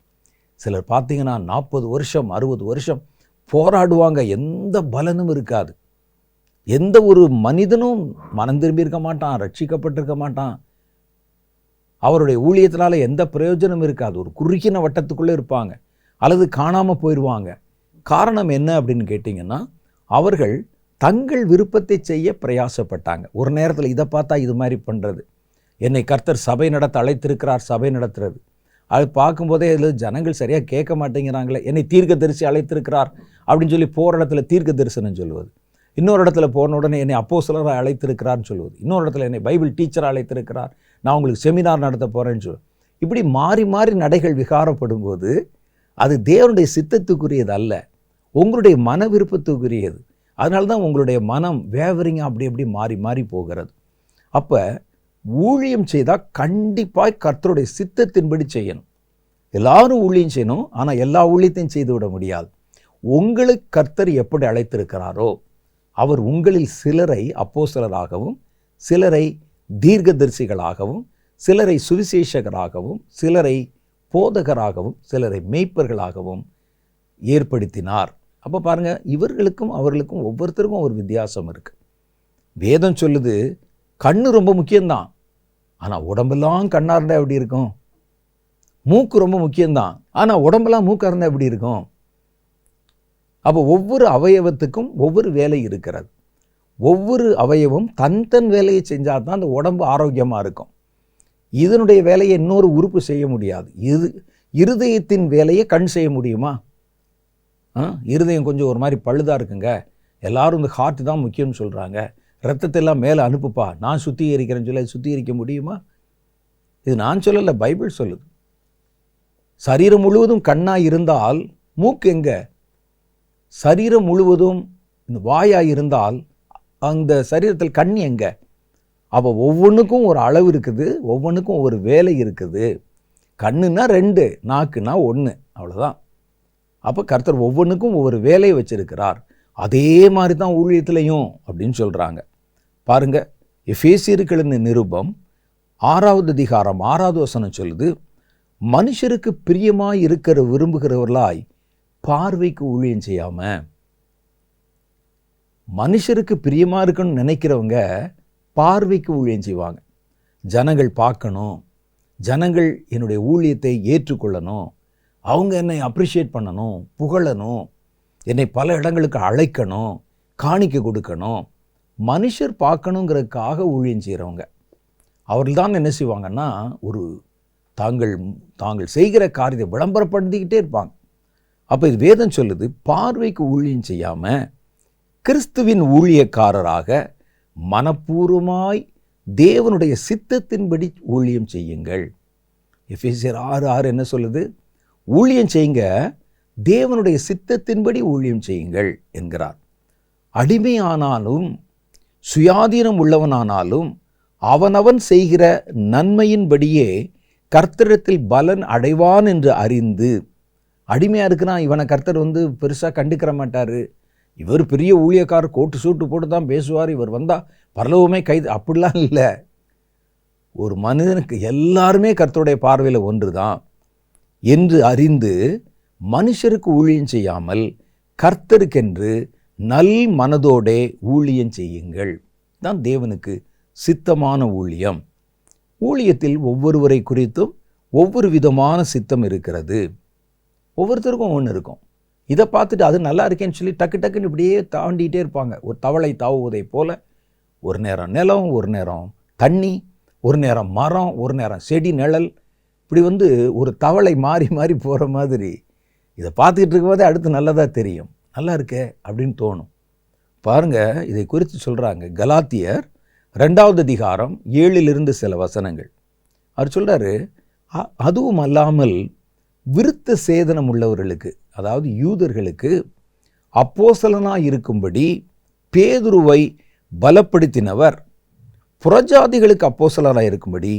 சிலர் பார்த்தீங்கன்னா 40 வருஷம் 60 வருஷம் போராடுவாங்க, எந்த பலனும் இருக்காது. எந்த ஒரு மனிதனும் மனம் திரும்பியிருக்க மாட்டான், ரட்சிக்கப்பட்டிருக்க மாட்டான். அவருடைய ஊழியத்தினால எந்த பிரயோஜனம் இருக்காது. ஒரு குறுகின வட்டத்துக்குள்ளே இருப்பாங்க அல்லது காணாமல் போயிடுவாங்க. காரணம் என்ன அப்படின்னு கேட்டிங்கன்னா, அவர்கள் தங்கள் விருப்பத்தை செய்ய பிரயாசப்பட்டாங்க. ஒரு நேரத்தில் இதை பார்த்தா இது மாதிரி பண்ணுறது, என்னை கர்த்தர் சபை நடத்த அழைத்திருக்கிறார், சபை நடத்துறது. அது பார்க்கும்போதே இதில் ஜனங்கள் சரியாக கேட்க மாட்டேங்கிறாங்களே, என்னை தீர்க்க தரிசி அழைத்திருக்கிறார் அப்படின்னு சொல்லி போகிற இடத்துல தீர்க்க தரிசனம் சொல்லுவது, இன்னொரு இடத்துல போன உடனே என்னை அப்போஸ்தலராக அழைத்திருக்கிறார்னு சொல்லுவது, இன்னொரு இடத்துல என்னை பைபிள் டீச்சராக அழைத்திருக்கிறார், நான் உங்களுக்கு செமினார் நடத்த போகிறேன்னு சொல்லுவது. இப்படி மாறி மாறி நடைகள் விகாரப்படும் போது அது தேவனுடைய சித்தத்துக்குரியது அல்ல, உங்களுடைய மன விருப்பத்துக்குரியது. அதனால தான் உங்களுடைய மனம் வேவரிங்காக அப்படி அப்படி மாறி மாறி போகிறது. அப்போ ஊழியம் செய்தால் கண்டிப்பாக கர்த்தருடைய சித்தத்தின்படி செய்யணும். எல்லாரும் ஊழியம் செய்யணும், ஆனால் எல்லா ஊழியத்தையும் செய்து விட முடியாது. உங்களுக்கு கர்த்தர் எப்படி அழைத்திருக்கிறாரோ அவர் உங்களில் சிலரை அப்போஸ்தலராகவும், சிலரை தீர்க்கதரிசிகளாகவும், சிலரை சுவிசேஷகராகவும், சிலரை போதகராகவும், சிலரை மேய்ப்பர்களாகவும் ஏற்படுத்தினார். அப்போ பாருங்கள், இவர்களுக்கும் அவர்களுக்கும் ஒவ்வொருத்தருக்கும் ஒரு வித்தியாசம் இருக்குது. வேதம் சொல்லுது கண்ணு ரொம்ப முக்கியம்தான், ஆனால் உடம்பெல்லாம் கண்ணாக இருந்தால் எப்படி இருக்கும்? மூக்கு ரொம்ப முக்கியம்தான், ஆனால் உடம்பெல்லாம் மூக்காக இருந்தால் எப்படி இருக்கும்? அப்போ ஒவ்வொரு அவயவத்துக்கும் ஒவ்வொரு வேலை இருக்கிறது. ஒவ்வொரு அவயவம் தன் வேலையை செஞ்சால் தான் அந்த உடம்பு ஆரோக்கியமாக இருக்கும். இதனுடைய வேலையை இன்னொரு உறுப்பு செய்ய முடியாது. இருதயத்தின் வேலையை கண் செய்ய முடியுமா? இருதயம் கொஞ்சம் ஒரு மாதிரி பழுதாக இருக்குங்க, எல்லாரும் இந்த ஹார்ட் தான் முக்கியம்னு சொல்கிறாங்க, ரத்தத்தெல்லாம் மேலே அனுப்புப்பா, நான் சுத்திகரிக்கிறேன்னு சொல்லி சுத்திகரிக்க முடியுமா? இது நான் சொல்லலை, பைபிள் சொல்லுது. சரீரம் முழுவதும் கண்ணாக இருந்தால் மூக்கு எங்கே? சரீரம் முழுவதும் இந்த வாயாக இருந்தால் அந்த சரீரத்தில் கண் எங்கே? அப்போ ஒவ்வொன்றுக்கும் ஒரு அளவு இருக்குது, ஒவ்வொன்றுக்கும் ஒரு வேலை இருக்குது. கண்ணுன்னா 2, நாக்குன்னா 1, அவ்வளோதான். அப்போ கர்த்தர் ஒவ்வொன்றுக்கும் ஒவ்வொரு வேலையை வச்சிருக்கிறார். அதே மாதிரி தான் ஊழியத்திலையும் அப்படின்னு சொல்கிறாங்க. பாருங்க, எபேசியருக்கு எழுதின நிருபம் 6வது அதிகாரம் 6வது வசனம் சொல்லுது, மனுஷருக்கு பிரியமாய் இருக்கிற விரும்புகிறவர்களாய் பார்வைக்கு ஊழியம் செய்யாம. மனுஷருக்கு பிரியமா இருக்கணும்னு நினைக்கிறவங்க பார்வைக்கு ஊழியம் செய்வாங்க. ஜனங்கள் பார்க்கணும், ஜனங்கள் என்னுடைய ஊழியத்தை ஏற்றுக்கொள்ளணும், அவங்க என்னை அப்ரிஷியேட் பண்ணணும், புகழணும், என்னை பல இடங்களுக்கு அழைக்கணும், காணிக்கை கொடுக்கணும். மனுஷர் பார்க்கணுங்கிறதுக்காக ஊழியம் செய்கிறவங்க அவர்கள் தான் என்ன செய்வாங்கன்னா, ஒரு தாங்கள் செய்கிற காரியத்தை விளம்பரப்படுத்திக்கிட்டே இருப்பாங்க. அப்போ இது வேதம் சொல்லுது, பார்வைக்கு ஊழியம் செய்யாமல் கிறிஸ்துவின் ஊழியக்காரராக மனப்பூர்வமாய் தேவனுடைய சித்தத்தின்படி ஊழியம் செய்யுங்கள். எபேசியர் 6:6 என்ன சொல்லுது? ஊழியம் செய்யுங்க, தேவனுடைய சித்தத்தின்படி ஊழியம் செய்யுங்கள் என்கிறார். அடிமையானாலும் சுயாதீனம் உள்ளவனானாலும் அவனவன் செய்கிற நன்மையின்படியே கர்த்தரிடத்தில் பலன் அடைவான் என்று அறிந்து. அடிமையாக இருக்கிறான், இவனை கர்த்தர் பெருசாக கண்டுக்கிற மாட்டார், இவர் பெரிய ஊழியக்காரர், கோட்டு சூட்டு போட்டு தான் பேசுவார், இவர் வந்தால் பரலோகமே கைது, அப்படிலாம் இல்லை. ஒரு மனிதனுக்கு எல்லாருமே கர்த்தருடைய பார்வையில் ஒன்று தான் என்று அறிந்து மனுஷருக்கு ஊழியம் செய்யாமல் கர்த்தருக்கென்று நல் மனதோடே ஊழியம் செய்யுங்கள். தான் தேவனுக்கு சித்தமான ஊழியம். ஊழியத்தில் ஒவ்வொருவரை குறித்தும் ஒவ்வொரு விதமான சித்தம் இருக்கிறது. ஒவ்வொருத்தருக்கும் ஒன்று இருக்கும். இதை பார்த்துட்டு அது நல்லா இருக்கேன்னு சொல்லி டக்கு டக்குன்னு இப்படியே தாண்டிகிட்டே இருப்பாங்க. ஒரு தவளை தாவுவதை போல ஒரு நேரம் நிலம், ஒரு நேரம் தண்ணி, ஒரு நேரம் மரம், ஒரு நேரம் செடி நிழல், இப்படி ஒரு தவளை மாறி மாறி போகிற மாதிரி இதை பார்த்துக்கிட்டு இருக்கும்போதே அடுத்து நல்லதாக தெரியும், நல்லா இருக்கே அப்படின்னு தோணும். பாருங்கள், இதை குறித்து சொல்கிறாங்க கலாத்தியர் 2வது அதிகாரம் 7 சில வசனங்கள். அவர் சொல்கிறாரு, அதுவும் அல்லாமல் விருத்த சேதனம் உள்ளவர்களுக்கு, அதாவது யூதர்களுக்கு அப்போஸ்தலனாய் இருக்கும்படி பேதுருவை பலப்படுத்தினவர் புறஜாதிகளுக்கு அப்போஸ்தலனாய் இருக்கும்படி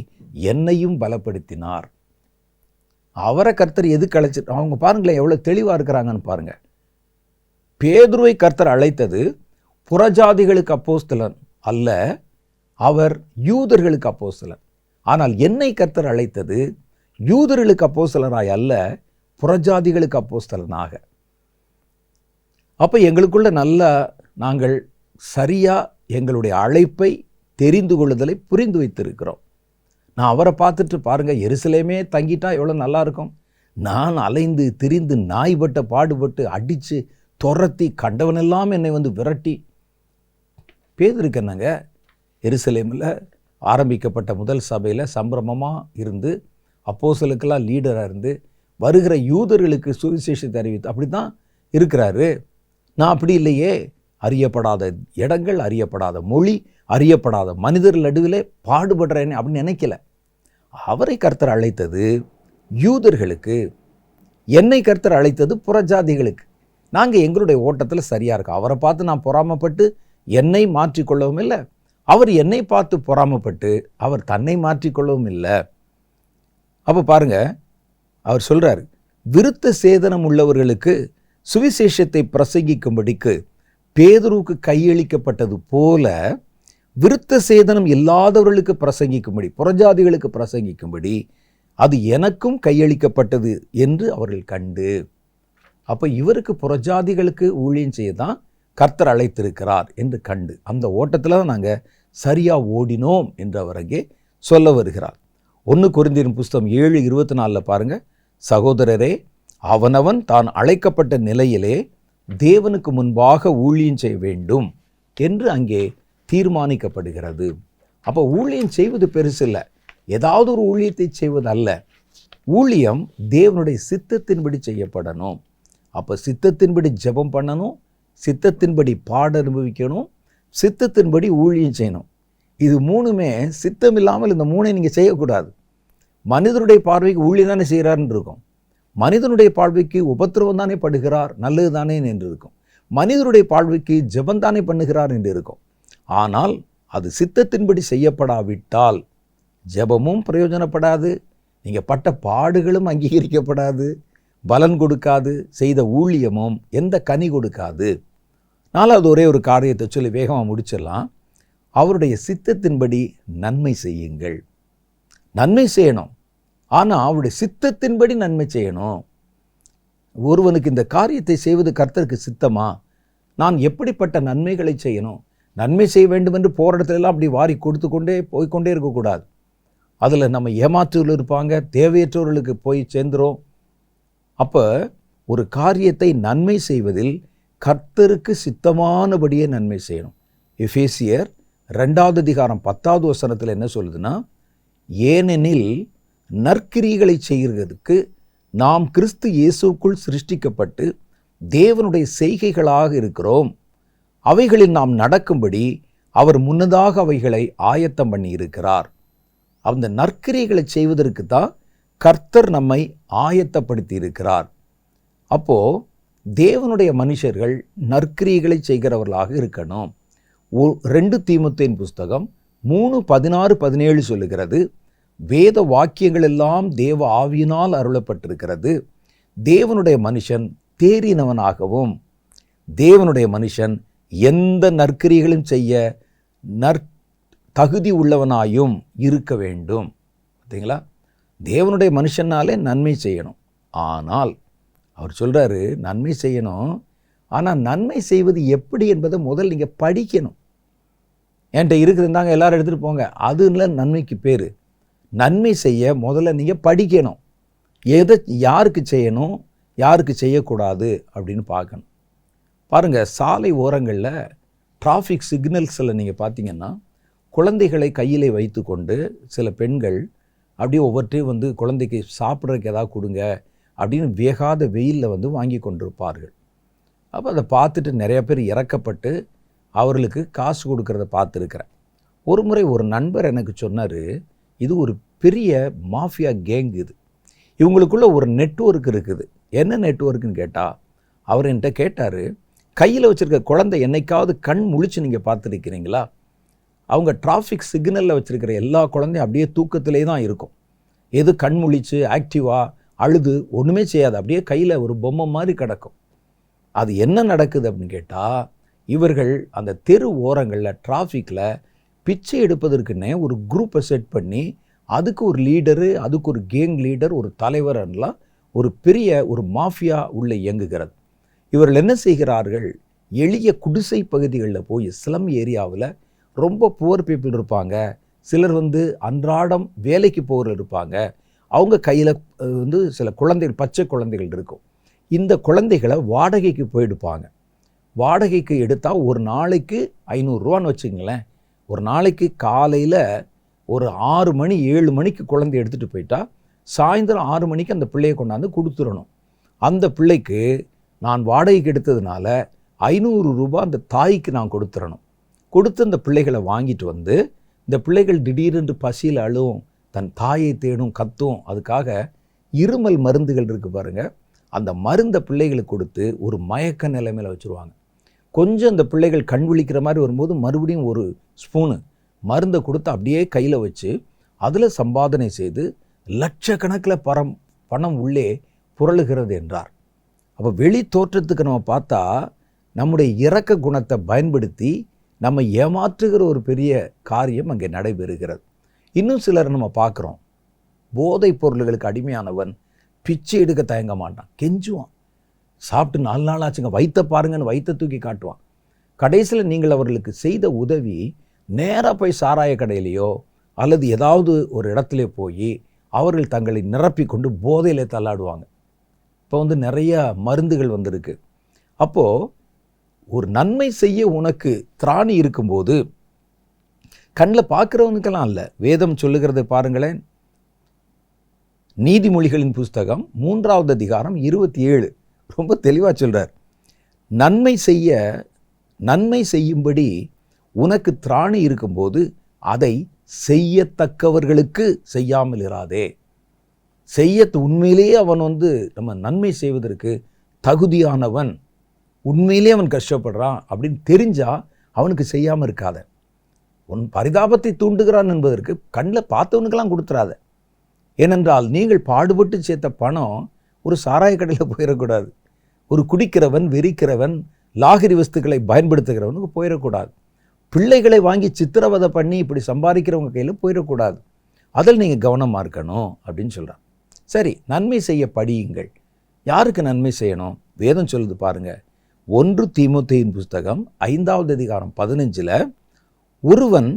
என்னையும் பலப்படுத்தினார். அவரை கர்த்தர் எதுக்கு அழைச்சிட்டு, அவங்க பாருங்களேன் எவ்வளோ தெளிவாக இருக்கிறாங்கன்னு பாருங்கள். பேதுருவை கர்த்தர் அழைத்தது புறஜாதிகளுக்கு அப்போஸ்தலன் அல்ல, அவர் யூதர்களுக்கு அப்போஸ்தலன். ஆனால் என்னை கர்த்தர் அழைத்தது யூதர்களுக்கு அப்போஸ்தலனாய் அல்ல, புறஜாதிகளுக்கு அப்போஸ்தலனாக. அப்போ எங்களுக்குள்ள நல்லா நாங்கள் சரியாக எங்களுடைய அழைப்பை தெரிந்து கொள்ளுதலை புரிந்து வைத்திருக்கிறோம். நான் அவரை பார்த்துட்டு பாருங்கள், எருசலேமே தங்கிட்டா எவ்வளோ நல்லா இருக்கும். நான் அலைந்து திரிந்து நாய்பட்ட பாடுபட்டு அடித்து துரத்தி கண்டவனெல்லாம் என்னை விரட்டி. பேதுருக்கு என்னங்க, எருசலேமில் ஆரம்பிக்கப்பட்ட முதல் சபையில் சம்பிரமமாக இருந்து அப்போஸ்தலருக்கெல்லாம் லீடராக இருந்து வருகிற யூதர்களுக்கு சுவிசேஷத்தை அறிவித்து அப்படி தான் இருக்கிறாரு. நான் அப்படி இல்லையே. அறியப்படாத இடங்கள், அறியப்படாத மொழி, அறியப்படாத மனிதர்கள் நடுவிலே பாடுபடுறேன்னு அப்படின்னு நினைக்கல. அவரை கர்த்தர் அழைத்தது யூதர்களுக்கு, என்னை கர்த்தர் அழைத்தது புறஜாதிகளுக்கு. நாங்கள் எங்களுடைய ஓட்டத்தில் சரியாக இருக்கோம். அவரை பார்த்து நான் பொறாமப்பட்டு என்னை மாற்றிக்கொள்ளவும் இல்லை, அவர் என்னை பார்த்து பொறாமப்பட்டு அவர் தன்னை மாற்றிக்கொள்ளவும் இல்லை. அப்போ பாருங்க, அவர் சொல்கிறார், விருத்த சேதனம் உள்ளவர்களுக்கு சுவிசேஷத்தை பிரசங்கிக்கும்படிக்கு பேதுருவுக்கு கையளிக்கப்பட்டது போல விருத்த சேதனம் இல்லாதவர்களுக்கு பிரசங்கிக்கும்படி, புறஜாதிகளுக்கு பிரசங்கிக்கும்படி அது எனக்கும் கையளிக்கப்பட்டது என்று அவர்கள் கண்டு. அப்போ இவருக்கு புறஜாதிகளுக்கு ஊழியம் செய்ய தான் கர்த்தர் அழைத்திருக்கிறார் என்று கண்டு அந்த ஓட்டத்தில் தான் நாங்கள் சரியாக ஓடினோம் என்று அவர் அங்கே சொல்ல வருகிறார். 1 கொரிந்தியர் புஸ்தகம் 7:24 பாருங்கள், சகோதரரே, அவனவன் தான் அழைக்கப்பட்ட நிலையிலே தேவனுக்கு முன்பாக ஊழியம் செய்ய வேண்டும் என்று அங்கே தீர்மானிக்கப்படுகிறது. அப்போ ஊழியம் செய்வது பெருசில்லை, ஏதாவது ஒரு ஊழியத்தை செய்வது அல்ல. ஊழியம் தேவனுடைய சித்தத்தின்படி செய்யப்படணும். அப்போ சித்தத்தின்படி ஜெபம் பண்ணணும், சித்தத்தின்படி பாட அனுபவிக்கணும், சித்தத்தின்படி ஊழியம் செய்யணும். இது 3மே சித்தம் இல்லாமல் இந்த 3ஐ நீங்கள் செய்யக்கூடாது. மனிதனுடைய பார்வைக்கு ஊழியம் தானே செய்கிறாருன்னு இருக்கும், மனிதனுடைய பார்வைக்கு உபத்திரவம் தானே படுகிறார், நல்லது தானே என்று இருக்கும், மனிதனுடைய பார்வைக்கு ஜெபந்தானே பண்ணுகிறார் என்று இருக்கும். ஆனால் அது சித்தத்தின்படி செய்யப்படாவிட்டால் ஜெபமும் பிரயோஜனப்படாது, நீங்கள் பட்ட பாடுகளும் அங்கீகரிக்கப்படாது, பலன் கொடுக்காது, செய்த ஊழியமும் எந்த கனி கொடுக்காது. 4வது ஒரே ஒரு காரியத்தை சொல்லி வேகமாக முடிச்சிடலாம். அவருடைய சித்தத்தின்படி நன்மை செய்யுங்கள். நன்மை செய்யணும், ஆனால் அவருடைய சித்தத்தின்படி நன்மை செய்யணும். ஒருவனுக்கு இந்த காரியத்தை செய்வது கர்த்தருக்கு சித்தமா, நான் எப்படிப்பட்ட நன்மைகளை செய்யணும், நன்மை செய்ய வேண்டும் என்று போகிற இடத்துலலாம் அப்படி வாரி கொடுத்து கொண்டே போய்கொண்டே இருக்கக்கூடாது. அதில் நம்ம ஏமாற்றுகள் இருப்பாங்க, தேவையற்றவர்களுக்கு போய் சேர்ந்துரும். அப்போ ஒரு காரியத்தை நன்மை செய்வதில் கர்த்தருக்கு சித்தமானபடியே நன்மை செய்யணும். எபேசியர் 2வது அதிகாரம் 10வது வசனத்தில் என்ன சொல்லுதுன்னா, ஏனெனில் நற்கிரியைகளை செய்கிறதுக்கு நாம் கிறிஸ்து இயேசுக்குள் சிருஷ்டிக்கப்பட்டு தேவனுடைய செய்கைகளாக இருக்கிறோம். அவைகளில் நாம் நடக்கும்படி அவர் முன்னதாக அவைகளை ஆயத்தம் பண்ணி இருக்கிறார். அந்த நற்கிரியைகளை செய்வதற்கு தான் கர்த்தர் நம்மை ஆயத்தப்படுத்தி இருக்கிறார். அப்போது தேவனுடைய மனுஷர்கள் நற்கிரியைகளை செய்கிறவர்களாக இருக்கணும். 2 தீமோத்தேயின் புஸ்தகம் 3:16-17 சொல்லுகிறது, வேத வாக்கியங்கள் எல்லாம் தேவ ஆவியினால் அருளப்பட்டிருக்கிறது. தேவனுடைய மனுஷன் தேறினவனாகவும் தேவனுடைய மனுஷன் எந்த நற்கிரியைகளும் செய்ய தகுதி உள்ளவனாயும் இருக்க வேண்டும். பார்த்தீங்களா? தேவனுடைய மனுஷனாலே நன்மை செய்யணும். ஆனால் அவர் சொல்கிறாரு, நன்மை செய்யணும், ஆனால் நன்மை செய்வது எப்படி என்பதை முதல் நீங்கள் படிக்கணும். என்கிட்ட இருக்கிறதாங்க எல்லாரும் எடுத்துகிட்டு போங்க, அதுல நன்மைக்கு பேர். நன்மை செய்ய முதல்ல நீங்கள் படிக்கணும். எதை யாருக்கு செய்யணும், யாருக்கு செய்யக்கூடாது அப்படின்னு பார்க்கணும். பாருங்கள், சாலை ஓரங்களில் டிராஃபிக் சிக்னல்ஸில் நீங்கள் பார்த்தீங்கன்னா குழந்தைகளை கையிலே வைத்து கொண்டு சில பெண்கள் அப்படியே ஒவ்வொருத்தையும் வந்து குழந்தைக்கு சாப்பிட்றதுக்கு ஏதாவது கொடுங்க அப்படின்னு வேகாத வெயிலில் வந்து வாங்கி கொண்டிருப்பார்கள். அப்போ அதை பார்த்துட்டு நிறைய பேர் இறக்கப்பட்டு அவர்களுக்கு காசு கொடுக்கறத பார்த்துருக்கிறேன். ஒரு முறை ஒரு நண்பர் எனக்கு சொன்னார், இது ஒரு பெரிய மாஃபியா கேங், இது இவங்களுக்குள்ள ஒரு நெட்வொர்க் இருக்குது. என்ன நெட்வொர்க்குன்னு கேட்டால், அவர் என்கிட்ட கேட்டார், கையில் வச்சுருக்க குழந்தை என்னைக்காவது கண் முழிச்சு நீங்கள் பார்த்துருக்கிறீங்களா? அவங்க டிராஃபிக் சிக்னலில் வச்சுருக்கிற எல்லா குழந்தையும் அப்படியே தூக்கத்திலே தான் இருக்கும். எது கண் முழிச்சு ஆக்டிவாக அழுது ஒன்றுமே செய்யாது, அப்படியே கையில் ஒரு பொம்மை மாதிரி கிடக்கும். அது என்ன நடக்குது அப்படின்னு கேட்டால், இவர்கள் அந்த தெரு ஓரங்களில் டிராஃபிக்கில் பிச்சை எடுப்பதற்குன்னே ஒரு குரூப்பை செட் பண்ணி அதுக்கு ஒரு லீடரு, அதுக்கு ஒரு கேங் லீடர், ஒரு தலைவர்லாம் ஒரு பெரிய ஒரு மாஃபியா உள்ளே இயங்குகிறது. இவர்கள் என்ன செய்கிறார்கள், எளிய குடிசை பகுதிகளில் போய் ஸ்லம் ஏரியாவில் ரொம்ப புவர் பீப்புள் இருப்பாங்க, சிலர் வந்து அன்றாடம் வேலைக்கு போகிற இருப்பாங்க, அவங்க கையில் வந்து சில குழந்தைகள், பச்சை குழந்தைகள் இருக்கும். இந்த குழந்தைகளை வாடகைக்கு போயிடுப்பாங்க. வாடகைக்கு எடுத்தால் ஒரு நாளைக்கு 500 ரூபான்னு வச்சுங்களேன். ஒரு நாளைக்கு காலையில் ஒரு 6 மணி 7 மணிக்கு குழந்தை எடுத்துகிட்டு போயிட்டா சாயந்தரம் 6 மணிக்கு அந்த பிள்ளையை கொண்டாந்து கொடுத்துடணும். அந்த பிள்ளைக்கு நான் வாடகைக்கு எடுத்ததுனால 500 ரூபாய் அந்த தாய்க்கு நான் கொடுத்துடணும். கொடுத்து அந்த பிள்ளைகளை வாங்கிட்டு வந்து, இந்த பிள்ளைகள் திடீரென்று பசியில் அழுவும், தன் தாயை தேடும், கத்தும். அதுக்காக இருமல் மருந்துகள் இருக்குது பாருங்கள், அந்த மருந்தை பிள்ளைகளுக்கு கொடுத்து ஒரு மயக்க நிலைமையில் வச்சுருவாங்க. கொஞ்சம் அந்த பிள்ளைகள் கண் விழிக்கிற மாதிரி வரும்போது மறுபடியும் ஒரு ஸ்பூனு மருந்தை கொடுத்து அப்படியே கையில் வச்சு அதில் சம்பாதனை செய்து லட்சக்கணக்கில் பணம் உள்ளே புரளுகிறது என்றார். அப்போ வெளி தோற்றத்துக்கு நம்ம பார்த்தா நம்முடைய இரக்க குணத்தை பயன்படுத்தி நம்ம ஏமாற்றுகிற ஒரு பெரிய காரியம் அங்கே நடைபெறுகிறது. இன்னும் சிலர் நம்ம பார்க்குறோம், போதைப் பொருள்களுக்கு அடிமையானவன் பிச்சை எடுக்க தயங்க மாட்டான், கெஞ்சுவான். சாப்பிட்டு 4 நாள் ஆச்சுங்க, வயிற்ற பாருங்கன்னு வயிற்ற தூக்கி காட்டுவான். கடைசியில் நீங்கள் அவர்களுக்கு செய்த உதவி நேராக போய் சாராய கடையிலையோ அல்லது ஏதாவது ஒரு இடத்துல போய் அவர்கள் தங்களை நிரப்பி கொண்டு போதையில் தள்ளாடுவாங்க. இப்போ வந்து நிறைய மருந்துகள் வந்திருக்கு. அப்போது ஒரு நன்மை செய்ய உனக்கு திராணி இருக்கும்போது கண்ணில் பார்க்குறவனுக்கெல்லாம் இல்லை. வேதம் சொல்லுகிறதை பாருங்களேன். நீதிமொழிகளின் புஸ்தகம் 3வது அதிகாரம் 27 ரொம்ப தெளிவாக சொல்கிறார். நன்மை செய்யும்படி உனக்கு திராணி இருக்கும்போது அதை செய்யத்தக்கவர்களுக்கு செய்யாமல் இராதே. உண்மையிலேயே அவன் வந்து நம்ம நன்மை செய்வதற்கு தகுதியானவன், உண்மையிலே அவன் கஷ்டப்படுறான் அப்படின்னு தெரிஞ்சால் அவனுக்கு செய்யாமல் இருக்காத. உன் பரிதாபத்தை தூண்டுகிறான் என்பதற்கு கண்ணில் பார்த்தவனுக்கெல்லாம் கொடுத்துறாத. ஏனென்றால் நீங்கள் பாடுபட்டு சேர்த்த பணம் ஒரு சாராய கடையில் போயிடக்கூடாது. ஒரு குடிக்கிறவன், வெறிக்கிறவன், லாகிரி வஸ்துக்களை பயன்படுத்துகிறவனுக்கு போயிடக்கூடாது. பிள்ளைகளை வாங்கி சித்திரவதை பண்ணி இப்படி சம்பாதிக்கிறவங்க கையில் போயிடக்கூடாது. அதில் நீங்கள் கவனமாக இருக்கணும் அப்படின்னு சொல்கிறான். சரி, நன்மை செய்ய படியுங்கள். யாருக்கு நன்மை செய்யணும்? வேதம் சொல்லுது பாருங்கள். 1 தீமோத்தேயின் புஸ்தகம் 5வது அதிகாரம் 15 ஒருவன்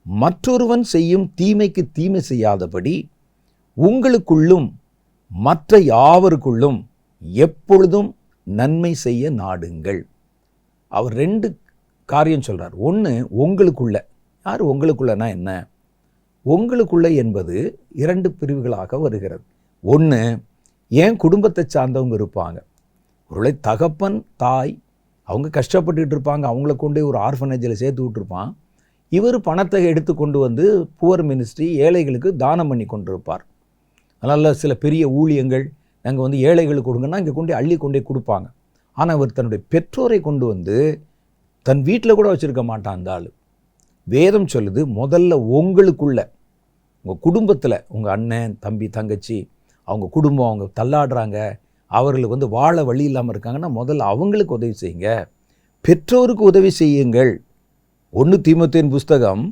மற்றொருவன் செய்யும் தீமைக்கு தீமை செய்யாதபடி உங்களுக்குள்ளும் மற்ற யாவருக்குள்ளும் எப்பொழுதும் நன்மை செய்ய நாடுங்கள். அவர் 2 காரியம் சொல்கிறார். ஒன்று, உங்களுக்குள்ள. யார் உங்களுக்குள்ளனா என்ன? உங்களுக்குள்ள என்பது 2 பிரிவுகளாக வருகிறது. ஒன்று, என் குடும்பத்தை சார்ந்தவங்க இருப்பாங்க. ஒருவேளை தகப்பன் தாய் அவங்க கஷ்டப்பட்டுட்டு இருப்பாங்க, அவங்கள கொண்டு ஒரு ஆர்ஃபனேஜில் சேர்த்து விட்டுருப்பான். இவர் பணத்தை எடுத்து கொண்டு வந்து புவர் மினிஸ்ட்ரி ஏழைகளுக்கு தானம் பண்ணி கொண்டிருப்பார். அதனால் சில பெரிய ஊழியங்கள் நாங்கள் வந்து ஏழைகளுக்கு கொடுங்கன்னா இங்கே கொண்டு அள்ளி கொண்டே கொடுப்பாங்க. ஆனால் அவர் தன்னுடைய பெற்றோரை கொண்டு வந்து தன் வீட்டில் கூட வச்சுருக்க மாட்டான். அந்த ஆள் வேதம் சொல்லுது, முதல்ல உங்களுக்குள்ள, உங்கள் குடும்பத்தில் உங்கள் அண்ணன் தம்பி தங்கச்சி அவங்க குடும்பம் அவங்க தள்ளாடுறாங்க, அவர்களுக்கு வாழ வழி இல்லாமல் இருக்காங்கன்னா முதல்ல அவங்களுக்கு உதவி செய்யுங்க. பெற்றோருக்கு உதவி செய்யுங்கள். 1 தீமோத்தேயுவின் புஸ்தகம்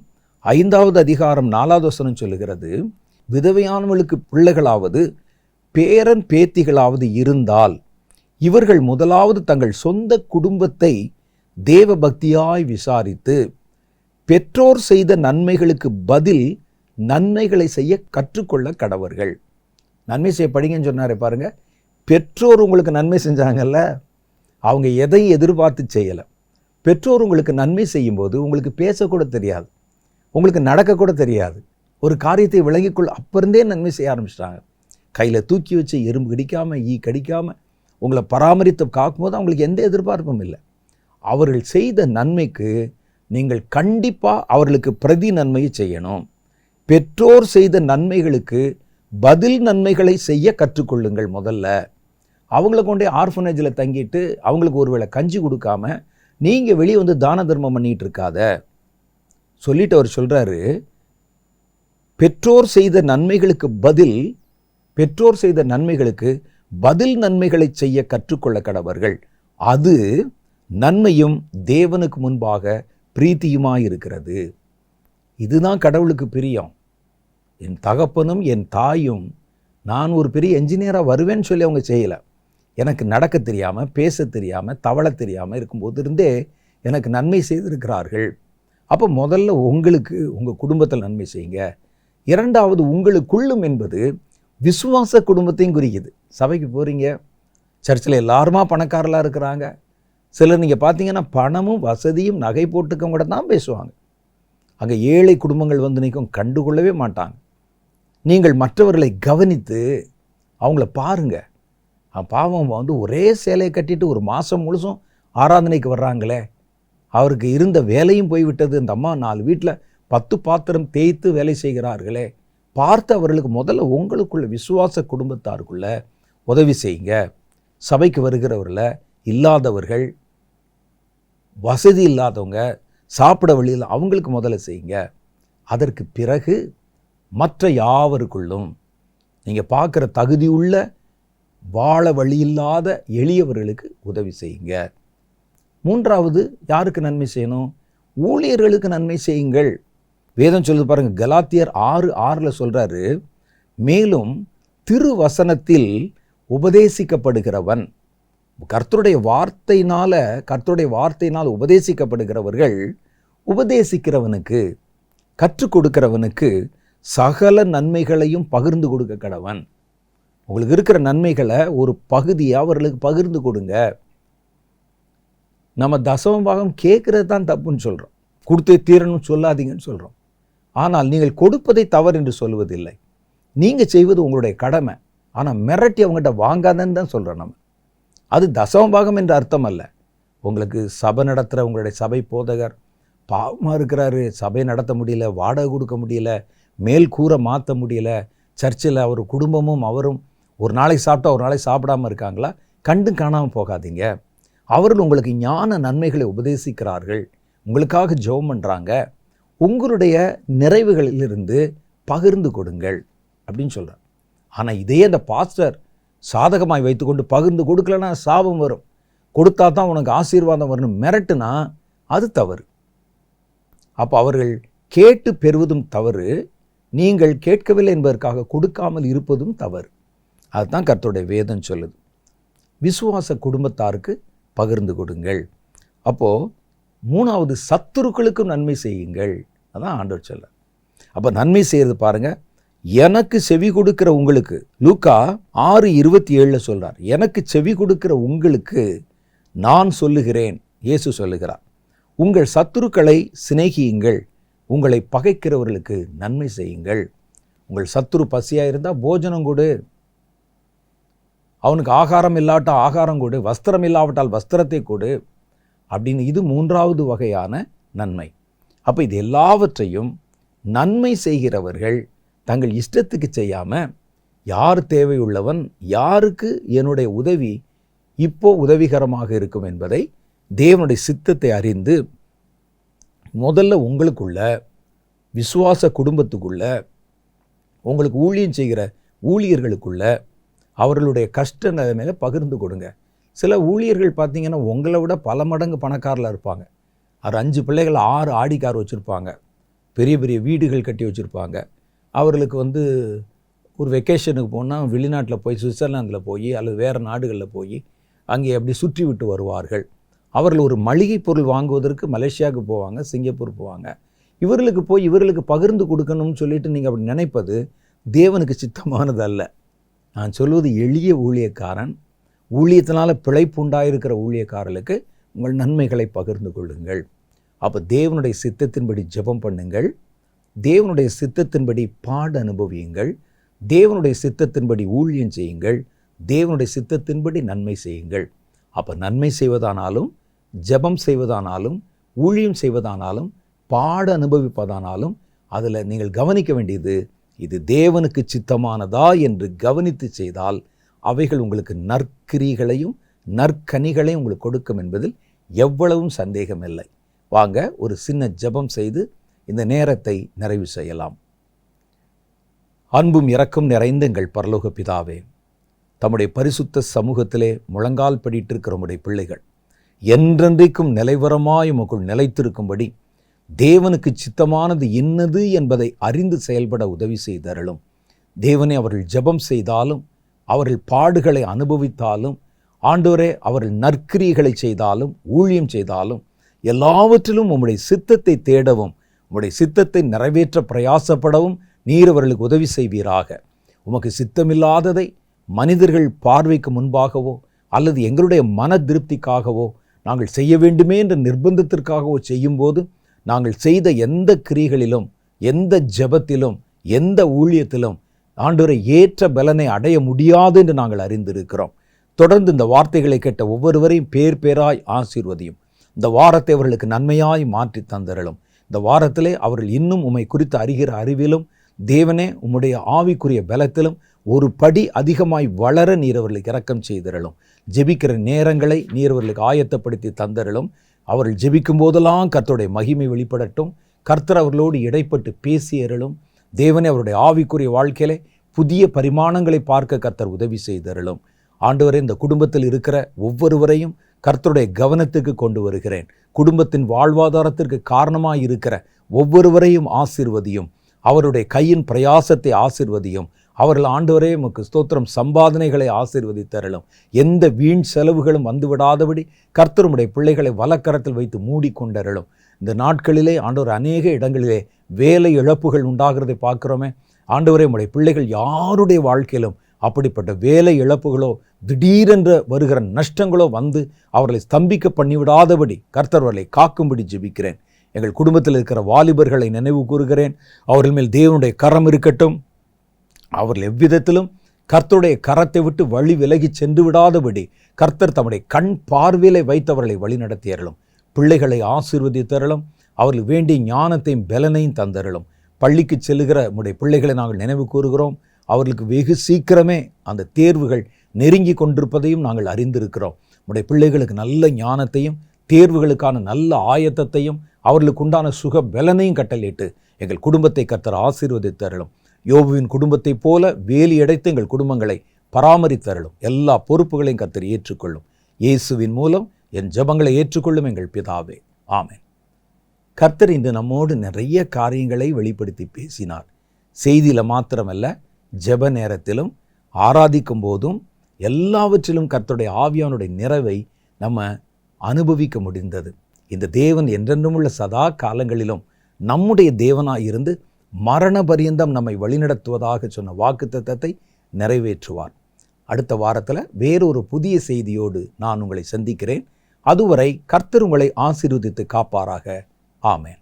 5வது அதிகாரம் 4வது வசனம் சொல்லுகிறது, விதவையானவளுக்கு பிள்ளைகளாவது பேரன் பேத்திகளாவது இருந்தால் இவர்கள் முதலாவது தங்கள் சொந்த குடும்பத்தை தேவ பக்தியாய் விசாரித்து பெற்றோர் செய்த நன்மைகளுக்கு பதில் நன்மைகளை செய்ய கற்றுக்கொள்ள கடவர்கள். நன்மை செய்ய படிங்கன்னு சொன்னாரே பாருங்க. பெற்றோர் உங்களுக்கு நன்மை செஞ்சாங்கல்ல, அவங்க எதையும் எதிர்பார்த்து செய்யலை. பெற்றோர் உங்களுக்கு நன்மை செய்யும்போது உங்களுக்கு பேசக்கூட தெரியாது, உங்களுக்கு நடக்கக்கூட தெரியாது, ஒரு காரியத்தை விளங்கிக்கொள்ள அப்போருந்தே நன்மை செய்ய ஆரம்பிச்சிட்டாங்க. கையில் தூக்கி வச்சு எறும்பு கடிக்காமல் ஈ கடிக்காமல் உங்களை பராமரித்து காக்கும்போது அவங்களுக்கு எந்த எதிர்பார்ப்பும் இல்லை. அவர்கள் செய்த நன்மைக்கு நீங்கள் கண்டிப்பாக அவர்களுக்கு பிரதி நன்மையை செய்யணும். பெற்றோர் செய்த நன்மைகளுக்கு பதில் நன்மைகளை செய்ய கற்றுக்கொள்ளுங்கள். முதல்ல அவங்கள கொண்டே ஆர்ஃபனேஜில் தங்கிட்டு அவங்களுக்கு ஒருவேளை கஞ்சி கொடுக்காம நீங்கள் வெளியே தான தர்மம் பண்ணிகிட்டு இருக்காத சொல்லிட்டு அவர் சொல்கிறாரு, பெற்றோர் செய்த நன்மைகளுக்கு பதில் நன்மைகளை செய்ய கற்றுக்கொள்ள கடவர்கள். அது நன்மையும் தேவனுக்கு முன்பாக பிரீத்தியுமாயிருக்கிறது. இதுதான் கடவுளுக்கு பிரியம். என் தகப்பனும் என் தாயும் நான் ஒரு பெரிய என்ஜினியராக வருவேன்னு சொல்லி அவங்க செய்யலை. எனக்கு நடக்க தெரியாமல் பேச தெரியாமல் தவள தெரியாமல் இருக்கும்போது இருந்தே எனக்கு நன்மை செய்திருக்கிறார்கள். அப்போ முதல்ல உங்களுக்கு உங்கள் குடும்பத்தில் நன்மை செய்யுங்க. இரண்டாவது உங்களுக்குள்ளும் என்பது விசுவாச குடும்பத்தையும் குறிக்குது. சபைக்கு போகிறீங்க, சர்ச்சில் எல்லாருமா பணக்காரலாக இருக்கிறாங்க. சிலர் நீங்கள் பார்த்தீங்கன்னா பணமும் வசதியும் நகை போட்டுக்கவங்க கூட தான் பேசுவாங்க. அங்கே ஏழை குடும்பங்கள் நிற்கும், கண்டுகொள்ளவே மாட்டாங்க. நீங்கள் மற்றவர்களை கவனித்து அவங்கள பாருங்கள். பாவம் ஒரே சேலையை கட்டிட்டு ஒரு மாதம் முழுசும் ஆராதனைக்கு வர்றாங்களே, அவருக்கு இருந்த வேலையும் போய்விட்டது. இந்த அம்மா 4 வீட்டில் 10 பாத்திரம் தேய்த்து வேலை செய்கிறார்களே, பார்த்து அவர்களுக்கு முதல்ல உங்களுக்குள்ள விசுவாச குடும்பத்தாருக்குள்ள உதவி செய்யுங்க. சபைக்கு வருகிறவர்கள இல்லாதவர்கள், வசதி இல்லாதவங்க, சாப்பிட வழியில் அவங்களுக்கு முதல்ல செய்யுங்க. அதற்கு பிறகு மற்ற யாவருக்குள்ளும் நீங்கள் பார்க்குற தகுதியுள்ள வாழ வழியில்லாத எளியவர்களுக்கு உதவி செய்யுங்க. மூன்றாவது யாருக்கு நன்மை செய்யணும்? ஊழியர்களுக்கு நன்மை செய்யுங்கள். வேதம் சொல்லுது பாருங்க, கலாத்தியர் 6:6 சொல்றாரு, மேலும் திருவசனத்தில் உபதேசிக்கப்படுகிறவன், கர்த்தருடைய வார்த்தையினால் உபதேசிக்கப்படுகிறவர்கள் உபதேசிக்கிறவனுக்கு கற்றுக் கொடுக்கிறவனுக்கு சகல நன்மைகளையும் பகிர்ந்து கொடுக்க கடவன். உங்களுக்கு இருக்கிற நன்மைகளை ஒரு பகுதியை அவர்களுக்கு பகிர்ந்து கொடுங்க. நம்ம தசம பாகம் கேட்கறது தான் தப்புன்னு சொல்கிறோம், கொடுத்தே தீரணும்னு சொல்லாதீங்கன்னு சொல்கிறோம். ஆனால் நீங்கள் கொடுப்பதை தவறு என்று சொல்வதில்லை. நீங்கள் செய்வது உங்களுடைய கடமை. ஆனால் மிரட்டி அவங்ககிட்ட வாங்காதன்னு தான் சொல்கிறோம். நம்ம அது தசம பாகம் என்ற அர்த்தம் அல்ல. உங்களுக்கு சபை நடத்துகிற உங்களுடைய சபை போதகர் பாவமாக இருக்கிறாரு, சபை நடத்த முடியல, வாடகை கொடுக்க முடியல, மேல் கூரை மாற்ற முடியல, சர்ச்சில் அவர் குடும்பமும் அவரும் ஒரு நாளைக்கு சாப்பிட்டா ஒரு நாளைக்கு சாப்பிடாமல் இருக்காங்களா, கண்டு காணாமல் போகாதீங்க. அவர்கள் உங்களுக்கு ஞான நன்மைகளை உபதேசிக்கிறார்கள், உங்களுக்காக ஜெபம் பண்ணுறாங்க, உங்களுடைய நிறைவுகளிலிருந்து பகிர்ந்து கொடுங்கள் அப்படின்னு சொல்கிறார். ஆனால் இதே அந்த பாஸ்டர் சாதகமாய் வைத்துக்கொண்டு பகிர்ந்து கொடுக்கலன்னா சாபம் வரும், கொடுத்தா தான் உனக்கு ஆசீர்வாதம் வரணும் மிரட்டுனா அது தவறு. அப்போ அவர்கள் கேட்டு பெறுவதும் தவறு, நீங்கள் கேட்கவில்லை என்பதற்காக கொடுக்காமல் இருப்பதும் தவறு. அதுதான் கர்த்தருடைய வேதம் சொல்லுது. விசுவாச குடும்பத்தாருக்கு பகிர்ந்து கொடுங்கள். அப்போது மூணாவது சத்துருக்களுக்கும் நன்மை செய்யுங்கள். அதான் ஆண்டவர் சொல்ல. அப்போ நன்மை செய்கிறது பாருங்கள், எனக்கு செவி கொடுக்கிற உங்களுக்கு, லூக்கா 6:27 சொல்கிறார், எனக்கு செவி கொடுக்கிற உங்களுக்கு நான் சொல்லுகிறேன், இயேசு சொல்லுகிறார், உங்கள் சத்துருக்களை சிநேகியுங்கள், உங்களை பகைக்கிறவர்களுக்கு நன்மை செய்யுங்கள். உங்கள் சத்துரு பசியாக இருந்தால் போஜனம் கொடு, அவனுக்கு ஆகாரம் இல்லாவிட்டால் ஆகாரம் கொடு, வஸ்திரம் இல்லாவிட்டால் வஸ்திரத்தை கொடு அப்படின்னு. இது மூன்றாவது வகையான நன்மை. அப்போ இது எல்லாவற்றையும் நன்மை செய்கிறவர்கள் தங்கள் இஷ்டத்துக்கு செய்யாமல், யார் தேவையுள்ளவன், யாருக்கு என்னுடைய உதவி இப்போ உதவிகரமாக இருக்கும் என்பதை தேவனுடைய சித்தத்தை அறிந்து முதல்ல உங்களுக்குள்ள விசுவாச குடும்பத்துக்குள்ள, உங்களுக்கு ஊழியம் செய்கிற ஊழியர்களுக்குள்ள அவர்களுடைய கஷ்ட நிலைமையில பகிர்ந்து கொடுங்க. சில ஊழியர்கள் பார்த்தீங்கன்னா உங்களை விட பல மடங்கு பணக்காரில் இருப்பாங்க. அவர் 5 பிள்ளைகள், 6 ஆடி கார் வச்சுருப்பாங்க, பெரிய பெரிய வீடுகள் கட்டி வச்சுருப்பாங்க. அவர்களுக்கு ஒரு வெக்கேஷனுக்கு போனால் வெளிநாட்டில் போய் சுவிட்சர்லாந்தில் போய் அல்லது வேறு நாடுகளில் போய் அங்கே அப்படி சுற்றி விட்டு வருவார்கள். அவர்கள் ஒரு மளிகை பொருள் வாங்குவதற்கு மலேசியாவுக்கு போவாங்க, சிங்கப்பூர் போவாங்க. இவர்களுக்கு போய் இவர்களுக்கு பகிர்ந்து கொடுக்கணும்னு சொல்லிட்டு நீங்கள் அப்படி நினைப்பது தேவனுக்கு சித்தமானது அல்ல. நான் சொல்வது எளிய ஊழியக்காரன், ஊழியத்தினால் பிழைப்பு உண்டாயிருக்கிற ஊழியக்காரர்களுக்கு உங்கள் நன்மைகளை பகிர்ந்து கொள்ளுங்கள். அப்போ தேவனுடைய சித்தத்தின்படி ஜெபம் பண்ணுங்கள், தேவனுடைய சித்தத்தின்படி பாட அனுபவியுங்கள், தேவனுடைய சித்தத்தின்படி ஊழியம் செய்யுங்கள், தேவனுடைய சித்தத்தின்படி நன்மை செய்யுங்கள். அப்போ நன்மை செய்வதானாலும், ஜெபம் செய்வதானாலும், ஊழியம் செய்வதானாலும், பாட அனுபவிப்பதானாலும் அதில் நீங்கள் கவனிக்க வேண்டியது, இது தேவனுக்கு சித்தமானதா என்று கவனித்து செய்தால் அவைகள் உங்களுக்கு நற்கிரிகளையும் நற்கனிகளையும் உங்களுக்கு கொடுக்கும் என்பதில் எவ்வளவும் சந்தேகமில்லை. வாங்க ஒரு சின்ன ஜெபம் செய்து இந்த நேரத்தை நிறைவு செய்யலாம். அன்பும் இரக்கம் நிறைந்த எங்கள் பரலோக பிதாவே, தம்முடைய பரிசுத்த சமூகத்திலே முழங்கால் படிட்டிருக்கிற உம்முடைய பிள்ளைகள் என்றென்றைக்கும் நிலைவரமாய் உமக்குள் நிலைத்திருக்கும்படி தேவனுக்கு சித்தமானது என்னது என்பதை அறிந்து செயல்பட உதவி செய்தருளும். தேவனே, அவர்கள் ஜெபம் செய்தாலும், அவர்கள் பாடுகளை அனுபவித்தாலும், ஆண்டவரே அவர்கள் நற்கிரியைகளை செய்தாலும், ஊழியம் செய்தாலும், எல்லாவற்றிலும் உம்முடைய சித்தத்தை தேடவும், உம்முடைய சித்தத்தை நிறைவேற்ற பிரயாசப்படவும் நீர் அவர்களுக்கு உதவி செய்வீராக. உமக்கு சித்தமில்லாததை மனிதர்கள் பார்வைக்கு முன்பாகவோ அல்லது எங்களுடைய மன திருப்திக்காகவோ நாங்கள் செய்ய வேண்டுமே என்ற நிர்பந்தத்திற்காகவோ செய்யும்போது நாங்கள் செய்த எந்த கிரியைகளிலும், எந்த ஜெபத்திலும், எந்த ஊழியத்திலும் ஆண்டவரை ஏற்ற பலனை அடைய முடியாது என்று நாங்கள் அறிந்திருக்கிறோம். தொடர்ந்து இந்த வார்த்தைகளை கேட்ட ஒவ்வொருவரையும் பேர் பேராய் ஆசீர்வதியும். இந்த வாரத்தை அவர்களுக்கு நன்மையாய் மாற்றி தந்தருளும். இந்த வாரத்திலே அவர்கள் இன்னும் உம்மை குறித்து அறிகிற அறிவிலும், தேவனே உம்முடைய ஆவிக்குரிய பலத்திலும் ஒரு படி அதிகமாய் வளர நீர் அவர்களுக்கு இரக்கம் செய்தருளும். ஜெபிக்கிற நேரங்களை நீர் அவர்களுக்கு ஆயத்தப்படுத்தி தந்தருளும். அவர்கள் ஜெபிக்கும் போதெல்லாம் கர்த்தருடைய மகிமை வெளிப்படட்டும். கர்த்தர் அவர்களோடு இடைப்பட்டு பேசியருளும். தேவனே, அவருடைய ஆவிக்குரிய வாழ்க்கையிலே புதிய பரிமாணங்களை பார்க்க கர்த்தர் உதவி செய்தருளும். ஆண்டவரே, இந்த குடும்பத்தில் இருக்கிற ஒவ்வொருவரையும் கர்த்தருடைய கவனத்துக்கு கொண்டு வருகிறேன். குடும்பத்தின் வாழ்வாதாரத்திற்கு காரணமாய் இருக்கிற ஒவ்வொருவரையும் ஆசீர்வதியும். அவருடைய கையின் பிரயாசத்தை ஆசீர்வதியும். அவர்கள் ஆண்டவரே உமக்கு ஸ்தோத்திரம் சம்பாதனைகளை ஆசீர்வதித்தருளும். எந்த வீண் செலவுகளும் வந்துவிடாதபடி கர்த்தருடைய பிள்ளைகளை வலக்கரத்தில் வைத்து மூடிக்கொண்டருளும். இந்த நாட்களிலே ஆண்டவர் அநேக இடங்களிலே வேலை இழப்புகள் உண்டாகிறதை பார்க்குறோமே. ஆண்டவரே, உம்முடைய பிள்ளைகள் யாருடைய வாழ்க்கையிலும் அப்படிப்பட்ட வேலை இழப்புகளோ திடீரென்று வருகிற நஷ்டங்களோ வந்து அவர்களை ஸ்தம்பிக்க பண்ணிவிடாதபடி கர்த்தர் அவர்களை காக்கும்படி ஜெபிக்கிறேன். எங்கள் குடும்பத்தில் இருக்கிற வாலிபர்களை நினைவு கூறுகிறேன். அவர்கள் மேல் தேவனுடைய கரம் இருக்கட்டும். அவர்கள் எவ்விதத்திலும் கர்த்தருடைய கரத்தை விட்டு வழி விலகி சென்று விடாதபடி கர்த்தர் தம்முடைய கண் பார்வையிலே வைத்தவர்களை வழி நடத்தியறலும். பிள்ளைகளை ஆசீர்வதித்தருளும். அவர்கள் வேண்டிய ஞானத்தையும் பலனையும் தந்தருளும். பள்ளிக்கு செல்லுகிற உம்முடைய பிள்ளைகளை நாங்கள் நினைவு கூறுகிறோம். அவர்களுக்கு வெகு சீக்கிரமே அந்த தேர்வுகள் நெருங்கி கொண்டிருப்பதையும் நாங்கள் அறிந்திருக்கிறோம். உம்முடைய பிள்ளைகளுக்கு நல்ல ஞானத்தையும் தேர்வுகளுக்கான நல்ல ஆயத்தத்தையும் அவர்களுக்கு உண்டான சுக பலனையும் கட்டளையிட்டு எங்கள் குடும்பத்தை கர்த்தர் ஆசீர்வதித்தருளும். யோபுவின் குடும்பத்தைப் போல வேலி அடைத்து எங்கள் குடும்பங்களை பராமரித்தருளும். எல்லா பொறுப்புகளையும் கர்த்தர் ஏற்றுக்கொள்ளும். இயேசுவின் மூலம் என் ஜெபங்களை ஏற்றுக்கொள்ளும் எங்கள் பிதாவே, ஆமென். கர்த்தர் இன்று நம்மோடு நிறைய காரியங்களை வெளிப்படுத்தி பேசினார். செய்தியில் மாத்திரமல்ல, ஜெப நேரத்திலும் ஆராதிக்கும் போதும் எல்லாவற்றிலும் கர்த்தருடைய ஆவியானுடைய நிறைவை நம்ம அனுபவிக்க முடிந்தது. இந்த தேவன் என்றென்றும் உள்ள சதா காலங்களிலும் நம்முடைய தேவனாய் இருந்து மரண பரியந்தம் நம்மை வழிநடத்துவதாக சொன்ன வாக்குத்தத்தத்தை நிறைவேற்றுவார். அடுத்த வாரத்தில் வேறொரு புதிய செய்தியோடு நான் உங்களை சந்திக்கிறேன். அதுவரை கர்த்தர் உங்களை ஆசீர்வதித்து காப்பாராக. ஆமென்.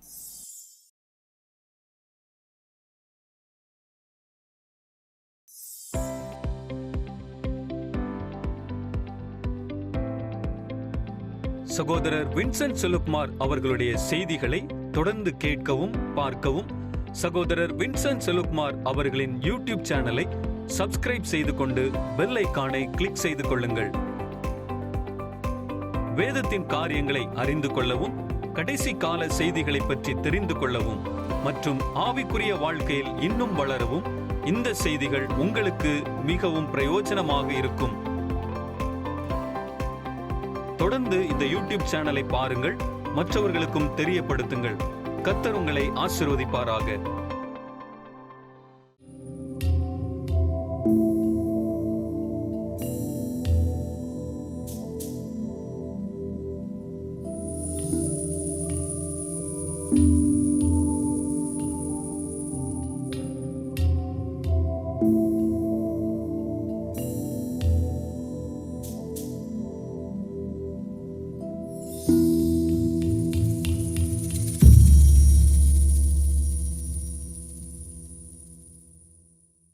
சகோதரர் வின்சென்ட் செலுப்மார் அவர்களுடைய செய்திகளை தொடர்ந்து கேட்கவும் பார்க்கவும் சகோதரர் வின்சென்ட் செலுப்மார் அவர்களின் யூடியூப் சேனலை சப்ஸ்கிரைப் செய்து கொண்டு பெல் ஐகானை கிளிக் செய்து கொள்ளுங்கள். வேதத்தின் காரியங்களை அறிந்து கொள்ளவும் கடைசி கால செய்திகளை பற்றி தெரிந்து கொள்ளவும் மற்றும் ஆவிக்குரிய வாழ்க்கையில் இன்னும் வளரவும் இந்த செய்திகள் உங்களுக்கு மிகவும் பிரயோஜனமாக இருக்கும். தொடர்ந்து இந்த யூடியூப் சேனலை பாருங்கள், மற்றவர்களுக்கும் தெரியப்படுத்துங்கள். கர்த்தர் உங்களை ஆசீர்வதிப்பாராக.